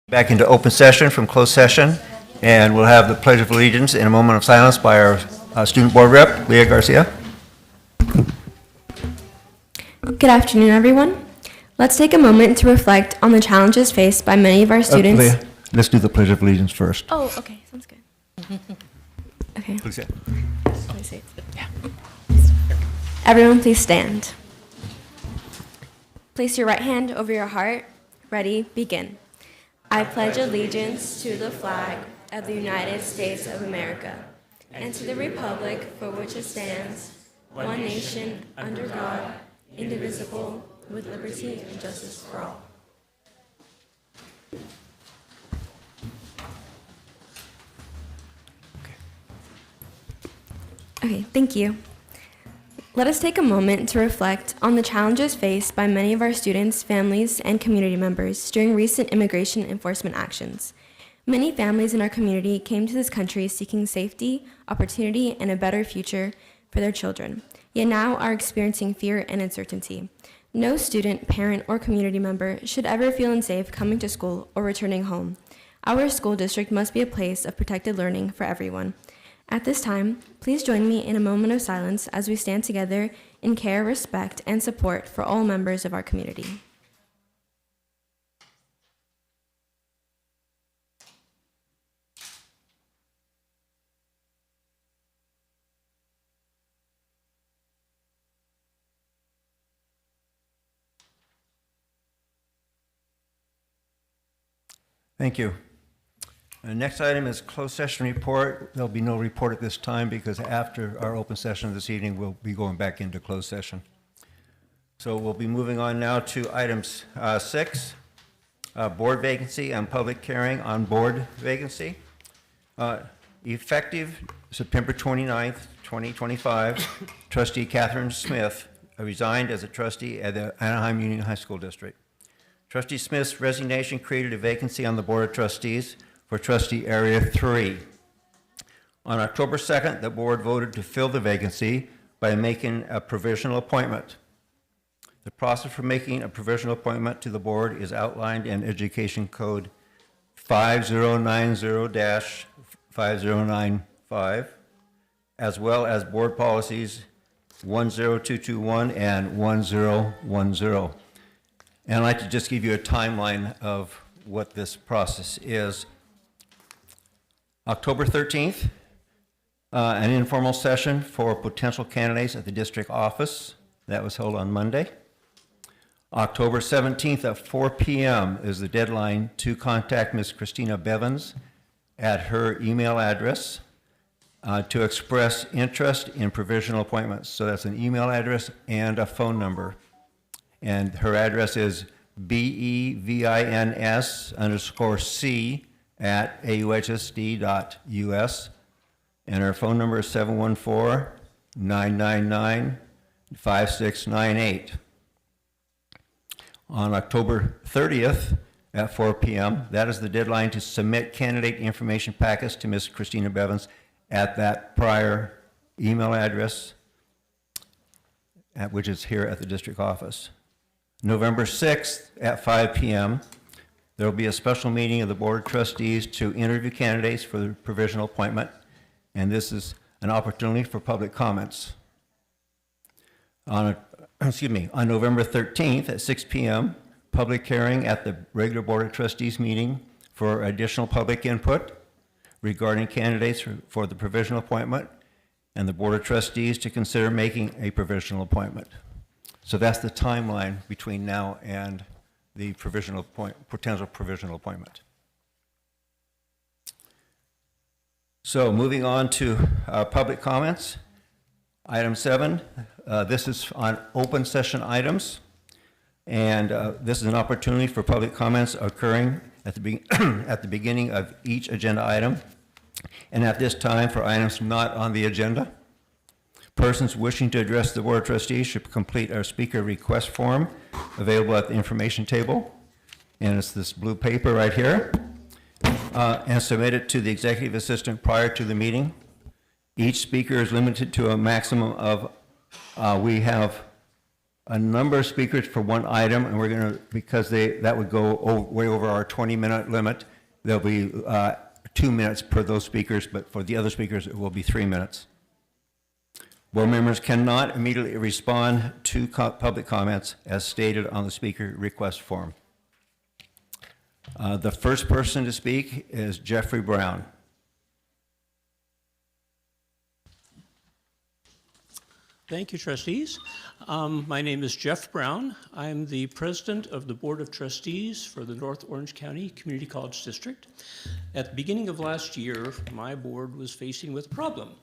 Back into open session from closed session, and we'll have the Pledge of Allegiance in a moment of silence by our Student Board Rep, Leah Garcia. Good afternoon, everyone. Let's take a moment to reflect on the challenges faced by many of our students. Leah, let's do the Pledge of Allegiance first. Oh, okay, sounds good. Okay. Please. Yeah. Everyone, please stand. Place your right hand over your heart. Ready, begin. I pledge allegiance to the flag of the United States of America and to the republic for which it stands, one nation, under God, indivisible, with liberty and justice for all. Okay, thank you. Let us take a moment to reflect on the challenges faced by many of our students, families, and community members during recent immigration enforcement actions. Many families in our community came to this country seeking safety, opportunity, and a better future for their children, yet now are experiencing fear and uncertainty. No student, parent, or community member should ever feel unsafe coming to school or returning home. Our school district must be a place of protected learning for everyone. At this time, please join me in a moment of silence as we stand together in care, respect, and support for all members of our community. Thank you. The next item is closed session report. There'll be no report at this time because after our open session this evening, we'll be going back into closed session. So we'll be moving on now to items 6, board vacancy and public hearing on board vacancy. Effective September 29th, 2025, trustee Catherine Smith resigned as a trustee at the Anaheim Union High School District. Trustee Smith's resignation created a vacancy on the Board of Trustees for Trustee Area 3. On October 2nd, the board voted to fill the vacancy by making a provisional appointment. The process for making a provisional appointment to the board is outlined in Education Code 5090-5095, as well as board policies 10221 and 1010. And I'd like to just give you a timeline of what this process is. October 13th, an informal session for potential candidates at the district office. That was held on Monday. October 17th at 4 p.m. is the deadline to contact Ms. Christina Bevins at her email address to express interest in provisional appointments. So that's an email address and a phone number. And her address is bevins_c at AUHSD.us, and our phone number is 714-999-5698. On October 30th at 4 p.m., that is the deadline to submit candidate information packets to Ms. Christina Bevins at that prior email address, which is here at the district office. November 6th at 5 p.m., there will be a special meeting of the Board of Trustees to interview candidates for the provisional appointment, and this is an opportunity for public comments. On November 13th at 6 p.m., public hearing at the regular Board of Trustees meeting for additional public input regarding candidates for the provisional appointment, and the Board of Trustees to consider making a provisional appointment. So that's the timeline between now and the potential provisional appointment. So moving on to public comments. Item 7, this is on open session items, and this is an opportunity for public comments occurring at the beginning of each agenda item, and at this time for items not on the agenda. Persons wishing to address the Board of Trustees should complete our speaker request form available at the information table. And it's this blue paper right here. And submit it to the executive assistant prior to the meeting. Each speaker is limited to a maximum of, we have a number of speakers for one item, and we're going to, because that would go way over our 20-minute limit, there'll be 2 minutes per those speakers, but for the other speakers, it will be 3 minutes. Board members cannot immediately respond to public comments as stated on the speaker request form. The first person to speak is Jeffrey Brown. Thank you, trustees. My name is Jeff Brown. I'm the president of the Board of Trustees for the North Orange County Community College District. At the beginning of last year, my board was facing with a problem.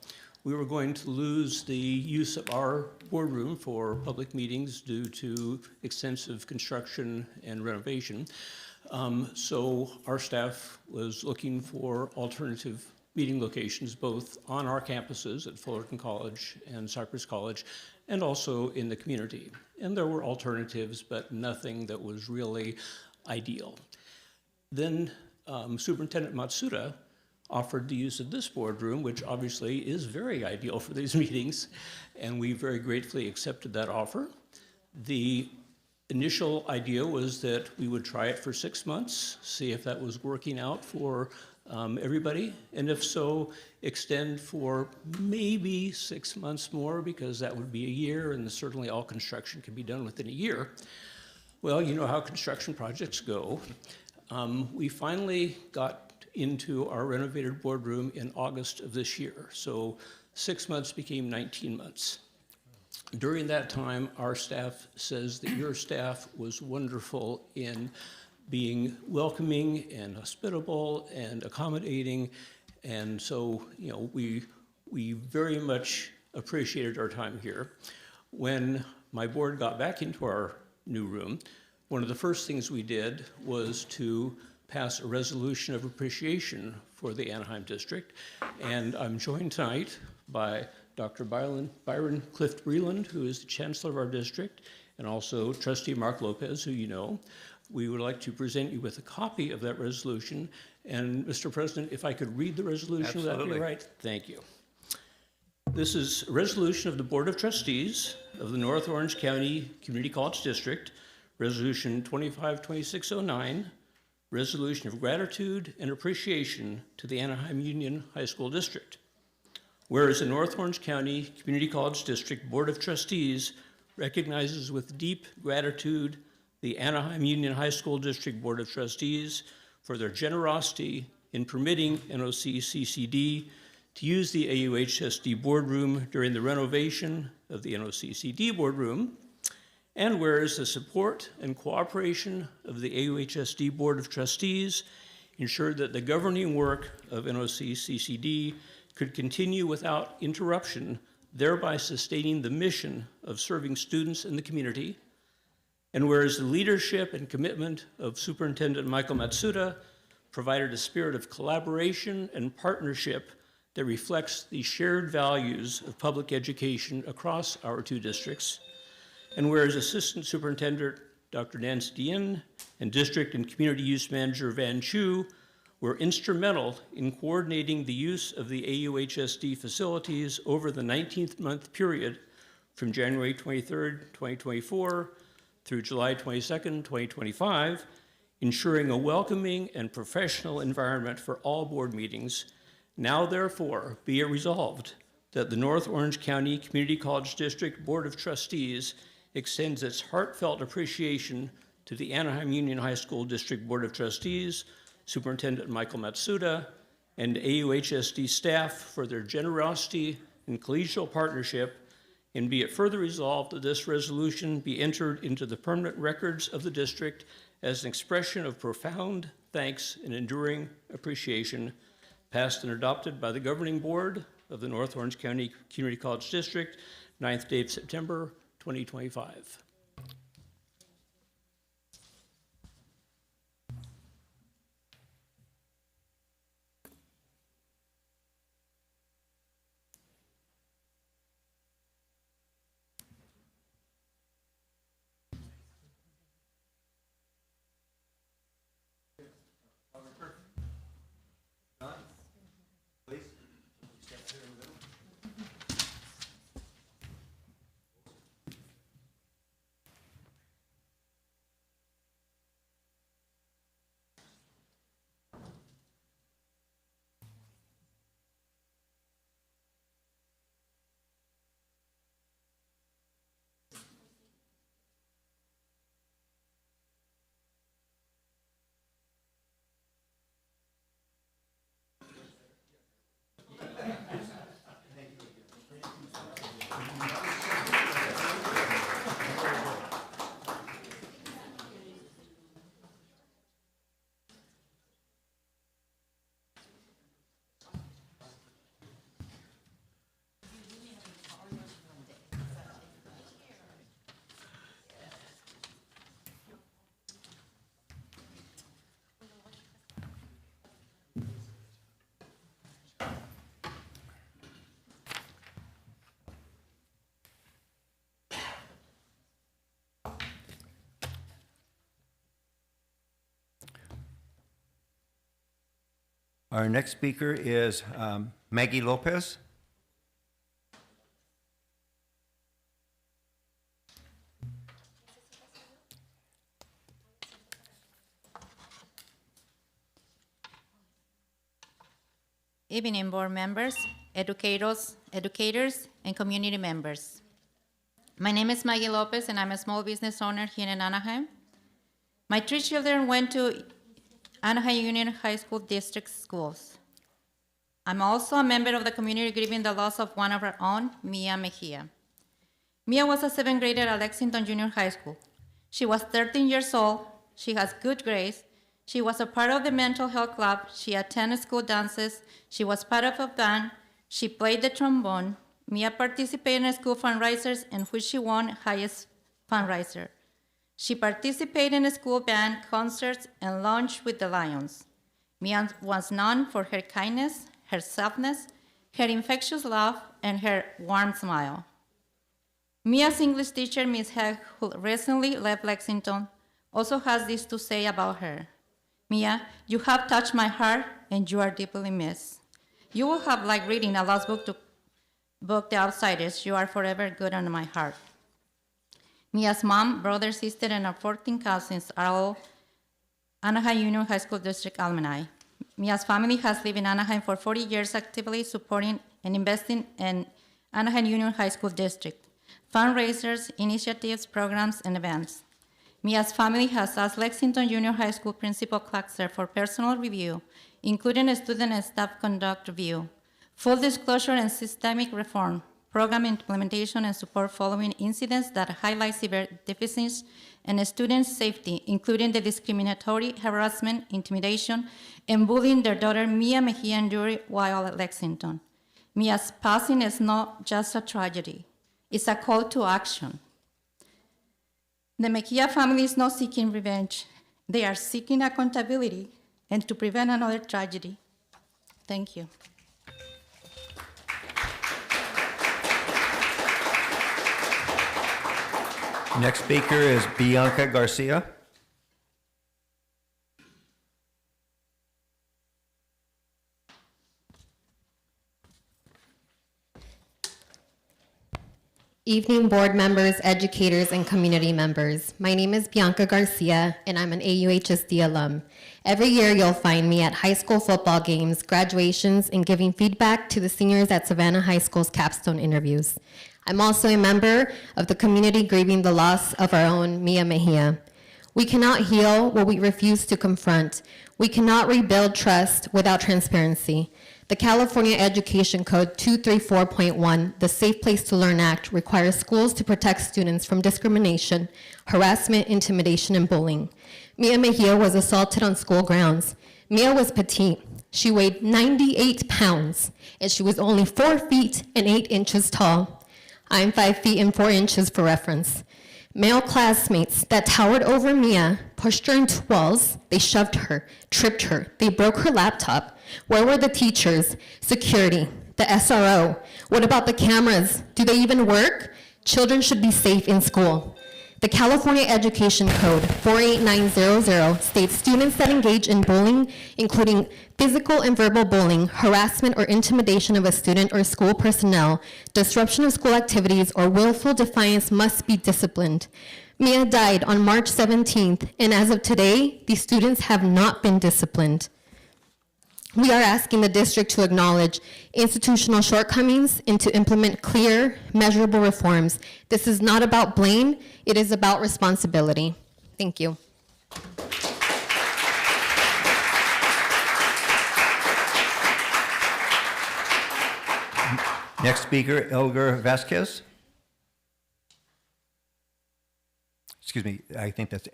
We were going to lose the use of our boardroom for public meetings due to extensive construction and renovation. So our staff was looking for alternative meeting locations, both on our campuses at Fullerton College and Cypress College, and also in the community. And there were alternatives, but nothing that was really ideal. Then Superintendent Matsuda offered the use of this boardroom, which obviously is very ideal for these meetings, and we very gratefully accepted that offer. The initial idea was that we would try it for 6 months, see if that was working out for everybody, and if so, extend for maybe 6 months more, because that would be a year, and certainly all construction can be done within a year. Well, you know how construction projects go. We finally got into our renovated boardroom in August of this year, so 6 months became 19 months. During that time, our staff says that your staff was wonderful in being welcoming and hospitable and accommodating, and so we very much appreciated our time here. When my board got back into our new room, one of the first things we did was to pass a resolution of appreciation for the Anaheim District, and I'm joined tonight by Dr. Byron Clift Breland, who is the Chancellor of our district, and also Trustee Mark Lopez, who you know. We would like to present you with a copy of that resolution. And Mr. President, if I could read the resolution, would that be right? Thank you. This is a resolution of the Board of Trustees of the North Orange County Community College District, Resolution 252609, Resolution of Gratitude and Appreciation to the Anaheim Union High School District. Whereas the North Orange County Community College District Board of Trustees recognizes with deep gratitude the Anaheim Union High School District Board of Trustees for their generosity in permitting NOC-CCD to use the AUHSD boardroom during the renovation of the NOC-CD boardroom, and whereas the support and cooperation of the AUHSD Board of Trustees ensured that the governing work of NOC-CCD could continue without interruption, thereby sustaining the mission of serving students in the community. And whereas the leadership and commitment of Superintendent Michael Matsuda provided a spirit of collaboration and partnership that reflects the shared values of public education across our two districts. And whereas Assistant Superintendent Dr. Nancy Dien and District and Community Use Manager Van Chu were instrumental in coordinating the use of the AUHSD facilities over the 19th-month period from January 23rd, 2024 through July 22nd, 2025, ensuring a welcoming and professional environment for all board meetings. Now, therefore, be it resolved that the North Orange County Community College District Board of Trustees extends its heartfelt appreciation to the Anaheim Union High School District Board of Trustees, Superintendent Michael Matsuda, and AUHSD staff for their generosity and collegial partnership, and be it further resolved that this resolution be entered into the permanent records of the district as an expression of profound thanks and enduring appreciation, passed and adopted by the governing board of the North Orange County Community College District, 9th day of September, 2025. Our next speaker is Maggie Lopez. Evening board members, educators, and community members. My name is Maggie Lopez, and I'm a small business owner here in Anaheim. My 3 children went to Anaheim Union High School District schools. I'm also a member of the community grieving the loss of one of our own, Mia Mejia. Mia was a 7th grader at Lexington Junior High School. She was 13 years old. She has good grades. She was a part of the mental health club. She attended school dances. She was part of a band. She played the trombone. Mia participated in school fundraisers in which she won highest fundraiser. She participated in a school band, concerts, and lunch with the Lions. Mia was known for her kindness, her softness, her infectious laugh, and her warm smile. Mia's English teacher, Miss Heck, who recently left Lexington, also has this to say about her. Mia, you have touched my heart, and you are deeply missed. You will have liked reading a lost book to book The Outsiders. You are forever good on my heart. Mia's mom, brother, sister, and our 14 cousins are all Anaheim Union High School District alumni. Mia's family has lived in Anaheim for 40 years, actively supporting and investing in Anaheim Union High School District, fundraisers, initiatives, programs, and events. Mia's family has asked Lexington Junior High School Principal Klaxer for personal review, including a student and staff conduct review, full disclosure and systemic reform, program implementation and support following incidents that highlight severe deficits in student safety, including the discriminatory harassment, intimidation, and bullying their daughter Mia Mejia endured while at Lexington. Mia's passing is not just a tragedy, it's a call to action. The Mejia family is not seeking revenge. They are seeking accountability and to prevent another tragedy. Thank you. Next speaker is Bianca Garcia. Evening board members, educators, and community members. My name is Bianca Garcia, and I'm an AUHSD alum. Every year you'll find me at high school football games, graduations, and giving feedback to the seniors at Savannah High School's capstone interviews. I'm also a member of the community grieving the loss of our own Mia Mejia. We cannot heal what we refuse to confront. We cannot rebuild trust without transparency. The California Education Code 234.1, the Safe Place to Learn Act, requires schools to protect students from discrimination, harassment, intimidation, and bullying. Mia Mejia was assaulted on school grounds. Mia was petite. She weighed 98 pounds, and she was only 4 feet and 8 inches tall. I'm 5 feet and 4 inches for reference. Male classmates that towered over Mia pushed her into walls. They shoved her, tripped her. They broke her laptop. Where were the teachers, security, the SRO? What about the cameras? Do they even work? Children should be safe in school. The California Education Code 48900 states students that engage in bullying, including physical and verbal bullying, harassment or intimidation of a student or school personnel, disruption of school activities, or willful defiance must be disciplined. Mia died on March 17th, and as of today, these students have not been disciplined. We are asking the district to acknowledge institutional shortcomings and to implement clear, measurable reforms. This is not about blame, it is about responsibility. Thank you. Next speaker, Edgar Vasquez. Excuse me, I think that's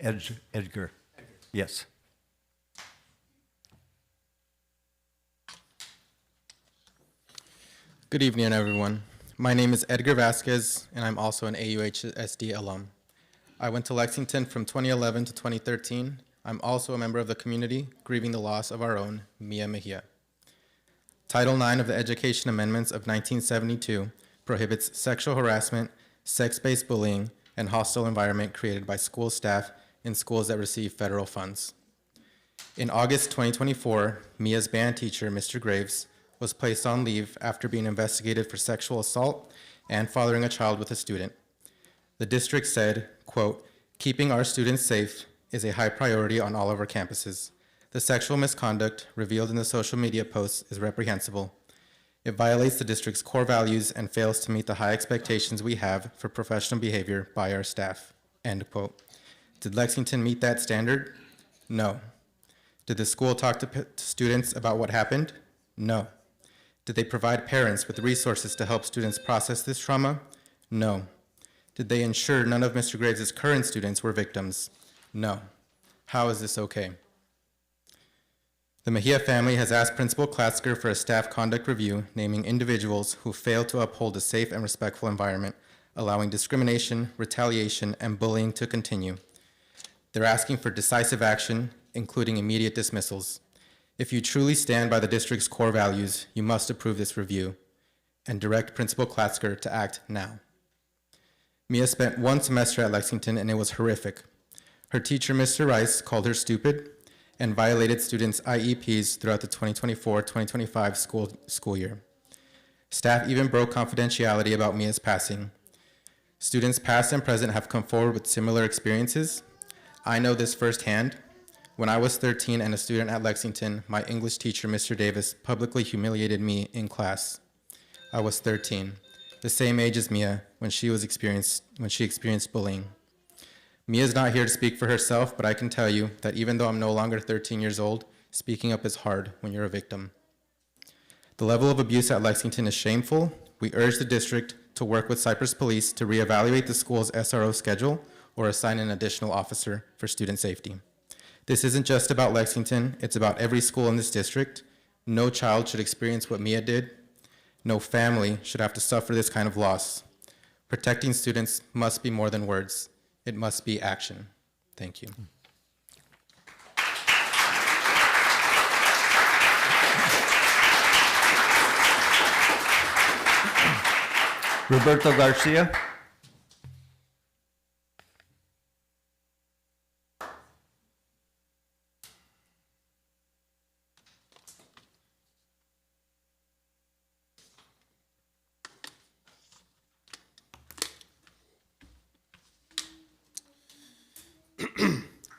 Edgar. Yes. Good evening, everyone. My name is Edgar Vasquez, and I'm also an AUHSD alum. I went to Lexington from 2011 to 2013. I'm also a member of the community grieving the loss of our own Mia Mejia. Title IX of the Education Amendments of 1972 prohibits sexual harassment, sex-based bullying, and hostile environment created by school staff in schools that receive federal funds. In August 2024, Mia's band teacher, Mr. Graves, was placed on leave after being investigated for sexual assault and fathering a child with a student. The district said, quote, "Keeping our students safe is a high priority on all of our campuses. The sexual misconduct revealed in the social media posts is reprehensible. It violates the district's core values and fails to meet the high expectations we have for professional behavior by our staff." End quote. Did Lexington meet that standard? No. Did the school talk to students about what happened? No. Did they provide parents with resources to help students process this trauma? No. Did they ensure none of Mr. Graves' current students were victims? No. How is this okay? The Mejia family has asked Principal Klatzker for a staff conduct review, naming individuals who failed to uphold a safe and respectful environment, allowing discrimination, retaliation, and bullying to continue. They're asking for decisive action, including immediate dismissals. If you truly stand by the district's core values, you must approve this review and direct Principal Klatzker to act now. Mia spent one semester at Lexington and it was horrific. Her teacher, Mr. Rice, called her stupid and violated students' IEPs throughout the 2024-2025 school year. Staff even broke confidentiality about Mia's passing. Students past and present have come forward with similar experiences. I know this firsthand. When I was 13 and a student at Lexington, my English teacher, Mr. Davis, publicly humiliated me in class. I was 13, the same age as Mia when she experienced bullying. Mia's not here to speak for herself, but I can tell you that even though I'm no longer 13 years old, speaking up is hard when you're a victim. The level of abuse at Lexington is shameful. We urge the district to work with Cypress Police to reevaluate the school's SRO schedule or assign an additional officer for student safety. This isn't just about Lexington, it's about every school in this district. No child should experience what Mia did. No family should have to suffer this kind of loss. Protecting students must be more than words. It must be action. Thank you. Roberto Garcia.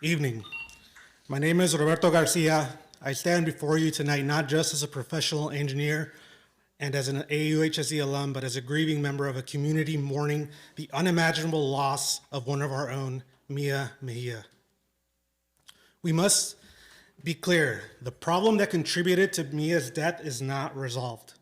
Evening. My name is Roberto Garcia. I stand before you tonight not just as a professional engineer and as an AUHSD alum, but as a grieving member of a community mourning the unimaginable loss of one of our own, Mia Mejia. We must be clear, the problem that contributed to Mia's death is not resolved.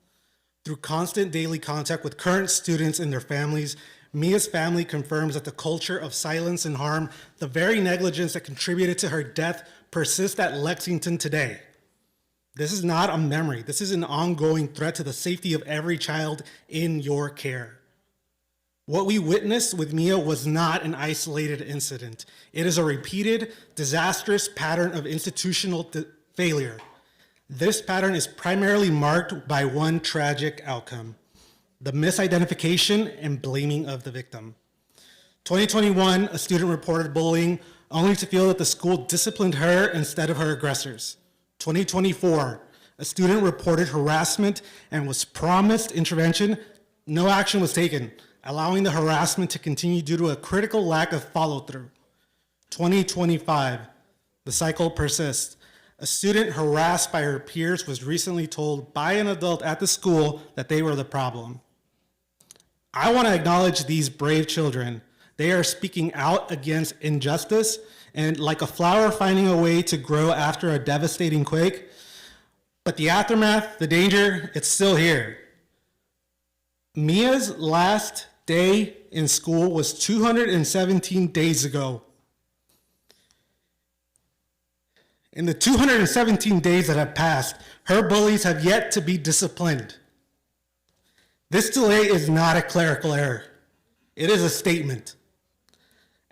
Through constant daily contact with current students and their families, Mia's family confirms that the culture of silence and harm, the very negligence that contributed to her death, persists at Lexington today. This is not a memory. This is an ongoing threat to the safety of every child in your care. What we witnessed with Mia was not an isolated incident. It is a repeated, disastrous pattern of institutional failure. This pattern is primarily marked by one tragic outcome: the misidentification and blaming of the victim. 2021, a student reported bullying only to feel that the school disciplined her instead of her aggressors. 2024, a student reported harassment and was promised intervention. No action was taken, allowing the harassment to continue due to a critical lack of follow-through. 2025, the cycle persists. A student harassed by her peers was recently told by an adult at the school that they were the problem. I want to acknowledge these brave children. They are speaking out against injustice and like a flower finding a way to grow after a devastating quake. But the aftermath, the danger, it's still here. Mia's last day in school was 217 days ago. In the 217 days that have passed, her bullies have yet to be disciplined. This delay is not a clerical error. It is a statement.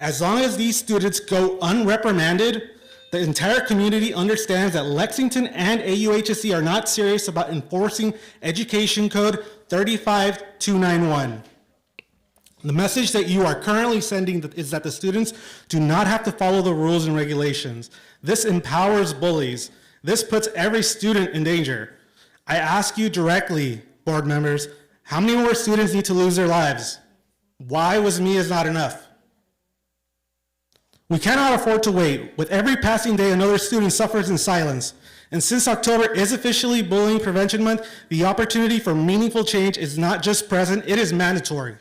As long as these students go unreprimanded, the entire community understands that Lexington and AUHSD are not serious about enforcing Education Code 35291. The message that you are currently sending is that the students do not have to follow the rules and regulations. This empowers bullies. This puts every student in danger. I ask you directly, board members, how many more students need to lose their lives? Why was MIA's not enough? We cannot afford to wait. With every passing day, another student suffers in silence. And since October is officially Bullying Prevention Month, the opportunity for meaningful change is not just present, it is mandatory.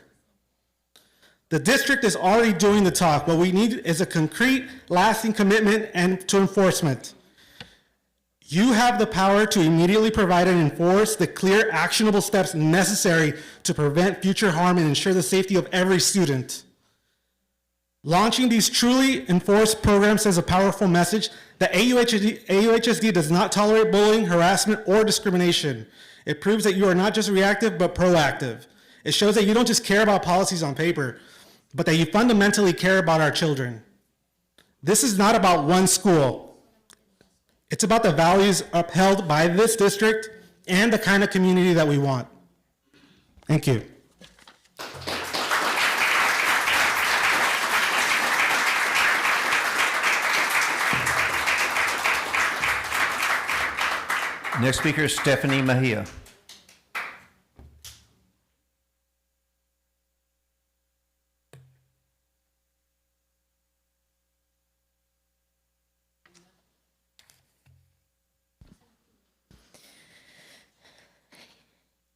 The district is already doing the talk. What we need is a concrete, lasting commitment and to enforcement. You have the power to immediately provide and enforce the clear, actionable steps necessary to prevent future harm and ensure the safety of every student. Launching these truly enforced programs sends a powerful message that AUHSD does not tolerate bullying, harassment, or discrimination. It proves that you are not just reactive, but proactive. It shows that you don't just care about policies on paper, but that you fundamentally care about our children. This is not about one school. It's about the values upheld by this district and the kind of community that we want. Thank you. Next speaker is Stephanie Mejia.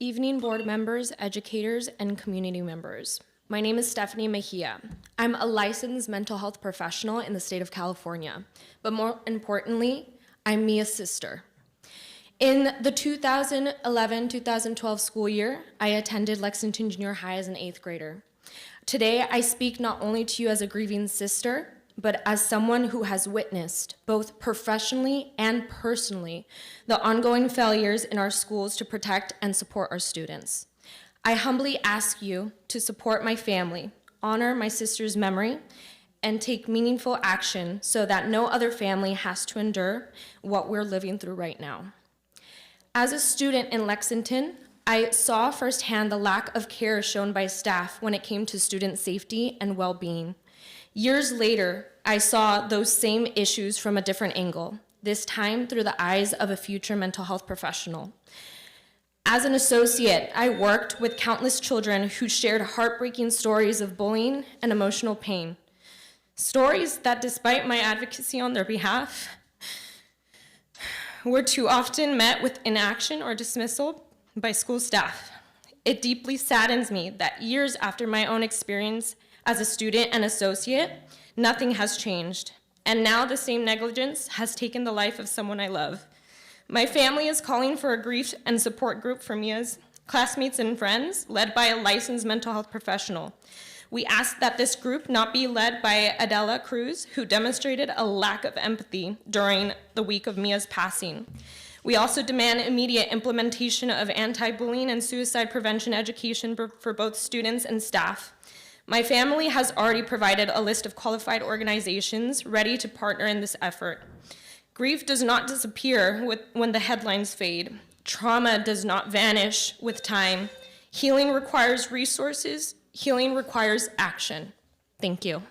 Evening board members, educators, and community members. My name is Stephanie Mejia. I'm a licensed mental health professional in the state of California, but more importantly, I'm Mia's sister. In the 2011-2012 school year, I attended Lexington Junior High as an 8th grader. Today, I speak not only to you as a grieving sister, but as someone who has witnessed, both professionally and personally, the ongoing failures in our schools to protect and support our students. I humbly ask you to support my family, honor my sister's memory, and take meaningful action so that no other family has to endure what we're living through right now. As a student in Lexington, I saw firsthand the lack of care shown by staff when it came to student safety and well-being. Years later, I saw those same issues from a different angle, this time through the eyes of a future mental health professional. As an associate, I worked with countless children who shared heartbreaking stories of bullying and emotional pain. Stories that, despite my advocacy on their behalf, were too often met with inaction or dismissal by school staff. It deeply saddens me that years after my own experience as a student and associate, nothing has changed. And now the same negligence has taken the life of someone I love. My family is calling for a grief and support group for Mia's classmates and friends, led by a licensed mental health professional. We ask that this group not be led by Adela Cruz, who demonstrated a lack of empathy during the week of Mia's passing. We also demand immediate implementation of anti-bullying and suicide prevention education for both students and staff. My family has already provided a list of qualified organizations ready to partner in this effort. Grief does not disappear when the headlines fade. Trauma does not vanish with time. Healing requires resources. Healing requires action. Thank you.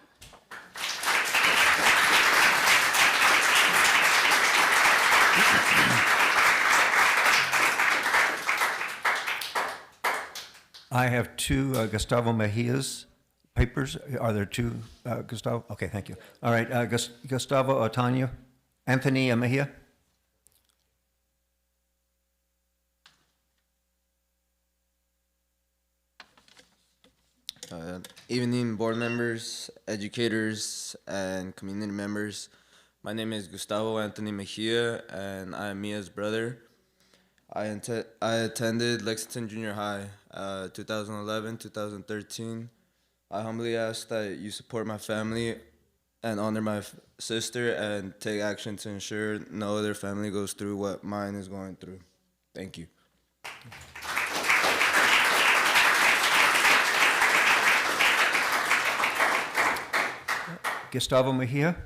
I have two Gustavo Mejia's papers. Are there two, Gustavo? Okay, thank you. All right, Gustavo Anthony Mejia. Evening board members, educators, and community members. My name is Gustavo Anthony Mejia, and I am Mia's brother. I attended Lexington Junior High, 2011, 2013. I humbly ask that you support my family and honor my sister and take action to ensure no other family goes through what mine is going through. Thank you. Gustavo Mejia.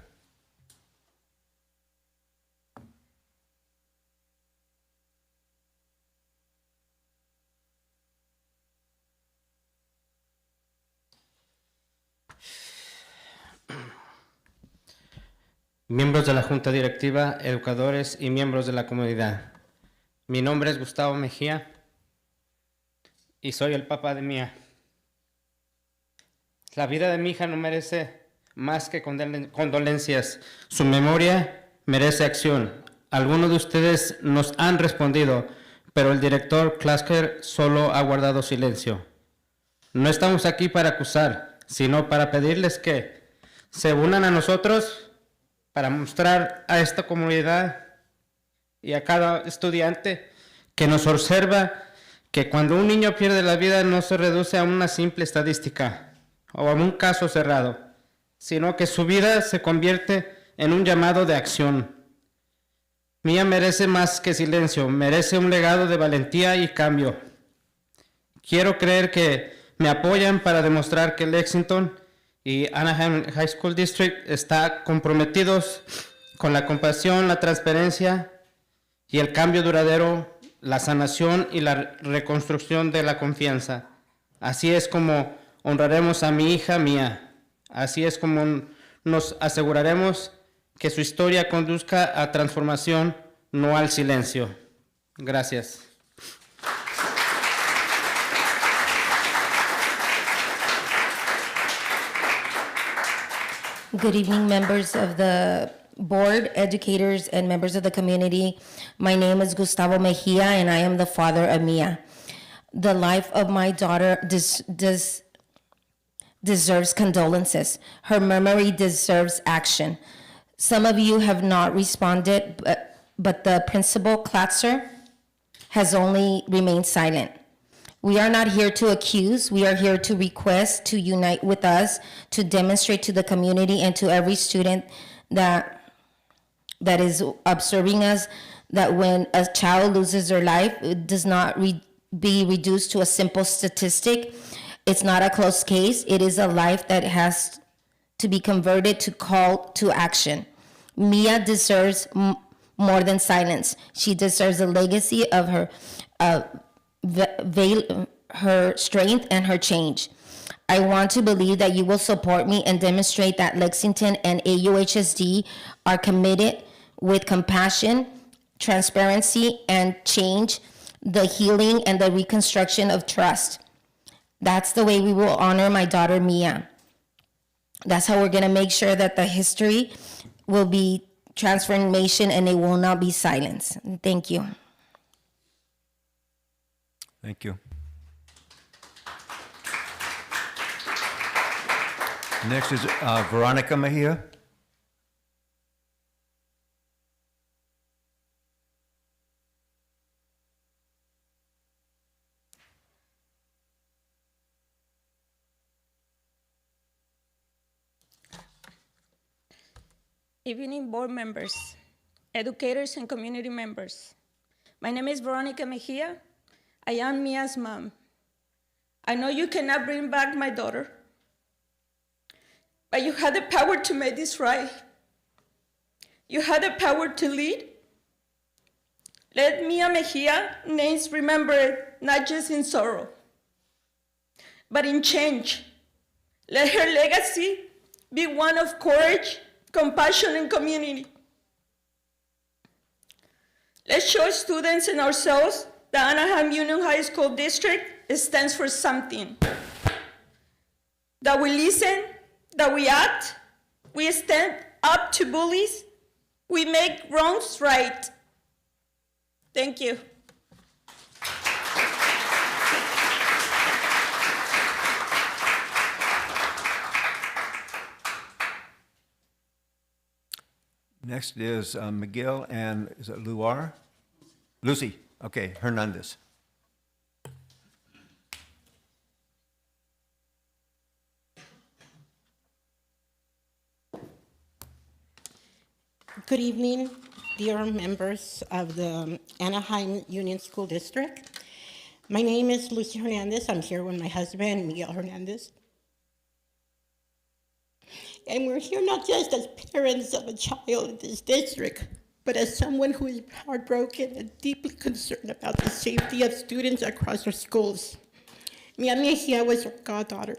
miembros de la Junta Directiva, educadores y miembros de la comunidad. Mi nombre es Gustavo Mejía y soy el papá de Mía. La vida de mi hija no merece más que condolencias. Su memoria merece acción. Algunos de ustedes nos han respondido, pero el director Klasker solo ha guardado silencio. No estamos aquí para acusar, sino para pedirles que se unan a nosotros para mostrar a esta comunidad y a cada estudiante que nos observa que cuando un niño pierde la vida no se reduce a una simple estadística o a un caso cerrado, sino que su vida se convierte en un llamado de acción. Mía merece más que silencio, merece un legado de valentía y cambio. Quiero creer que me apoyan para demostrar que Lexington y Anaheim High School District están comprometidos con la compasión, la transparencia y el cambio duradero, la sanación y la reconstrucción de la confianza. Así es como honraremos a mi hija Mía. Así es como nos aseguraremos que su historia conduzca a transformación, no al silencio. Gracias. Good evening, members of the board, educators, and members of the community. My name is Gustavo Mejia, and I am the father of Mia. The life of my daughter deserves condolences. Her memory deserves action. Some of you have not responded, but the principal, Klatzer, has only remained silent. We are not here to accuse. We are here to request to unite with us, to demonstrate to the community and to every student that is observing us that when a child loses their life, it does not be reduced to a simple statistic. It's not a closed case. It is a life that has to be converted to call to action. Mia deserves more than silence. She deserves a legacy of her her strength and her change. I want to believe that you will support me and demonstrate that Lexington and AUHSD are committed with compassion, transparency, and change, the healing and the reconstruction of trust. That's the way we will honor my daughter, Mia. That's how we're gonna make sure that the history will be transformation and it will not be silence. Thank you. Thank you. Next is Veronica Mejia. Evening board members, educators, and community members. My name is Veronica Mejia. I am Mia's mom. I know you cannot bring back my daughter, but you had the power to make this right. You had the power to lead. Let Mia Mejia names remembered not just in sorrow, but in change. Let her legacy be one of courage, compassion, and community. Let's show students and ourselves that Anaheim Union High School District stands for something. That we listen, that we act, we stand up to bullies, we make wrongs right. Thank you. Next is McGill and is it Luar? Lucy. Okay, Hernandez. Good evening, dear members of the Anaheim Union School District. My name is Lucy Hernandez. I'm here with my husband, Miguel Hernandez. And we're here not just as parents of a child in this district, but as someone who is heartbroken and deeply concerned about the safety of students across our schools. Mia Mejia was our goddaughter.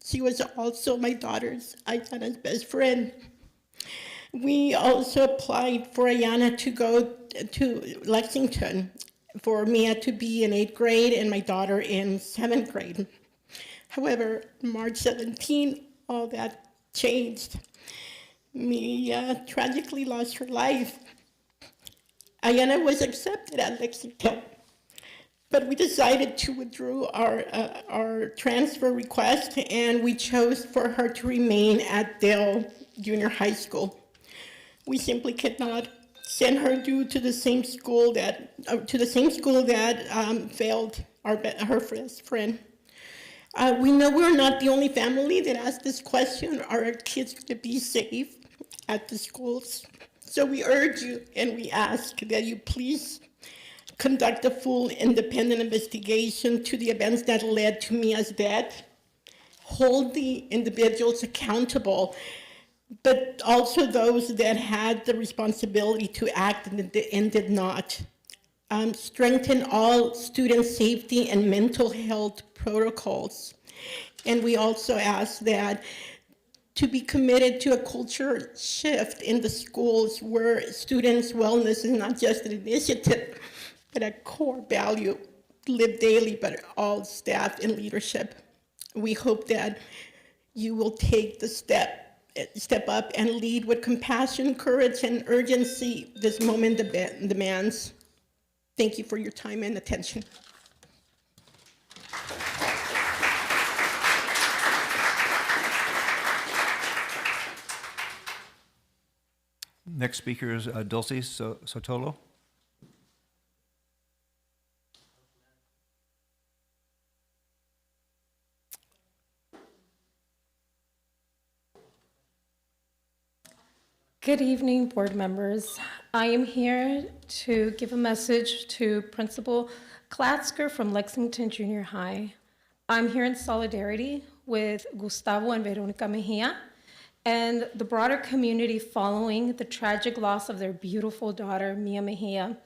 She was also my daughter's, Aitana's best friend. We also applied for Ayana to go to Lexington, for Mia to be in 8th grade and my daughter in 7th grade. However, March 17, all that changed. Mia tragically lost her life. Ayana was accepted at Lexington, but we decided to withdraw our transfer request, and we chose for her to remain at Dale Junior High School. We simply could not send her due to the same school that failed her best friend. We know we're not the only family that asked this question: are our kids going to be safe at the schools? So we urge you and we ask that you please conduct a full independent investigation to the events that led to Mia's death, hold the individuals accountable, but also those that had the responsibility to act and did not. Strengthen all student safety and mental health protocols. And we also ask that to be committed to a culture shift in the schools where students' wellness is not just an initiative, but a core value lived daily by all staff and leadership. We hope that you will take the step up and lead with compassion, courage, and urgency this moment demands. Thank you for your time and attention. Next speaker is Dulce Sotolo. Good evening, board members. I am here to give a message to Principal Klatsker from Lexington Junior High. I'm here in solidarity with Gustavo and Veronica Mejia and the broader community following the tragic loss of their beautiful daughter, Mia Mejia.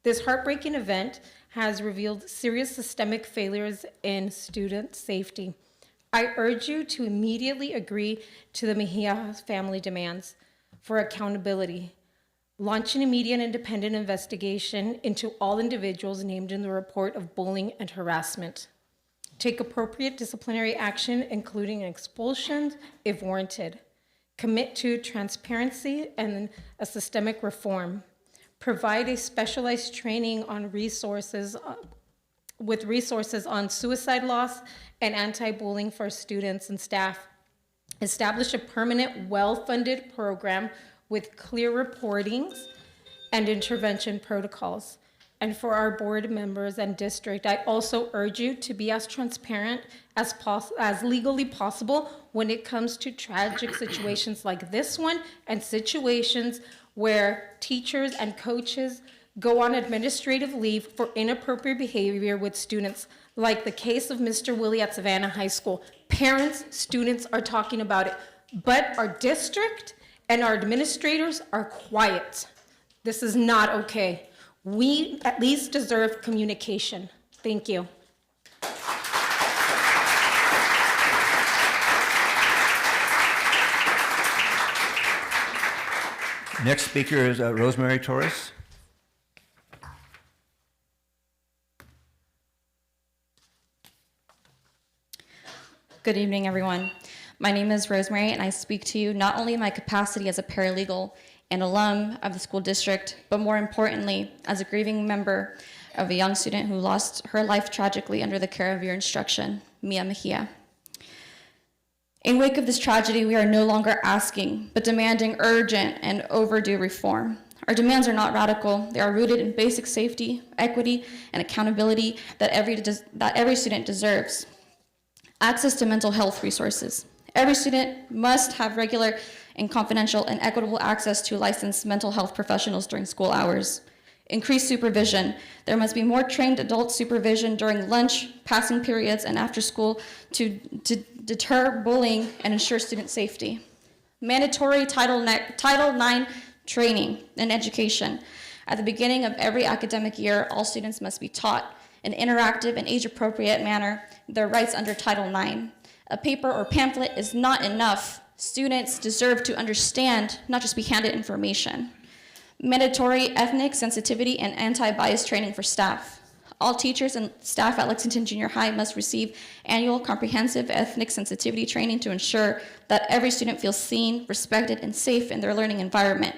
This heartbreaking event has revealed serious systemic failures in student safety. I urge you to immediately agree to the Mejia family demands for accountability. Launch an immediate independent investigation into all individuals named in the report of bullying and harassment. Take appropriate disciplinary action, including expulsion if warranted. Commit to transparency and a systemic reform. Provide a specialized training on resources on suicide loss and anti-bullying for students and staff. Establish a permanent, well-funded program with clear reportings and intervention protocols. And for our board members and district, I also urge you to be as transparent as legally possible when it comes to tragic situations like this one and situations where teachers and coaches go on administrative leave for inappropriate behavior with students, like the case of Mr. Willie at Savannah High School. Parents, students are talking about it, but our district and our administrators are quiet. This is not okay. We at least deserve communication. Thank you. Next speaker is Rosemary Torres. Good evening, everyone. My name is Rosemary, and I speak to you not only in my capacity as a paralegal and alum of the school district, but more importantly, as a grieving member of a young student who lost her life tragically under the care of your instruction, Mia Mejia. In wake of this tragedy, we are no longer asking, but demanding urgent and overdue reform. Our demands are not radical. They are rooted in basic safety, equity, and accountability that every student deserves. Access to mental health resources. Every student must have regular and confidential and equitable access to licensed mental health professionals during school hours. Increased supervision. There must be more trained adult supervision during lunch, passing periods, and after school to deter bullying and ensure student safety. Mandatory Title IX training and education. At the beginning of every academic year, all students must be taught in an interactive and age-appropriate manner their rights under Title IX. A paper or pamphlet is not enough Students deserve to understand, not just be handed information. Mandatory ethnic sensitivity and anti-bias training for staff. All teachers and staff at Lexington Junior High must receive annual comprehensive ethnic sensitivity training to ensure that every student feels seen, respected, and safe in their learning environment.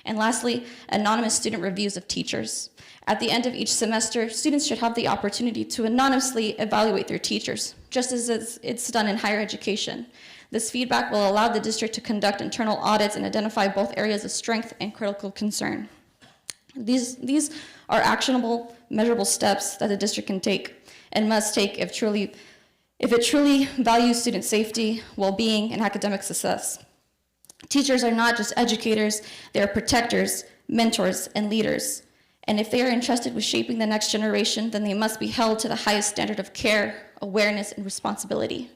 And lastly, anonymous student reviews of teachers. At the end of each semester, students should have the opportunity to anonymously evaluate their teachers, just as it's done in higher education. This feedback will allow the district to conduct internal audits and identify both areas of strength and critical concern. These are actionable, measurable steps that the district can take and must take if it truly values student safety, well-being, and academic success. Teachers are not just educators, they are protectors, mentors, and leaders. And if they are entrusted with shaping the next generation, then they must be held to the highest standard of care, awareness, and responsibility.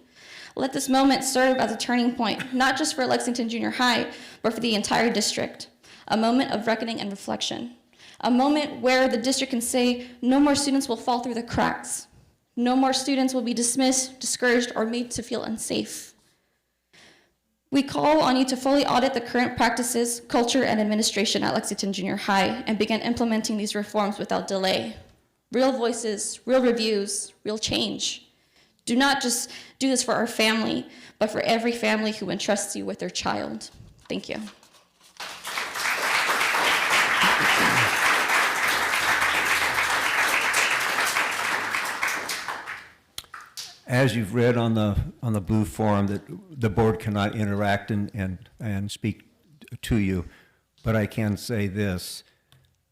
Let this moment serve as a turning point, not just for Lexington Junior High, but for the entire district. A moment of reckoning and reflection. A moment where the district can say, no more students will fall through the cracks. No more students will be dismissed, discouraged, or made to feel unsafe. We call on you to fully audit the current practices, culture, and administration at Lexington Junior High and begin implementing these reforms without delay. Real voices, real reviews, real change. Do not just do this for our family, but for every family who entrusts you with their child. Thank you. As you've read on the blue form, that the board cannot interact and speak to you, but I can say this,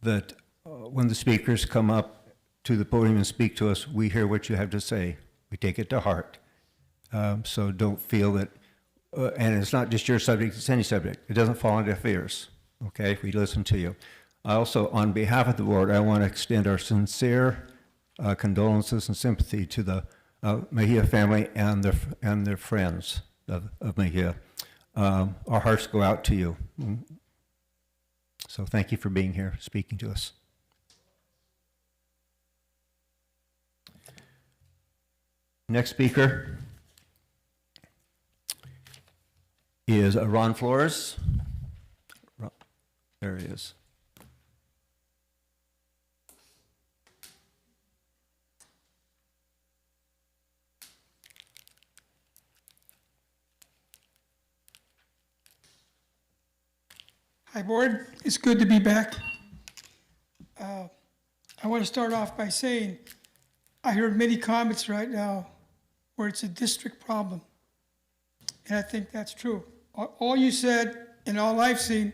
that when the speakers come up to the podium and speak to us, we hear what you have to say. We take it to heart. So don't feel that, and it's not just your subject, it's any subject. It doesn't fall on deaf ears, okay? We listen to you. Also, on behalf of the board, I want to extend our sincere condolences and sympathy to the Mejia family and their friends of Mejia. Our hearts go out to you. So thank you for being here, speaking to us. Next speaker is Ron Flores. There he is. Hi, board. It's good to be back. I want to start off by saying I heard many comments right now where it's a district problem. And I think that's true. All you said and all I've seen,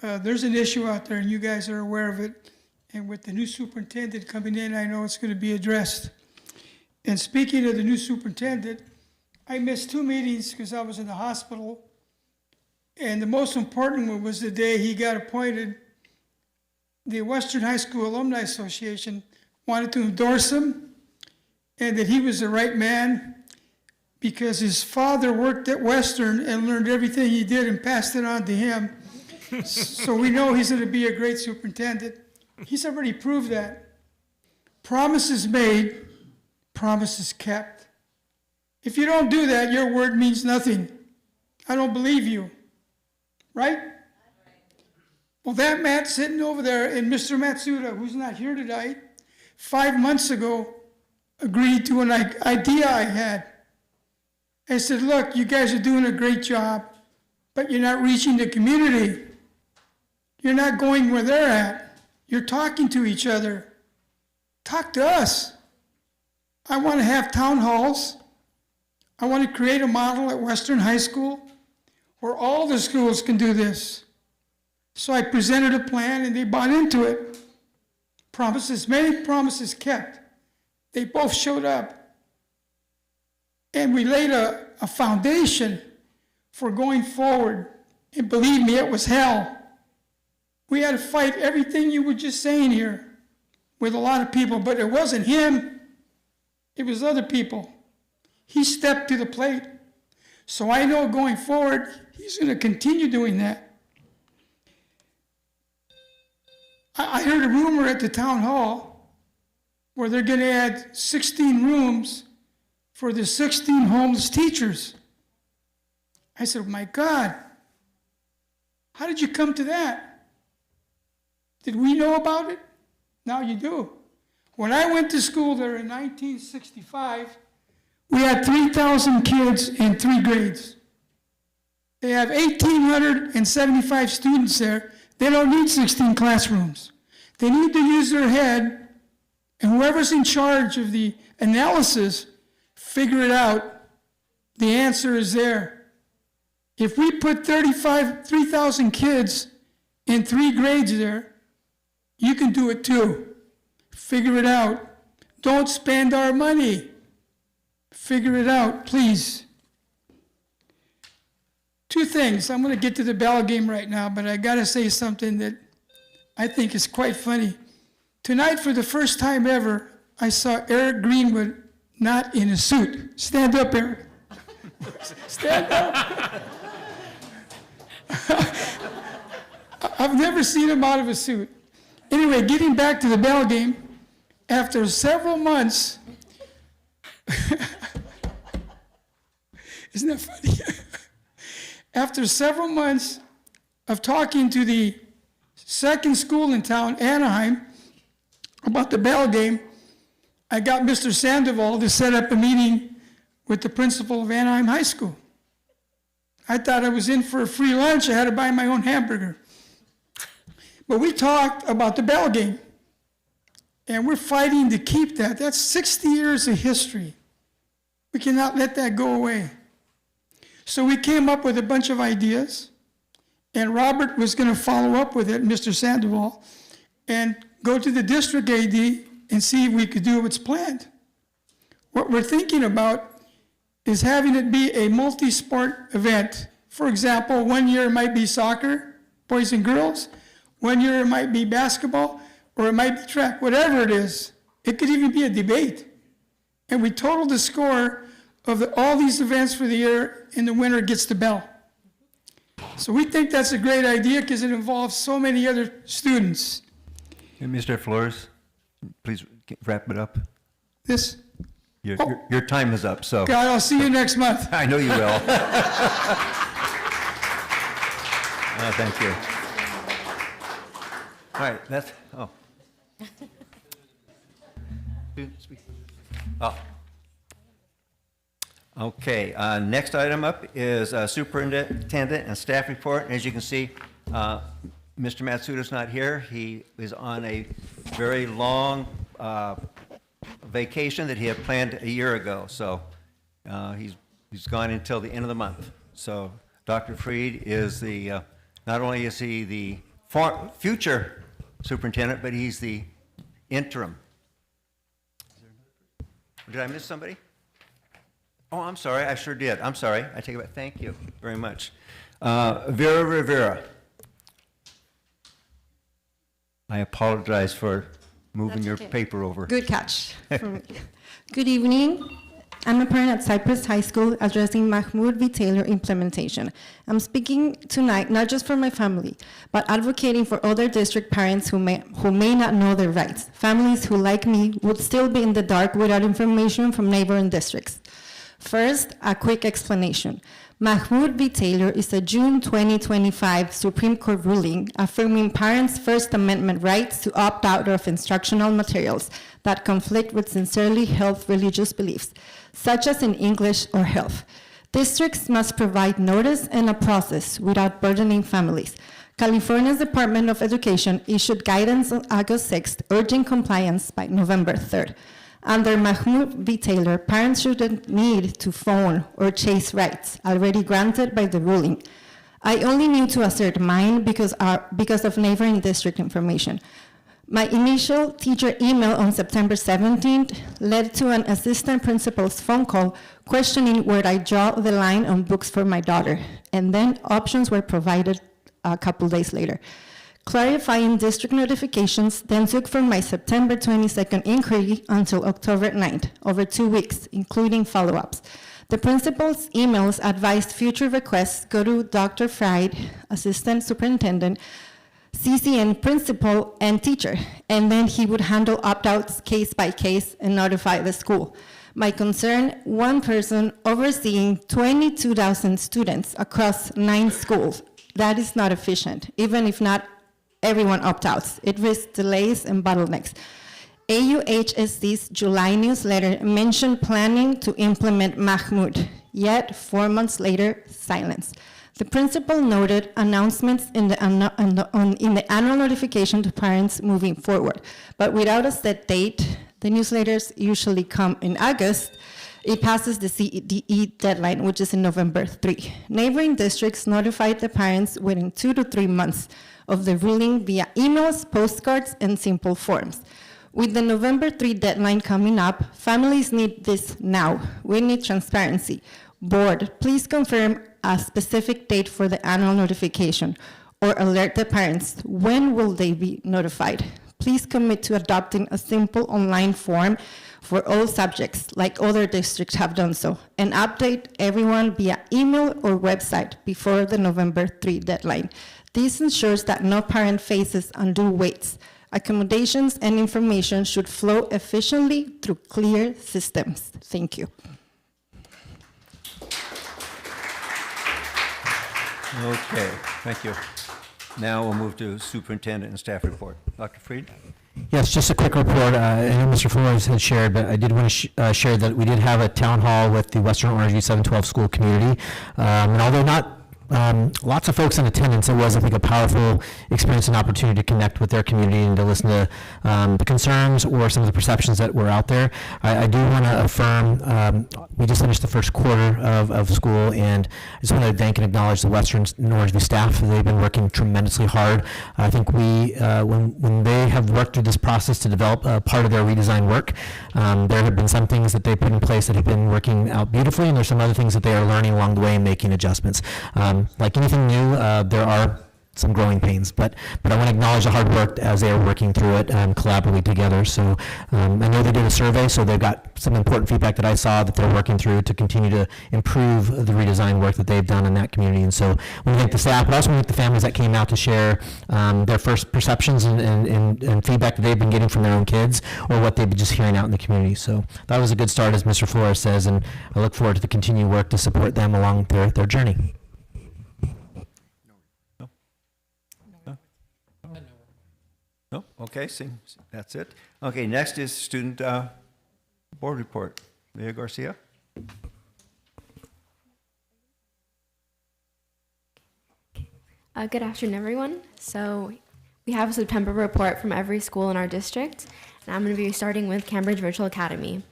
there's an issue out there and you guys are aware of it. And with the new superintendent coming in, I know it's going to be addressed. And speaking of the new superintendent, I missed 2 meetings because I was in the hospital. And the most important one was the day he got appointed. The Western High School Alumni Association wanted to endorse him and that he was the right man because his father worked at Western and learned everything he did and passed it on to him. So we know he's going to be a great superintendent. He's already proved that. Promises made, promises kept. If you don't do that, your word means nothing. I don't believe you. Right? Well, that Matt sitting over there and Mr. Matsuda, who's not here tonight, 5 months ago agreed to an idea I had. I said, look, you guys are doing a great job, but you're not reaching the community. You're not going where they're at. You're talking to each other. Talk to us. I want to have town halls. I want to create a model at Western High School where all the schools can do this. So I presented a plan and they bought into it. Promises made, promises kept. They both showed up. And we laid a foundation for going forward. And believe me, it was hell. We had to fight everything you were just saying here with a lot of people, but it wasn't him. It was other people. He stepped to the plate. So I know going forward, he's going to continue doing that. I heard a rumor at the town hall where they're going to add 16 rooms for the 16 homeless teachers. I said, my God, how did you come to that? Did we know about it? Now you do. When I went to school there in 1965, we had 3,000 kids in 3 grades. They have 1,875 students there. They don't need 16 classrooms. They need to use their head, and whoever's in charge of the analysis, figure it out. The answer is there. If we put 3,000 kids in 3 grades there, you can do it too. Figure it out. Don't spend our money. Figure it out, please. 2 things. I'm going to get to the ball game right now, but I got to say something that I think is quite funny. Tonight, for the first time ever, I saw Eric Greenwood not in a suit. Stand up, Eric. Stand up. I've never seen him out of a suit. Anyway, getting back to the ball game, after several months, isn't that funny? After several months of talking to the second school in town, Anaheim, about the ball game, I got Mr. Sandoval to set up a meeting with the principal of Anaheim High School. I thought I was in for a free lunch. I had to buy my own hamburger. But we talked about the ball game, and we're fighting to keep that. That's 60 years of history. We cannot let that go away. So we came up with a bunch of ideas, and Robert was going to follow up with it, Mr. Sandoval, and go to the district AD and see if we could do what's planned. What we're thinking about is having it be a multi-sport event. For example, 1 year it might be soccer, boys and girls. 1 year it might be basketball, or it might be track, whatever it is. It could even be a debate. And we total the score of all these events for the year, and the winner gets the bell. So we think that's a great idea because it involves so many other students. And Mr. Flores, please wrap it up. This? Your time is up, so. God, I'll see you next month. I know you will. Thank you. All right, that's, oh. Oh. Okay, next item up is superintendent and staff report. As you can see, Mr. Matsuda's not here. He is on a very long vacation that he had planned a year ago. So he's gone until the end of the month. So Dr. Freed is the, not only is he the future superintendent, but he's the interim. Did I miss somebody? Oh, I'm sorry, I sure did. I'm sorry, I take it back. Thank you very much. Vera Rivera. I apologize for moving your paper over. Good catch. Good evening. I'm a parent at Cypress High School addressing Mahmoud V. Taylor implementation. I'm speaking tonight not just for my family, but advocating for other district parents who may not know their rights, families who, like me, would still be in the dark without information from neighboring districts. First, a quick explanation. Mahmoud V. Taylor is a June 2025 Supreme Court ruling affirming parents' First Amendment rights to opt out of instructional materials that conflict with sincerely held religious beliefs, such as in English or health. Districts must provide notice and a process without burdening families. California's Department of Education issued guidance on August 6th, urging compliance by November 3rd. Under Mahmoud V. Taylor, parents shouldn't need to phone or chase rights already granted by the ruling. I only need to assert mine because of neighboring district information. My initial teacher email on September 17th led to an assistant principal's phone call questioning where I draw the line on books for my daughter, and then options were provided a couple days later. Clarifying district notifications then took from my September 22nd inquiry until October 9th, over 2 weeks, including follow-ups. The principal's emails advised future requests go to Dr. Fried, assistant superintendent, CCN principal, and teacher, and then he would handle opt-outs case by case and notify the school. My concern, one person overseeing 22,000 students across 9 schools. That is not efficient, even if not everyone opt-outs. It risks delays and bottlenecks. AUHSD's July newsletter mentioned planning to implement Mahmoud, yet 4 months later, silence. The principal noted announcements in the annual notification to parents moving forward, but without a set date. The newsletters usually come in August. It passes the CDE deadline, which is in November 3. Neighboring districts notified the parents within 2 to 3 months of the ruling via emails, postcards, and simple forms. With the November 3 deadline coming up, families need this now. We need transparency. Board, please confirm a specific date for the annual notification or alert the parents. When will they be notified? Please commit to adopting a simple online form for all subjects, like other districts have done so, and update everyone via email or website before the November 3 deadline. This ensures that no parent faces undue waits. Accommodations and information should flow efficiently through clear systems. Thank you. Okay, thank you. Now we'll move to superintendent and staff report. Dr. Freed? Yes, just a quick report. I know Mr. Flores had shared, but I did want to share that we did have a town hall with the Western Orange U712 school community. And although not lots of folks in attendance, it was, I think, a powerful experience and opportunity to connect with their community and to listen to the concerns or some of the perceptions that were out there. I do want to affirm, we just finished the first quarter of school, and I just want to thank and acknowledge the Western Orangeview staff. They've been working tremendously hard. I think we, when they have worked through this process to develop part of their redesign work, there have been some things that they put in place that have been working out beautifully, and there's some other things that they are learning along the way and making adjustments. Like anything new, there are some growing pains, but I want to acknowledge the hard work as they are working through it collaboratively together. So I know they did a survey, so they've got some important feedback that I saw that they're working through to continue to improve the redesign work that they've done in that community. And so we thank the staff, but also we thank the families that came out to share their first perceptions and feedback that they've been getting from their own kids or what they've been just hearing out in the community. So that was a good start, as Mr. Flores says, and I look forward to the continued work to support them along their journey. No? Okay, that's it. Okay, next is student board report. Leah Garcia? Good afternoon, everyone. So we have a September report from every school in our district, and I'm going to be starting with Cambridge Virtual Academy.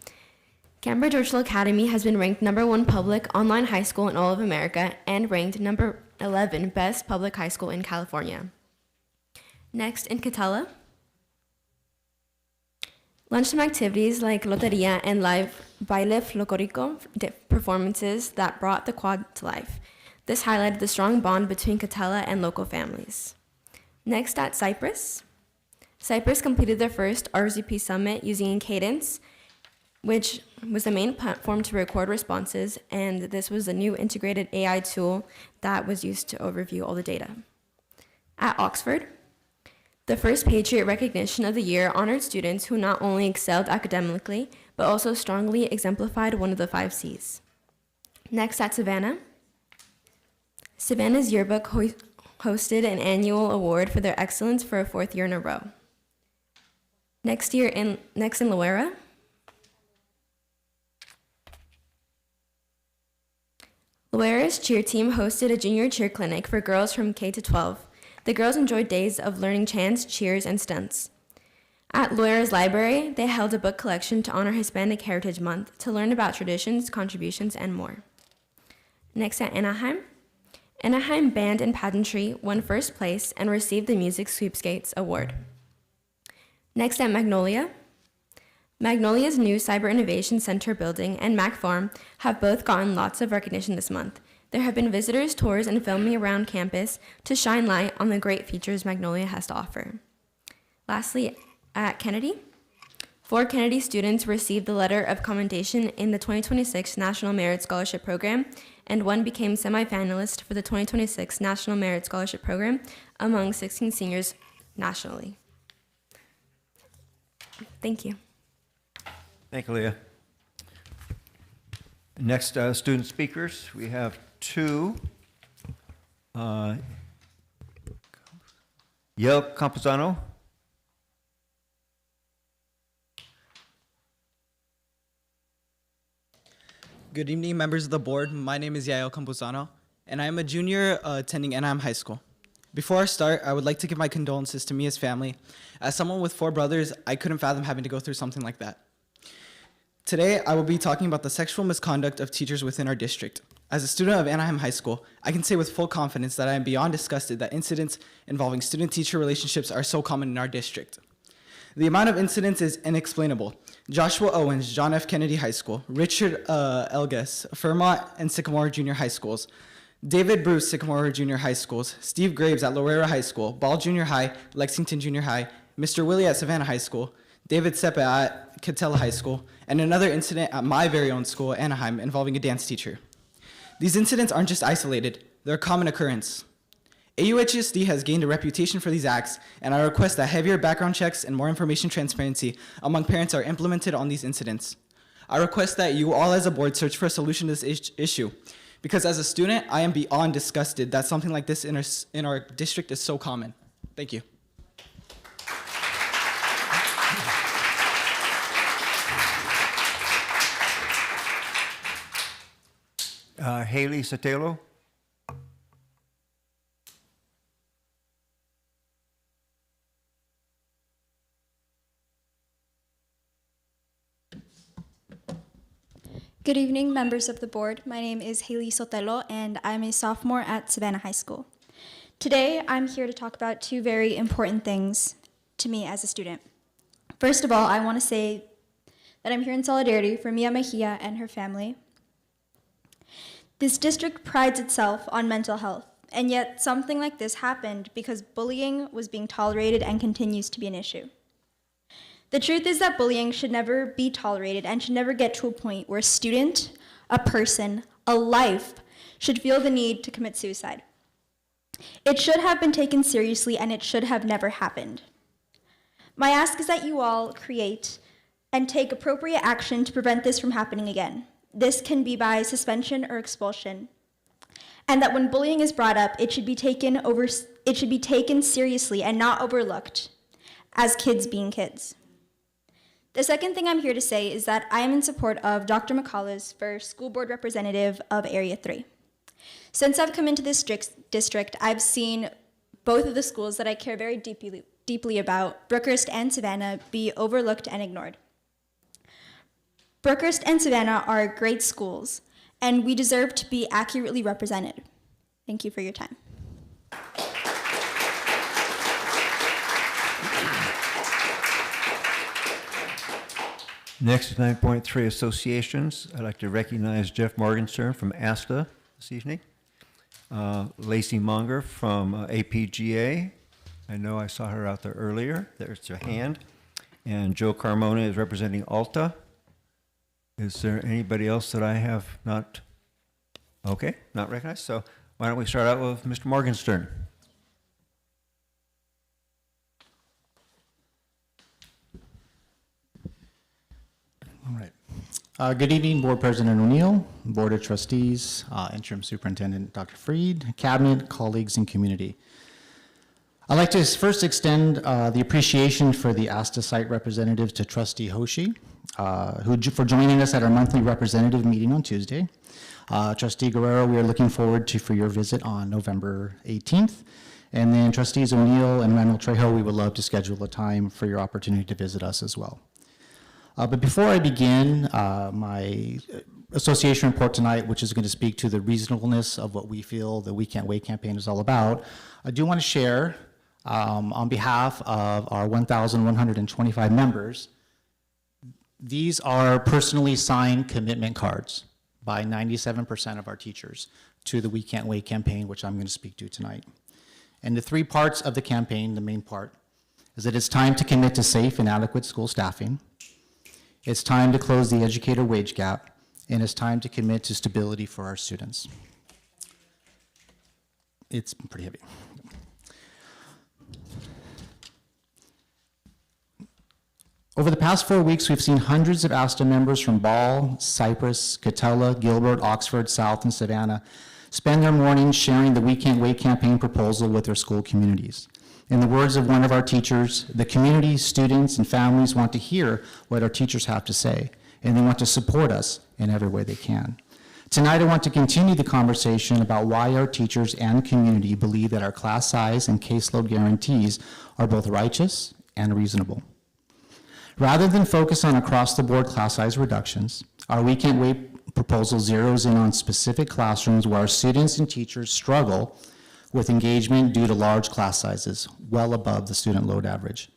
Cambridge Virtual Academy has been ranked #1 public online high school in all of America and ranked number 11 best public high school in California. Next, in Catella, lunchtime activities like Loteria and live Baile Folclorico performances that brought the quad to life. This highlighted the strong bond between Catella and local families. Next, at Cypress. Cypress completed their first RZP summit using Cadence, which was the main platform to record responses, and this was a new integrated AI tool that was used to overview all the data. At Oxford, the first Patriot Recognition of the Year honored students who not only excelled academically, but also strongly exemplified one of the 5 C's. Next, at Savannah. Savannah's yearbook hosted an annual award for their excellence for a 4th year in a row. Next in Loera. Loera's cheer team hosted a junior cheer clinic for girls from K to 12. The girls enjoyed days of learning chants, cheers, and stunts. At Loera's library, they held a book collection to honor Hispanic Heritage Month to learn about traditions, contributions, and more. Next, at Anaheim. Anaheim Band and Pageantry won first place and received the Music Sweepstakes Award. Next, at Magnolia. Magnolia's new Cyber Innovation Center building and Mac Farm have both gotten lots of recognition this month. There have been visitors, tours, and filming around campus to shine light on the great features Magnolia has to offer. Lastly, at Kennedy, 4 Kennedy students received the letter of commendation in the 2026 National Merit Scholarship Program, and 1 became semifinalist for the 2026 National Merit Scholarship Program among 16 seniors nationally. Thank you. Thank you, Leah. Next, student speakers, we have two. Yael Campuzano. Good evening, members of the board. My name is Yael Campuzano, and I am a junior attending Anaheim High School. Before I start, I would like to give my condolences to Mia's family. As someone with 4 brothers, I couldn't fathom having to go through something like that. Today, I will be talking about the sexual misconduct of teachers within our district. As a student of Anaheim High School, I can say with full confidence that I am beyond disgusted that incidents involving student-teacher relationships are so common in our district. The amount of incidents is inexplainable. Joshua Owens, John F. Kennedy High School, Richard Elges, Fairmont and Sycamore Junior High Schools, David Bruce, Sycamore Junior High Schools, Steve Graves at Lorera High School, Ball Junior High, Lexington Junior High, Mr. Willie at Savannah High School, David Sepa at Catella High School, and another incident at my very own school, Anaheim, involving a dance teacher. These incidents aren't just isolated, they're a common occurrence. AUHSD has gained a reputation for these acts, and I request that heavier background checks and more information transparency among parents are implemented on these incidents. I request that you all as a board search for a solution to this issue, because as a student, I am beyond disgusted that something like this in our district is so common. Thank you. Haley Sotelo. Good evening, members of the board. My name is Haley Sotelo, and I'm a sophomore at Savannah High School. Today, I'm here to talk about 2 very important things to me as a student. First of all, I want to say that I'm here in solidarity for Mia Mejia and her family. This district prides itself on mental health, and yet something like this happened because bullying was being tolerated and continues to be an issue. The truth is that bullying should never be tolerated and should never get to a point where a student, a person, a life should feel the need to commit suicide. It should have been taken seriously and it should have never happened. My ask is that you all create and take appropriate action to prevent this from happening again. This can be by suspension or expulsion. And that when bullying is brought up, it should be taken seriously and not overlooked as kids being kids. The second thing I'm here to say is that I am in support of Dr. McCullough's for school board representative of Area 3. Since I've come into this district, I've seen both of the schools that I care very deeply about, Brookhurst and Savannah, be overlooked and ignored. Brookhurst and Savannah are great schools, and we deserve to be accurately represented. Thank you for your time. Next, 9.3 associations. I'd like to recognize Jeff Morgenstern from ASTA this evening. Lacey Monger from APGA. I know I saw her out there earlier. There's her hand. And Joe Carmona is representing ALTA. Is there anybody else that I have not? Okay, not recognized. So why don't we start out with Mr. Morgenstern? All right. Good evening, Board President O'Neill, Board of Trustees, Interim Superintendent Dr. Freed, Cabinet, colleagues, and community. I'd like to first extend the appreciation for the ASTA site representatives to Trustee Hoshi, for joining us at our monthly representative meeting on Tuesday. Trustee Guerrero, we are looking forward for your visit on November 18th. And then Trustees O'Neill and Randall Trejo, we would love to schedule a time for your opportunity to visit us as well. But before I begin my association report tonight, which is going to speak to the reasonableness of what we feel the We Can't Wait campaign is all about, I do want to share on behalf of our 1,125 members, these are personally signed commitment cards by 97% of our teachers to the We Can't Wait campaign, which I'm going to speak to tonight. And the 3 parts of the campaign, the main part, is that it's time to commit to safe and adequate school staffing. It's time to close the educator wage gap, and it's time to commit to stability for our students. It's pretty heavy. Over the past 4 weeks, we've seen hundreds of ASTA members from Ball, Cypress, Catella, Gilbert, Oxford, South, and Savannah spend their mornings sharing the We Can't Wait campaign proposal with their school communities. In the words of one of our teachers, the community, students, and families want to hear what our teachers have to say, and they want to support us in every way they can. Tonight, I want to continue the conversation about why our teachers and community believe that our class size and caseload guarantees are both righteous and reasonable. Rather than focus on across-the-board class size reductions, our We Can't Wait proposal zeroes in on specific classrooms where our students and teachers struggle with engagement due to large class sizes, well above the student load average.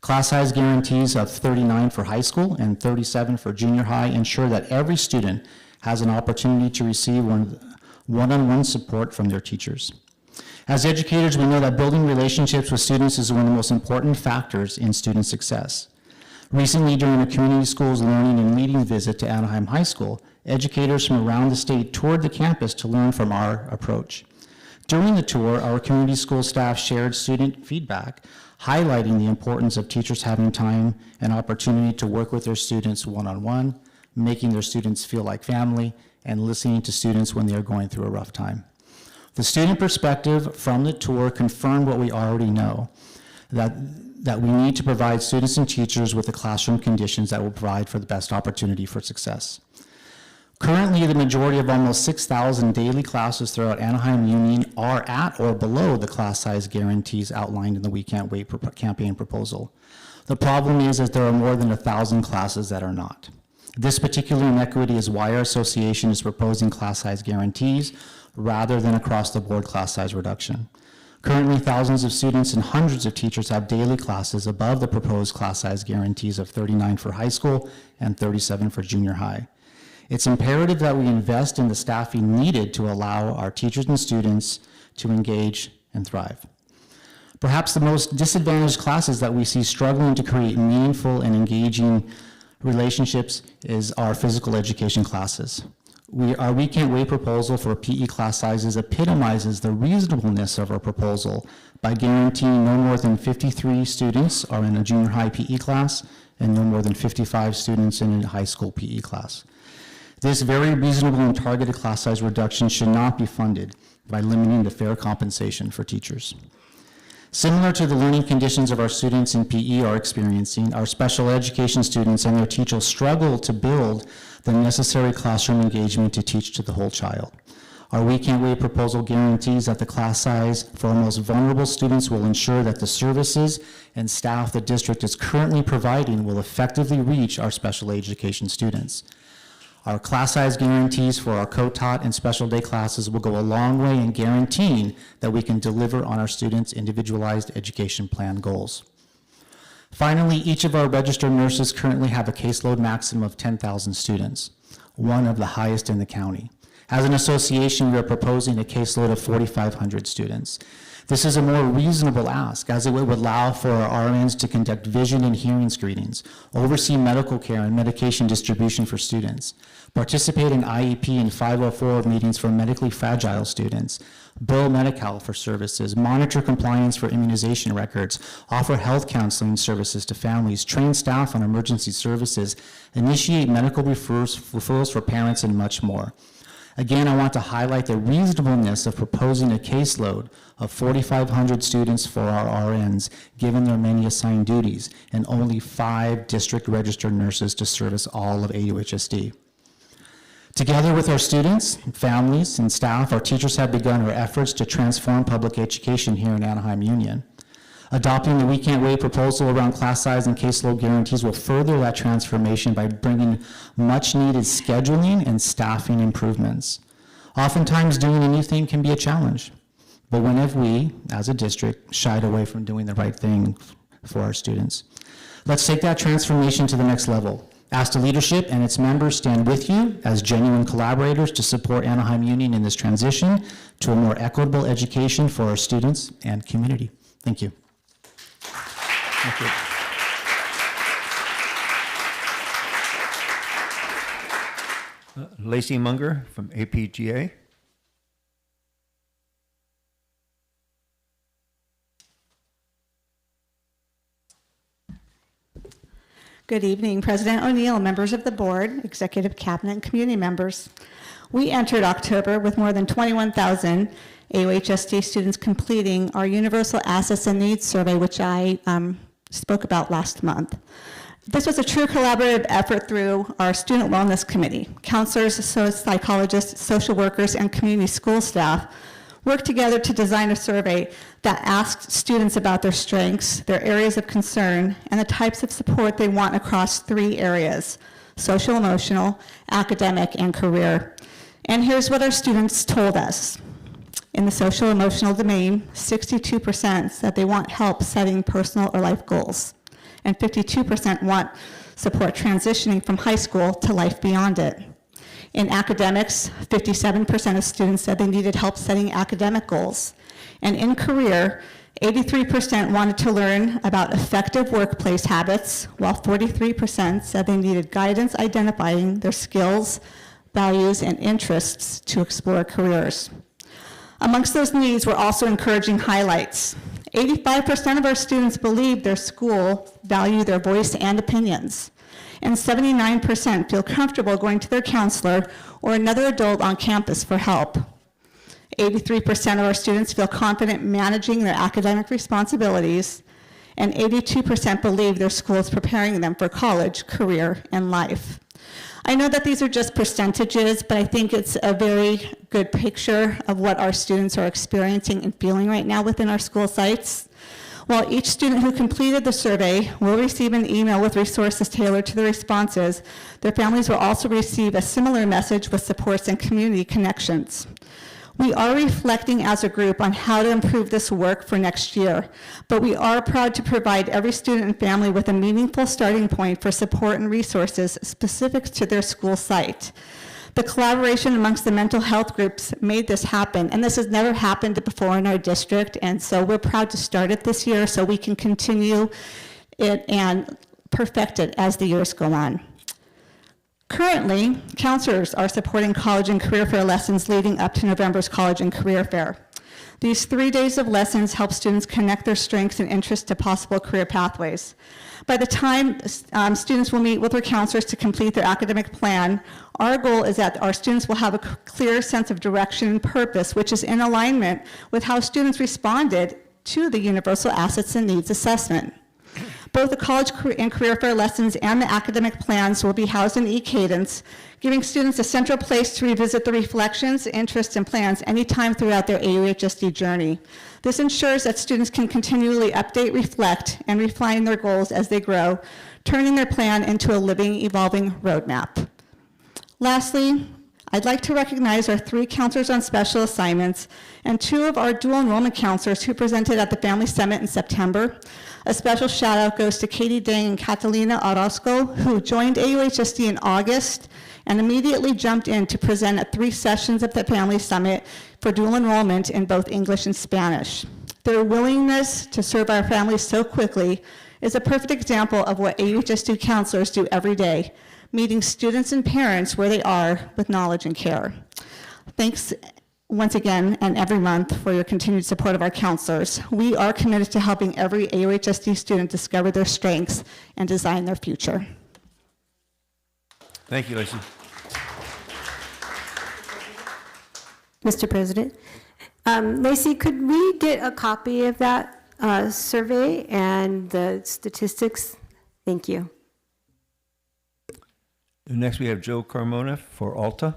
Class size guarantees of 39 for high school and 37 for junior high ensure that every student has an opportunity to receive one-on-one support from their teachers. As educators, we know that building relationships with students is one of the most important factors in student success. Recently, during a community schools learning and leading visit to Anaheim High School, educators from around the state toured the campus to learn from our approach. During the tour, our community school staff shared student feedback, highlighting the importance of teachers having time and opportunity to work with their students one-on-one, making their students feel like family, and listening to students when they are going through a rough time. The student perspective from the tour confirmed what we already know, that we need to provide students and teachers with the classroom conditions that will provide for the best opportunity for success. Currently, the majority of almost 6,000 daily classes throughout Anaheim Union are at or below the class size guarantees outlined in the We Can't Wait campaign proposal. The problem is that there are more than 1,000 classes that are not. This particular inequity is why our association is proposing class size guarantees rather than across-the-board class size reduction. Currently, thousands of students and hundreds of teachers have daily classes above the proposed class size guarantees of 39 for high school and 37 for junior high. It's imperative that we invest in the staffing needed to allow our teachers and students to engage and thrive. Perhaps the most disadvantaged classes that we see struggling to create meaningful and engaging relationships is our physical education classes. Our We Can't Wait proposal for PE class sizes epitomizes the reasonableness of our proposal by guaranteeing no more than 53 students are in a junior high PE class and no more than 55 students in a high school PE class. This very reasonable and targeted class size reduction should not be funded by limiting the fair compensation for teachers. Similar to the learning conditions of our students in PE are experiencing, our special education students and their teachers struggle to build the necessary classroom engagement to teach to the whole child. Our We Can't Wait proposal guarantees that the class size for our most vulnerable students will ensure that the services and staff the district is currently providing will effectively reach our special education students. Our class size guarantees for our co-taught and special day classes will go a long way in guaranteeing that we can deliver on our students' individualized education plan goals. Finally, each of our registered nurses currently have a caseload maximum of 10,000 students, one of the highest in the county. As an association, we are proposing a caseload of 4,500 students. This is a more reasonable ask, as it would allow for our RNs to conduct vision and hearing screenings, oversee medical care and medication distribution for students, participate in IEP and 504 meetings for medically fragile students, bill Medi-Cal for services, monitor compliance for immunization records, offer health counseling services to families, train staff on emergency services, initiate medical referrals for parents, and much more. Again, I want to highlight the reasonableness of proposing a caseload of 4,500 students for our RNs, given their many assigned duties, and only 5 district registered nurses to service all of AUHSD. Together with our students, families, and staff, our teachers have begun our efforts to transform public education here in Anaheim Union. Adopting the We Can't Wait proposal around class size and caseload guarantees will further that transformation by bringing much needed scheduling and staffing improvements. Oftentimes, doing a new thing can be a challenge, but when have we, as a district, shied away from doing the right thing for our students? Let's take that transformation to the next level. ASTA leadership and its members stand with you as genuine collaborators to support Anaheim Union in this transition to a more equitable education for our students and community. Thank you. Thank you. Lacey Munger from APGA. Good evening, President O'Neill, members of the board, executive cabinet, and community members. We entered October with more than 21,000 AUHSD students completing our Universal Assets and Needs Survey, which I spoke about last month. This was a true collaborative effort through our Student Wellness Committee. Counselors, psychologists, social workers, and community school staff worked together to design a survey that asked students about their strengths, their areas of concern, and the types of support they want across 3 areas: social, emotional, academic, and career. And here's what our students told us. In the social emotional domain, 62% said they want help setting personal or life goals, and 52% want support transitioning from high school to life beyond it. In academics, 57% of students said they needed help setting academic goals. And in career, 83% wanted to learn about effective workplace habits, while 43% said they needed guidance identifying their skills, values, and interests to explore careers. Amongst those needs were also encouraging highlights. 85% of our students believe their school value their voice and opinions. And 79% feel comfortable going to their counselor or another adult on campus for help. 83% of our students feel confident managing their academic responsibilities, and 82% believe their school is preparing them for college, career, and life. I know that these are just percentages, but I think it's a very good picture of what our students are experiencing and feeling right now within our school sites. While each student who completed the survey will receive an email with resources tailored to their responses, their families will also receive a similar message with supports and community connections. We are reflecting as a group on how to improve this work for next year, but we are proud to provide every student and family with a meaningful starting point for support and resources specific to their school site. The collaboration amongst the mental health groups made this happen, and this has never happened before in our district, and so we're proud to start it this year so we can continue it and perfect it as the years go on. Currently, counselors are supporting college and career fair lessons leading up to November's college and career fair. These 3 days of lessons help students connect their strengths and interests to possible career pathways. By the time students will meet with their counselors to complete their academic plan, our goal is that our students will have a clear sense of direction and purpose, which is in alignment with how students responded to the Universal Assets and Needs Assessment. Both the college and career fair lessons and the academic plans will be housed in eCadence, giving students a central place to revisit the reflections, interests, and plans anytime throughout their AUHSD journey. This ensures that students can continually update, reflect, and refine their goals as they grow, turning their plan into a living, evolving roadmap. Lastly, I'd like to recognize our 3 counselors on special assignments and 2 of our dual enrollment counselors who presented at the Family Summit in September. A special shout out goes to Katie Dang and Catalina Orozco, who joined AUHSD in August and immediately jumped in to present at 3 sessions of the Family Summit for dual enrollment in both English and Spanish. Their willingness to serve our families so quickly is a perfect example of what AUHSD counselors do every day, meeting students and parents where they are with knowledge and care. Thanks once again and every month for your continued support of our counselors. We are committed to helping every AUHSD student discover their strengths and design their future. Thank you, Lacey. Mr. President. Lacey, could we get a copy of that survey and the statistics? Thank you. Next, we have Joe Carmona for Alta.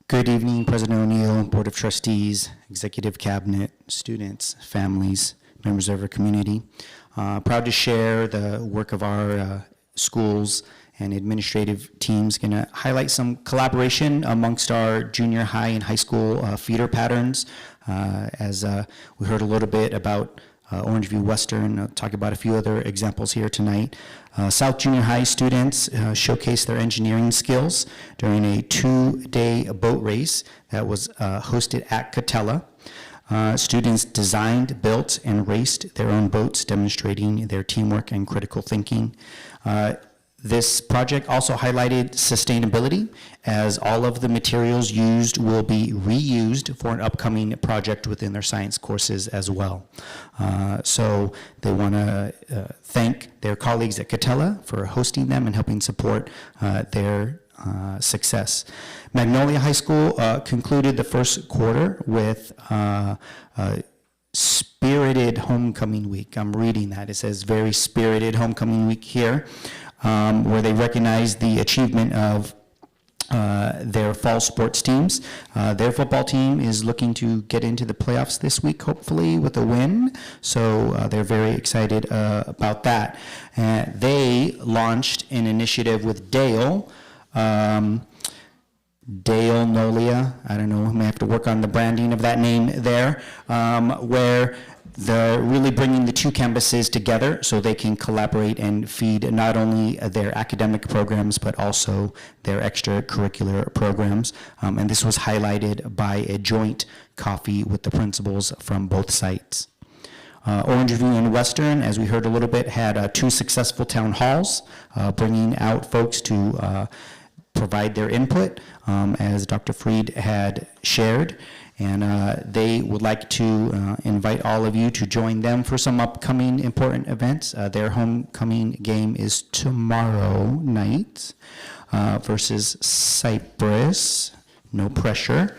Good evening, President O'Neill, Board of Trustees, Executive Cabinet, students, families, members of our community. Proud to share the work of our schools and administrative teams. Going to highlight some collaboration amongst our junior high and high school feeder patterns. As we heard a little bit about Orangeview Western, I'll talk about a few other examples here tonight. South Junior High students showcased their engineering skills during a 2-day boat race that was hosted at Catella. Students designed, built, and raced their own boats, demonstrating their teamwork and critical thinking. This project also highlighted sustainability, as all of the materials used will be reused for an upcoming project within their science courses as well. So they want to thank their colleagues at Catella for hosting them and helping support their success. Magnolia High School concluded the first quarter with Spirited Homecoming Week. I'm reading that. It says very spirited homecoming week here, where they recognize the achievement of their fall sports teams. Their football team is looking to get into the playoffs this week, hopefully with a win. So they're very excited about that. They launched an initiative with Dale, Dale Nolia, I don't know, I may have to work on the branding of that name there, where they're really bringing the two campuses together so they can collaborate and feed not only their academic programs, but also their extracurricular programs. And this was highlighted by a joint coffee with the principals from both sites. Orangeview and Western, as we heard a little bit, had two successful town halls, bringing out folks to provide their input, as Dr. Freed had shared. And they would like to invite all of you to join them for some upcoming important events. Their homecoming game is tomorrow night versus Cyprus. No pressure.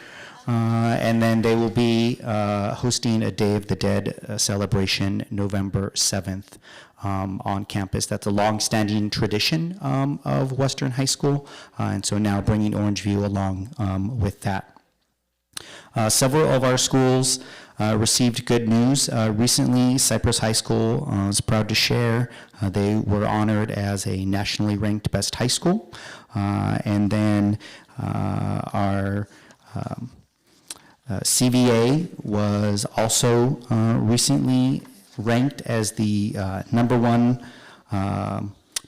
And then they will be hosting a Day of the Dead celebration November 7th on campus. That's a long-standing tradition of Western High School, and so now bringing Orangeview along with that. Several of our schools received good news. Recently, Cypress High School is proud to share they were honored as a nationally ranked best high school. And then our CVA was also recently ranked as the #1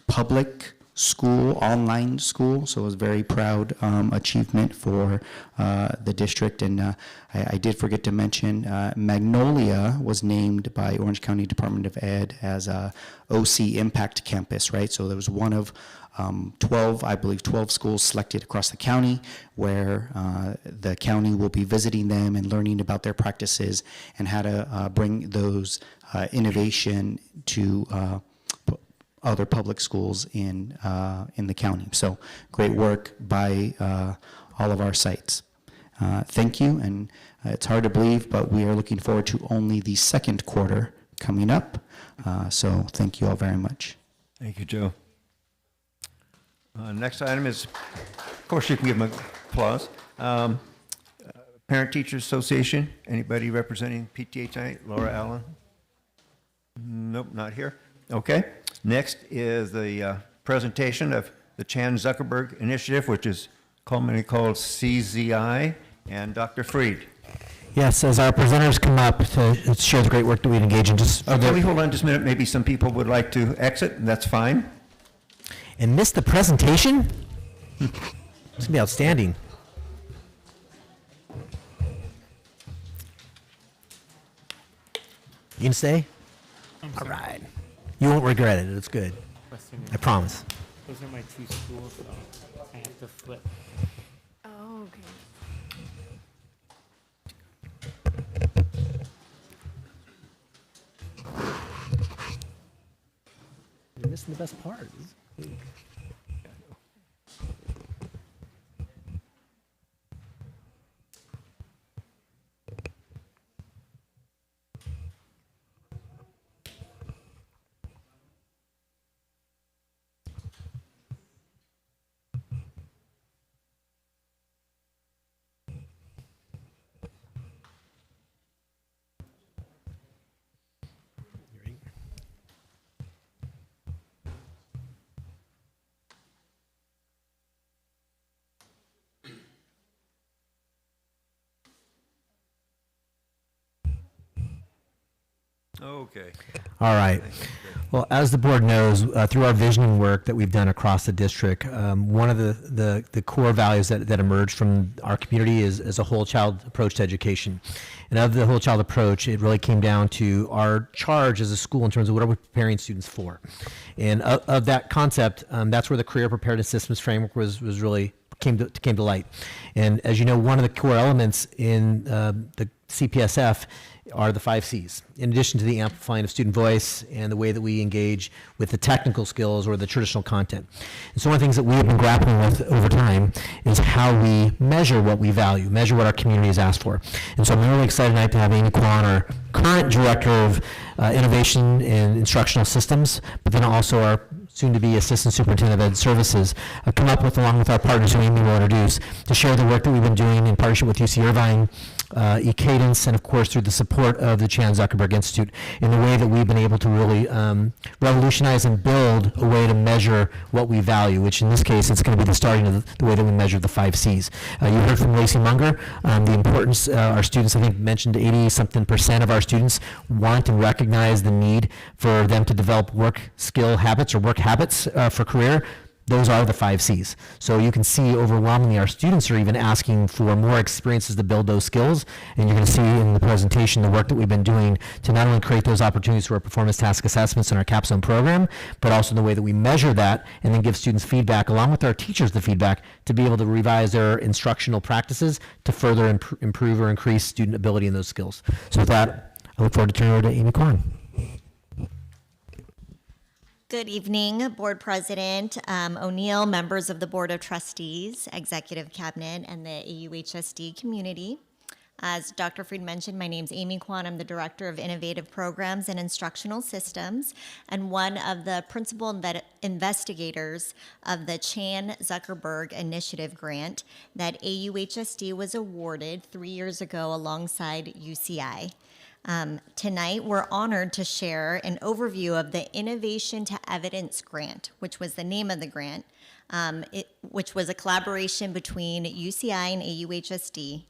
public school, online school, so it was a very proud achievement for the district. And I did forget to mention, Magnolia was named by Orange County Department of Ed as a OC Impact Campus, right? So there was one of 12, I believe 12 schools selected across the county, where the county will be visiting them and learning about their practices and how to bring those innovation to other public schools in the county. So great work by all of our sites. Thank you, and it's hard to believe, but we are looking forward to only the second quarter coming up. So thank you all very much. Thank you, Joe. Next item is, of course, you can give them applause. Parent Teachers Association. Anybody representing PTA tonight? Laura Allen? Nope, not here. Okay. Next is the presentation of the Chan Zuckerberg Initiative, which is commonly called CZI, and Dr. Freed. Yes, as our presenters come up to share the great work that we engage in, just Can we hold on just a minute? Maybe some people would like to exit, and that's fine. And miss the presentation? It's gonna be outstanding. You can stay? All right. You won't regret it. It's good. I promise. Those are my two schools, so I have to flip. Oh, okay. You're missing the best part. Okay. All right. Well, as the board knows, through our visioning work that we've done across the district, one of the core values that emerged from our community is a whole child approach to education. And of the whole child approach, it really came down to our charge as a school in terms of what are we preparing students for. And of that concept, that's where the career preparedness systems framework was really came to light. And as you know, one of the core elements in the CPSF are the 5 C's, in addition to the amplifying of student voice and the way that we engage with the technical skills or the traditional content. And so one of the things that we have been grappling with over time is how we measure what we value, measure what our community has asked for. And so I'm really excited tonight to have Amy Kwan, our current Director of Innovation and Instructional Systems, but then also our soon-to-be Assistant Superintendent of Ed Services, come up with, along with our partners who Amy will introduce, to share the work that we've been doing in partnership with UC Irvine, eCadence, and of course through the support of the Chan Zuckerberg Institute, in the way that we've been able to really revolutionize and build a way to measure what we value, which in this case, it's going to be the starting of the way that we measure the 5 C's. You heard from Lacey Munger, the importance, our students, I think, mentioned 80-something% of our students want and recognize the need for them to develop work skill habits or work habits for career. Those are the 5 C's. So you can see overwhelmingly our students are even asking for more experiences to build those skills. And you're going to see in the presentation the work that we've been doing to not only create those opportunities through our performance task assessments in our capstone program, but also in the way that we measure that and then give students feedback along with our teachers the feedback to be able to revise their instructional practices to further improve or increase student ability in those skills. So with that, I look forward to turning it over to Amy Kwan. Good evening, Board President O'Neill, members of the Board of Trustees, Executive Cabinet, and the AUHSD community. As Dr. Fried mentioned, my name's Amy Kwan. I'm the Director of Innovative Programs and Instructional Systems and one of the principal investigators of the Chan Zuckerberg Initiative grant that AUHSD was awarded 3 years ago alongside UCI. Tonight, we're honored to share an overview of the Innovation to Evidence Grant, which was the name of the grant, which was a collaboration between UCI and AUHSD.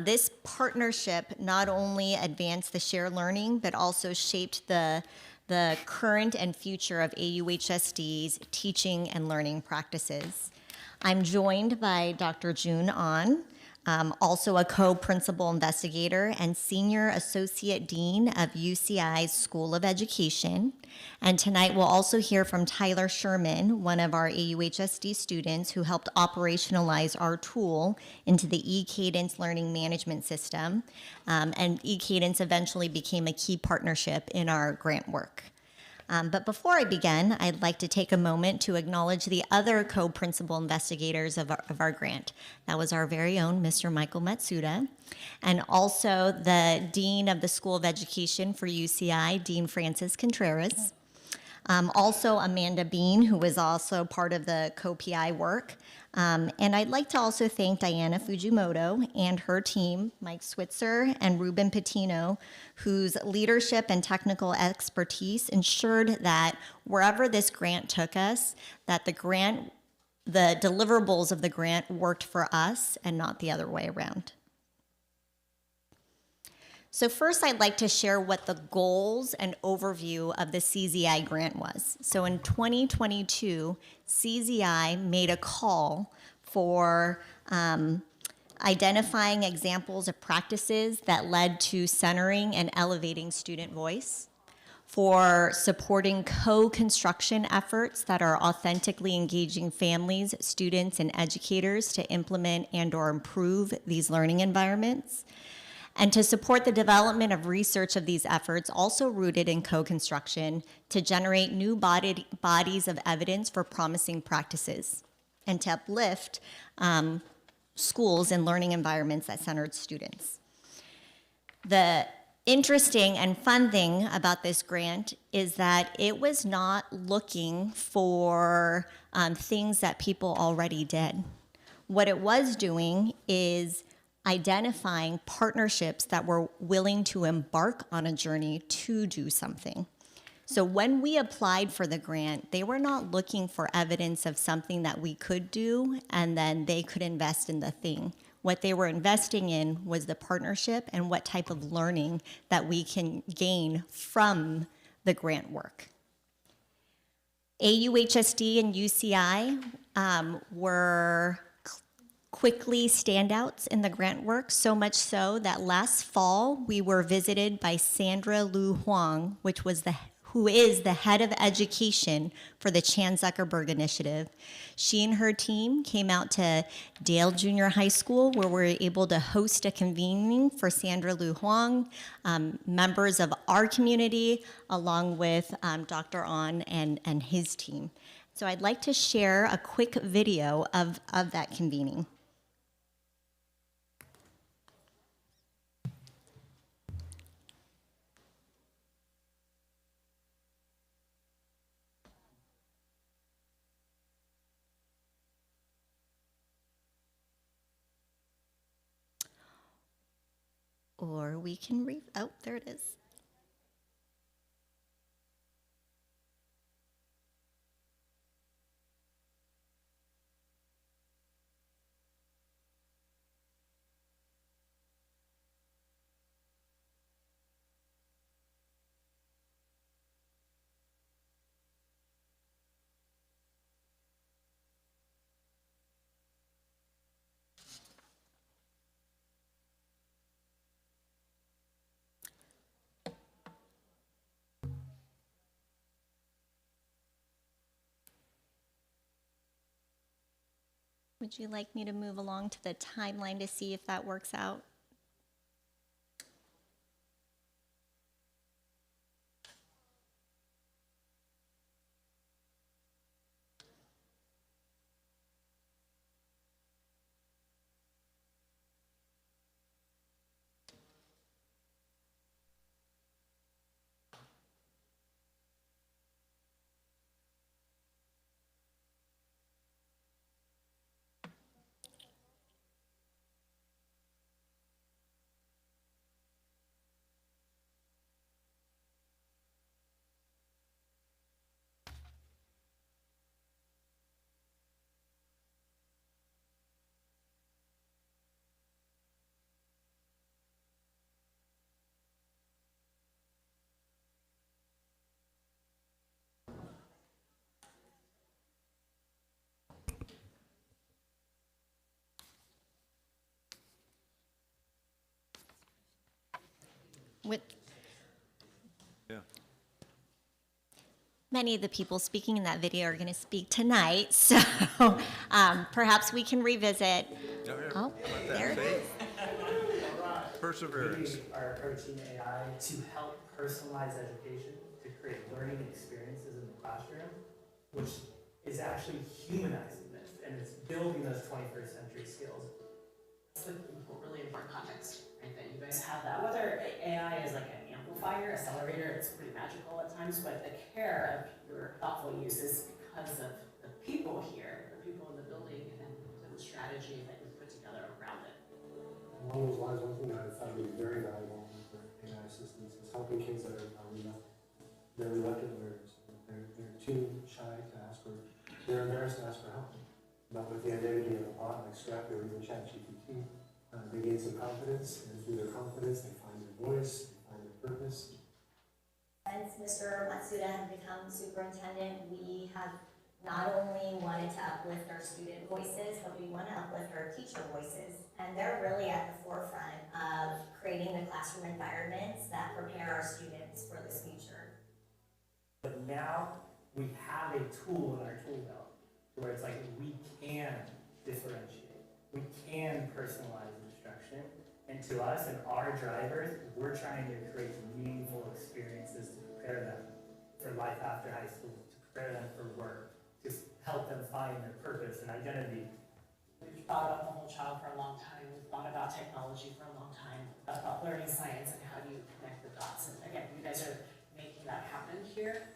This partnership not only advanced the shared learning, but also shaped the current and future of AUHSD's teaching and learning practices. I'm joined by Dr. June An, also a co-principal investigator and senior associate dean of UCI's School of Education. And tonight we'll also hear from Tyler Sherman, one of our AUHSD students who helped operationalize our tool into the eCadence learning management system. And eCadence eventually became a key partnership in our grant work. But before I begin, I'd like to take a moment to acknowledge the other co-principal investigators of our grant. That was our very own Mr. Michael Matsuda, and also the Dean of the School of Education for UCI, Dean Francis Contreras. Also Amanda Bean, who was also part of the co-PI work. And I'd like to also thank Diana Fujimoto and her team, Mike Switzer and Ruben Patino, whose leadership and technical expertise ensured that wherever this grant took us, that the deliverables of the grant worked for us and not the other way around. So first, I'd like to share what the goals and overview of the CZI grant was. So in 2022, CZI made a call for identifying examples of practices that led to centering and elevating student voice, for supporting co-construction efforts that are authentically engaging families, students, and educators to implement and/or improve these learning environments, and to support the development of research of these efforts, also rooted in co-construction, to generate new bodies of evidence for promising practices, and to uplift schools and learning environments that centered students. The interesting and fun thing about this grant is that it was not looking for things that people already did. What it was doing is identifying partnerships that were willing to embark on a journey to do something. So when we applied for the grant, they were not looking for evidence of something that we could do and then they could invest in the thing. What they were investing in was the partnership and what type of learning that we can gain from the grant work. AUHSD and UCI were quickly standouts in the grant work, so much so that last fall we were visited by Sandra Lu Huang, who is the head of education for the Chan Zuckerberg Initiative. She and her team came out to Dale Junior High School, where we were able to host a convening for Sandra Lu Huang, members of our community, along with Dr. An and his team. So I'd like to share a quick video of that convening. Or we can oh, there it is. Would you like me to move along to the timeline to see if that works out? Many of the people speaking in that video are going to speak tonight, so perhaps we can revisit. Oh, there it is. Perseverance. We are approaching AI to help personalize education, to create learning experiences in the classroom, which is actually humanizing this, and it's building those 21st century skills. It's a really important context, right, that you guys have that. Whether AI is like an amplifier, accelerator, it's pretty magical at times, but the care of your thoughtful use is because of the people here, the people in the building, and the strategy that you put together around it. Along those lines, one thing that I found to be very valuable for AI assistance is helping kids that are reluctant learners. They're too shy to ask, or they're embarrassed to ask for help. But with the identity of a bot like Scrappy or even ChatGPT, they gain some confidence, and through their confidence, they find their voice, they find their purpose. Since Mr. Matsuda has become superintendent, we have not only wanted to uplift our student voices, but we want to uplift our teacher voices. And they're really at the forefront of creating the classroom environments that prepare our students for this future. But now we have a tool in our tool belt where it's like we can differentiate, we can personalize instruction, and to us and our drivers, we're trying to create meaningful experiences to prepare them for life after high school, to prepare them for work, to help them find their purpose and identity. We've thought about the whole child for a long time. We've thought about technology for a long time, about learning science and how do you connect the dots. And again, you guys are making that happen here.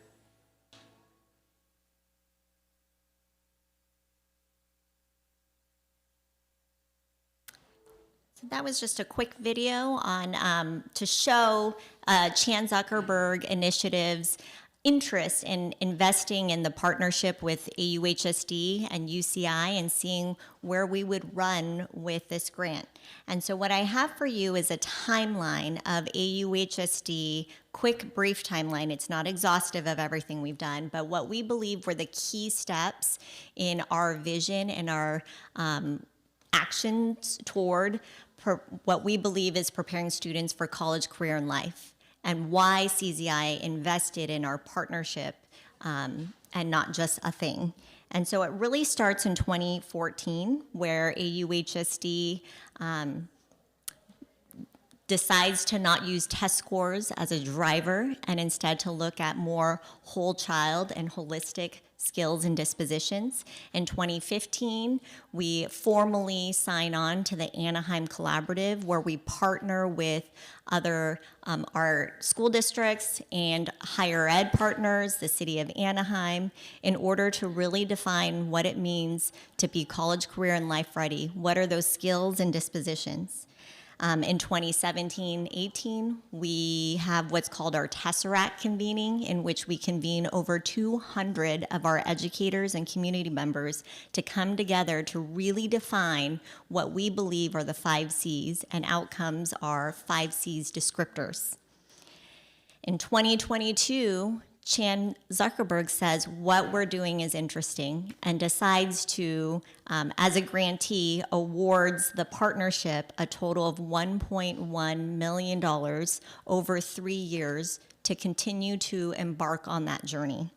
So that was just a quick video on to show Chan Zuckerberg initiatives interest in investing in the partnership with AUHSD and UCI and seeing where we would run with this grant. And so what I have for you is a timeline of AUHSD, quick, brief timeline. It's not exhaustive of everything we've done, but what we believe were the key steps in our vision and our actions toward what we believe is preparing students for college, career, and life, and why CZI invested in our partnership and not just a thing. And so it really starts in 2014, where AUHSD decides to not use test scores as a driver and instead to look at more whole child and holistic skills and dispositions. In 2015, we formally sign on to the Anaheim Collaborative, where we partner with other our school districts and higher ed partners, the city of Anaheim, in order to really define what it means to be college, career, and life ready. What are those skills and dispositions? In 2017-18, we have what's called our Tesseract convening, in which we convene over 200 of our educators and community members to come together to really define what we believe are the 5 C's, and outcomes are 5 C's descriptors. In 2022, Chan Zuckerberg says what we're doing is interesting and decides to, as a grantee, awards the partnership a total of $1.1 million over 3 years to continue to embark on that journey.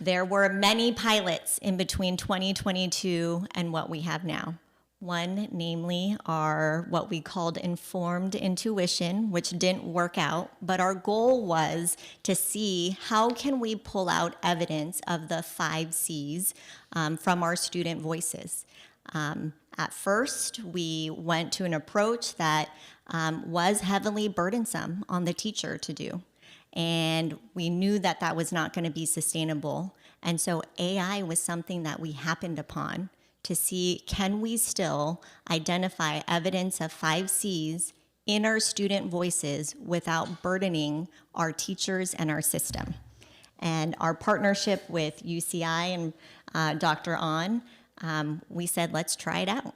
There were many pilots in between 2022 and what we have now. One, namely, are what we called informed intuition, which didn't work out, but our goal was to see how can we pull out evidence of the 5 C's from our student voices. At first, we went to an approach that was heavily burdensome on the teacher to do, and we knew that that was not going to be sustainable, and so AI was something that we happened upon to see, can we still identify evidence of 5 C's in our student voices without burdening our teachers and our system? And our partnership with UCI and Dr. Ahn, we said, let's try it out.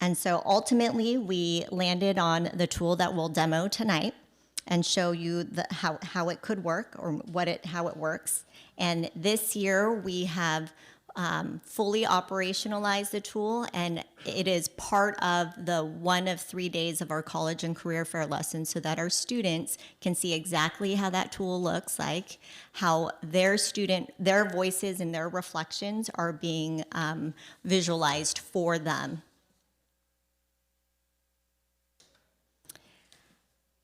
And so ultimately, we landed on the tool that we'll demo tonight and show you how it could work, or how it works. And this year, we have fully operationalize the tool, and it is part of the 1 of 3 days of our college and career fair lessons, so that our students can see exactly how that tool looks like, how their voices and their reflections are being visualized for them.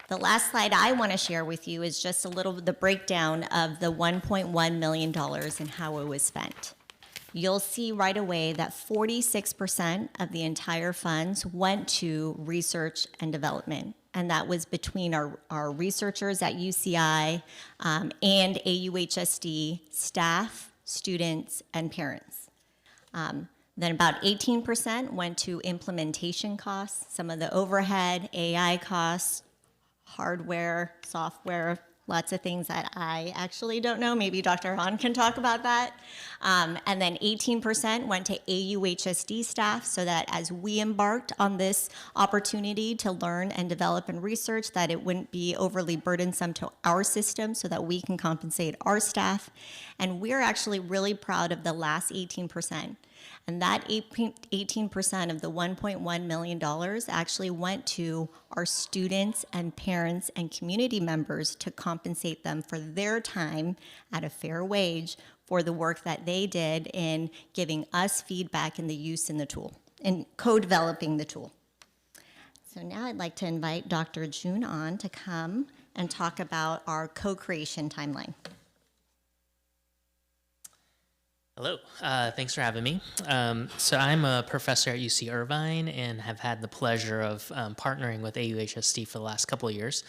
The last slide I want to share with you is just a little the breakdown of the $1.1 million and how it was spent. You'll see right away that 46% of the entire funds went to research and development. And that was between our researchers at UCI and AUHSD staff, students, and parents. Then about 18% went to implementation costs, some of the overhead, AI costs, hardware, software, lots of things that I actually don't know. Maybe Dr. Hahn can talk about that. And then 18% went to AUHSD staff, so that as we embarked on this opportunity to learn and develop and research, that it wouldn't be overly burdensome to our system, so that we can compensate our staff. And we're actually really proud of the last 18%. And that 18% of the $1.1 million actually went to our students and parents and community members to compensate them for their time at a fair wage for the work that they did in giving us feedback in the use in the tool, in co-developing the tool. So now I'd like to invite Dr. June on to come and talk about our co-creation timeline. Hello, thanks for having me. So I'm a professor at UC Irvine and have had the pleasure of partnering with AUHSD for the last couple of years.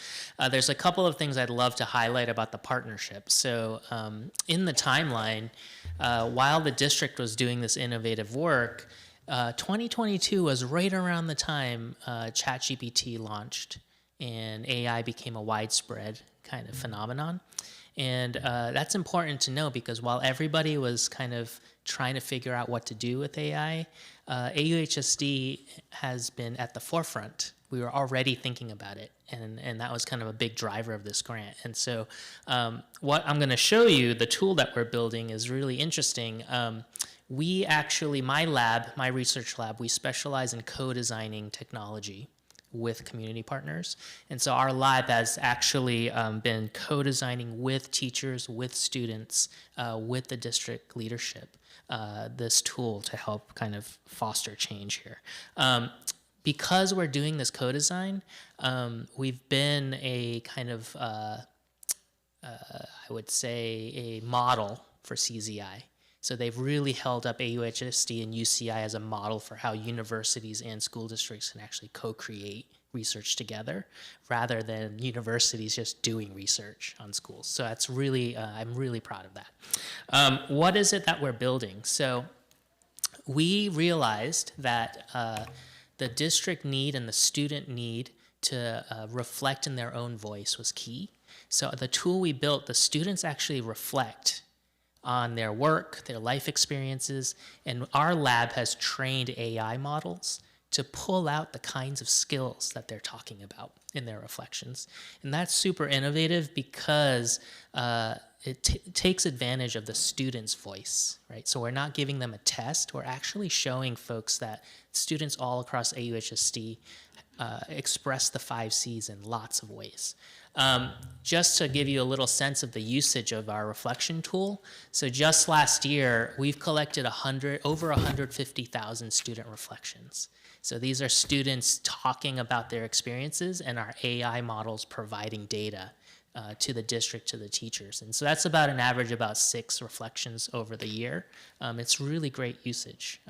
There's a couple of things I'd love to highlight about the partnership. So in the timeline, while the district was doing this innovative work, 2022 was right around the time ChatGPT launched and AI became a widespread kind of phenomenon. And that's important to know because while everybody was kind of trying to figure out what to do with AI, AUHSD has been at the forefront. We were already thinking about it, and that was kind of a big driver of this grant. And so what I'm going to show you, the tool that we're building is really interesting. We actually, my lab, my research lab, we specialize in co-designing technology with community partners. And so our lab has actually been co-designing with teachers, with students, with the district leadership, this tool to help kind of foster change here. Because we're doing this co-design, we've been a kind of, I would say, a model for CZI. So they've really held up AUHSD and UCI as a model for how universities and school districts can actually co-create research together rather than universities just doing research on schools. So that's really, I'm really proud of that. What is it that we're building? So we realized that the district need and the student need to reflect in their own voice was key. So the tool we built, the students actually reflect on their work, their life experiences, and our lab has trained AI models to pull out the kinds of skills that they're talking about in their reflections. And that's super innovative because it takes advantage of the student's voice, right? So we're not giving them a test, we're actually showing folks that students all across AUHSD express the 5 Cs in lots of ways. Just to give you a little sense of the usage of our reflection tool, so just last year, we've collected over 150,000 student reflections. So these are students talking about their experiences and our AI models providing data to the district, to the teachers. And so that's about an average about 6 reflections over the year. It's really great usage.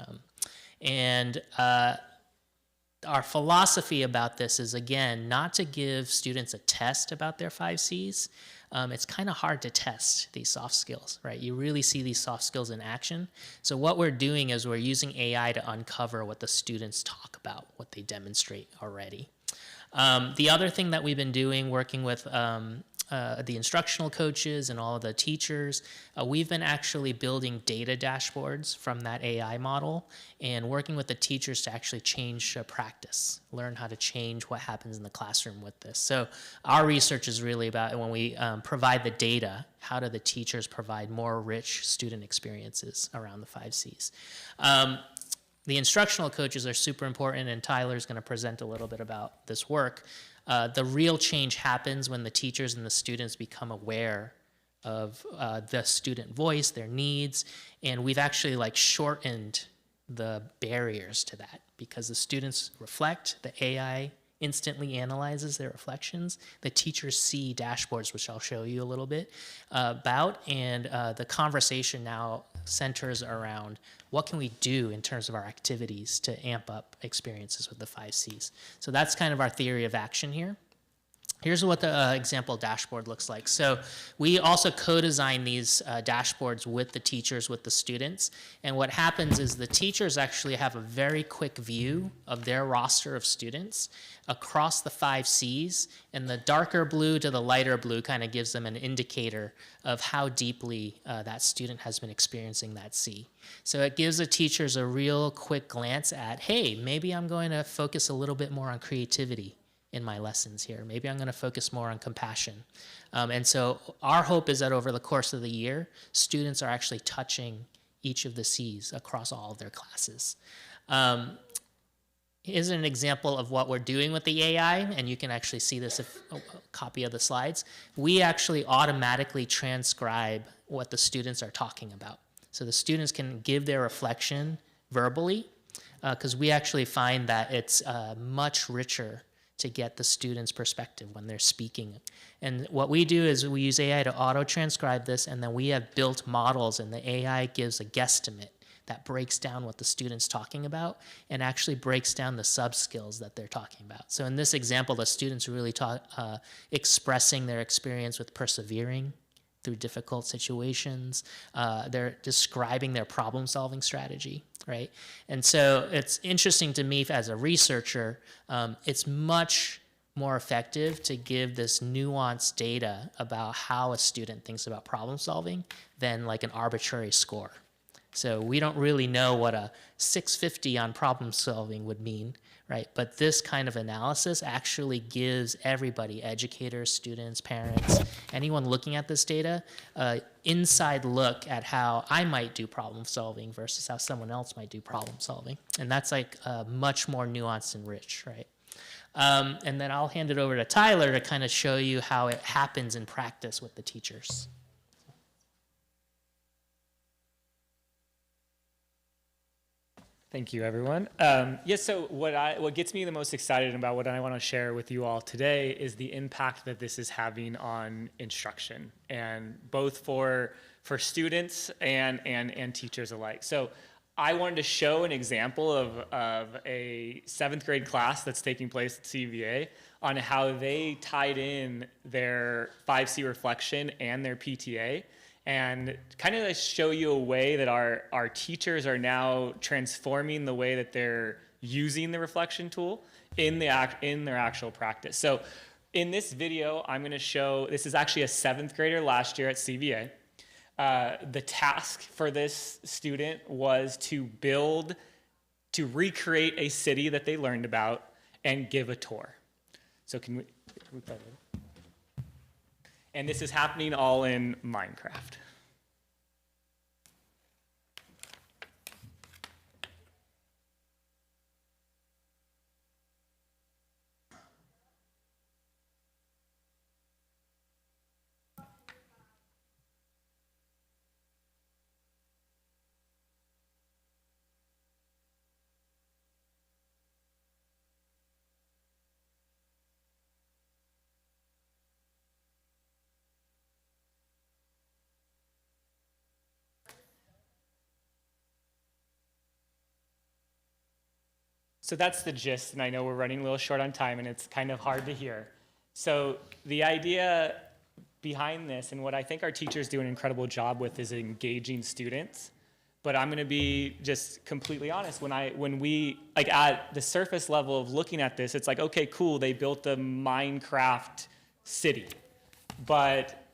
Our philosophy about this is, again, not to give students a test about their 5 Cs. It's kind of hard to test these soft skills, right? You really see these soft skills in action. So what we're doing is we're using AI to uncover what the students talk about, what they demonstrate already. The other thing that we've been doing, working with the instructional coaches and all of the teachers, we've been actually building data dashboards from that AI model and working with the teachers to actually change practice, learn how to change what happens in the classroom with this. So our research is really about when we provide the data, how do the teachers provide more rich student experiences around the 5 Cs. The instructional coaches are super important, and Tyler's going to present a little bit about this work. The real change happens when the teachers and the students become aware of the student voice, their needs, and we've actually shortened the barriers to that because the students reflect, the AI instantly analyzes their reflections, the teachers see dashboards, which I'll show you a little bit about, and the conversation now centers around what can we do in terms of our activities to amp up experiences with the 5 Cs. So that's kind of our theory of action here. Here's what the example dashboard looks like. So we also co-design these dashboards with the teachers, with the students. And what happens is the teachers actually have a very quick view of their roster of students across the 5 Cs. And the darker blue to the lighter blue kind of gives them an indicator of how deeply that student has been experiencing that C. So it gives the teachers a real quick glance at, hey, maybe I'm going to focus a little bit more on creativity in my lessons here. Maybe I'm going to focus more on compassion. And so our hope is that over the course of the year, students are actually touching each of the Cs across all of their classes. Here's an example of what we're doing with the AI, and you can actually see this, a copy of the slides. We actually automatically transcribe what the students are talking about. So the students can give their reflection verbally, because we actually find that it's much richer to get the student's perspective when they're speaking. And what we do is we use AI to auto-transcribe this, and then we have built models, and the AI gives a guesstimate that breaks down what the student's talking about and actually breaks down the sub-skills that they're talking about. So in this example, the students really expressing their experience with persevering through difficult situations. They're describing their problem-solving strategy, right? And so it's interesting to me as a researcher, it's much more effective to give this nuanced data about how a student thinks about problem solving than like an arbitrary score. So we don't really know what a 650 on problem solving would mean, right? But this kind of analysis actually gives everybody, educators, students, parents, anyone looking at this data, inside look at how I might do problem solving versus how someone else might do problem solving. And that's like much more nuanced and rich, right? And then I'll hand it over to Tyler to kind of show you how it happens in practice with the teachers. Thank you, everyone. So what gets me the most excited about what I want to share with you all today is the impact that this is having on instruction, and both for students and teachers alike. So I wanted to show an example of a 7th grade class that's taking place at CVA on how they tied in their 5C reflection and their PTA, and kind of show you a way that our teachers are now transforming the way that they're using the reflection tool in their actual practice. So in this video, I'm going to show, this is actually a 7th grader last year at CVA. The task for this student was to recreate a city that they learned about and give a tour. So can we play it? And this is happening all in Minecraft. So that's the gist, and I know we're running a little short on time, and it's kind of hard to hear. So the idea behind this, and what I think our teachers do an incredible job with, is engaging students. But I'm going to be just completely honest. When we like at the surface level of looking at this, it's like, okay, cool, they built a Minecraft city, but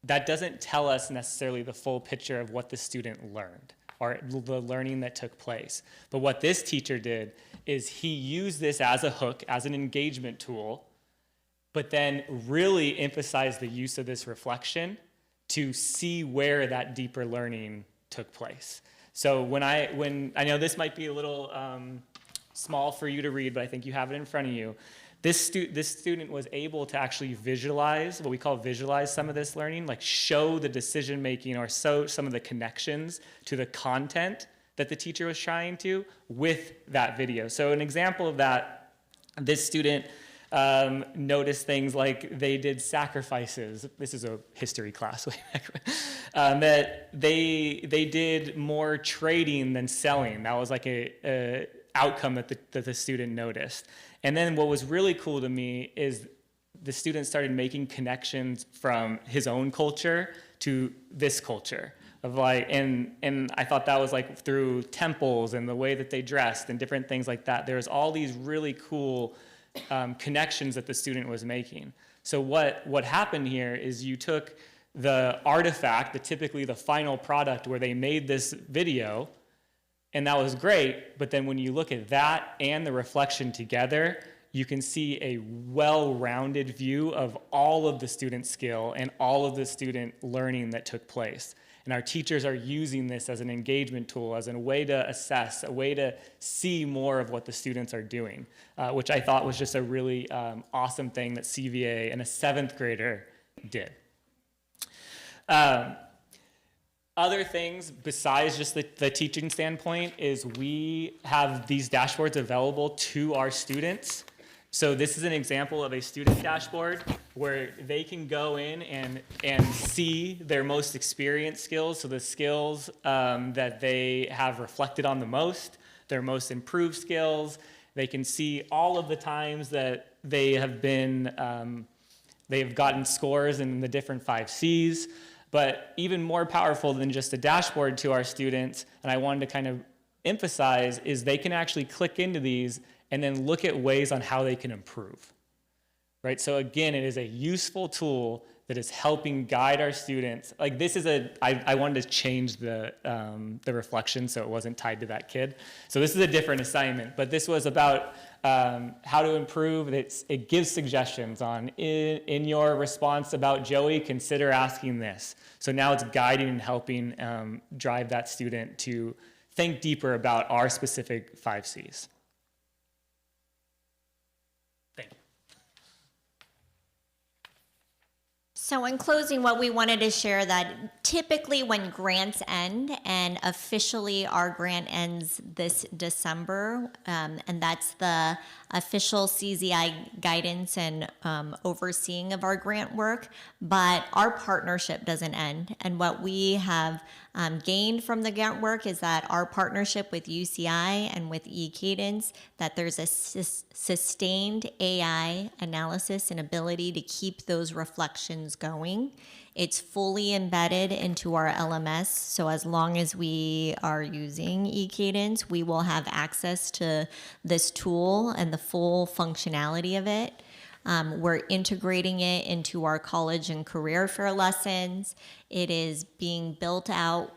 that doesn't tell us necessarily the full picture of what the student learned or the learning that took place. But what this teacher did is he used this as a hook, as an engagement tool, but then really emphasized the use of this reflection to see where that deeper learning took place. So when I know this might be a little small for you to read, but I think you have it in front of you. This student was able to actually visualize, what we call visualize some of this learning, like show the decision making or show some of the connections to the content that the teacher was trying to with that video. So an example of that, this student noticed things like they did sacrifices. This is a history class way back when. That they did more trading than selling. That was like a outcome that the student noticed. And then what was really cool to me is the student started making connections from his own culture to this culture. Of like, and I thought that was like through temples and the way that they dressed and different things like that. There was all these really cool connections that the student was making. So what happened here is you took the artifact, typically the final product where they made this video, and that was great, but then when you look at that and the reflection together, you can see a well-rounded view of all of the student skill and all of the student learning that took place. And our teachers are using this as an engagement tool, as a way to assess, a way to see more of what the students are doing, which I thought was just a really awesome thing that CVA and a 7th grader did. Other things besides just the teaching standpoint is we have these dashboards available to our students. So this is an example of a student dashboard where they can go in and see their most experienced skills, so the skills that they have reflected on the most, their most improved skills. They can see all of the times that they have been, they've gotten scores in the different 5Cs. But even more powerful than just a dashboard to our students, and I wanted to kind of emphasize, is they can actually click into these and then look at ways on how they can improve. right? So again, it is a useful tool that is helping guide our students. Like this is I wanted to change the reflection so it wasn't tied to that kid. So this is a different assignment, but this was about how to improve. It gives suggestions on in your response about Joey, consider asking this. So now it's guiding and helping drive that student to think deeper about our specific 5 C's. Thank you. So in closing, what we wanted to share that typically when grants end, and officially our grant ends this December, and that's the official CZI guidance and overseeing of our grant work, but our partnership doesn't end. And what we have gained from the grant work is that our partnership with UCI and with eCadence, that there's a sustained AI analysis and ability to keep those reflections going. It's fully embedded into our LMS, so as long as we are using eCadence, we will have access to this tool and the full functionality of it. We're integrating it into our college and career fair lessons. It is being built out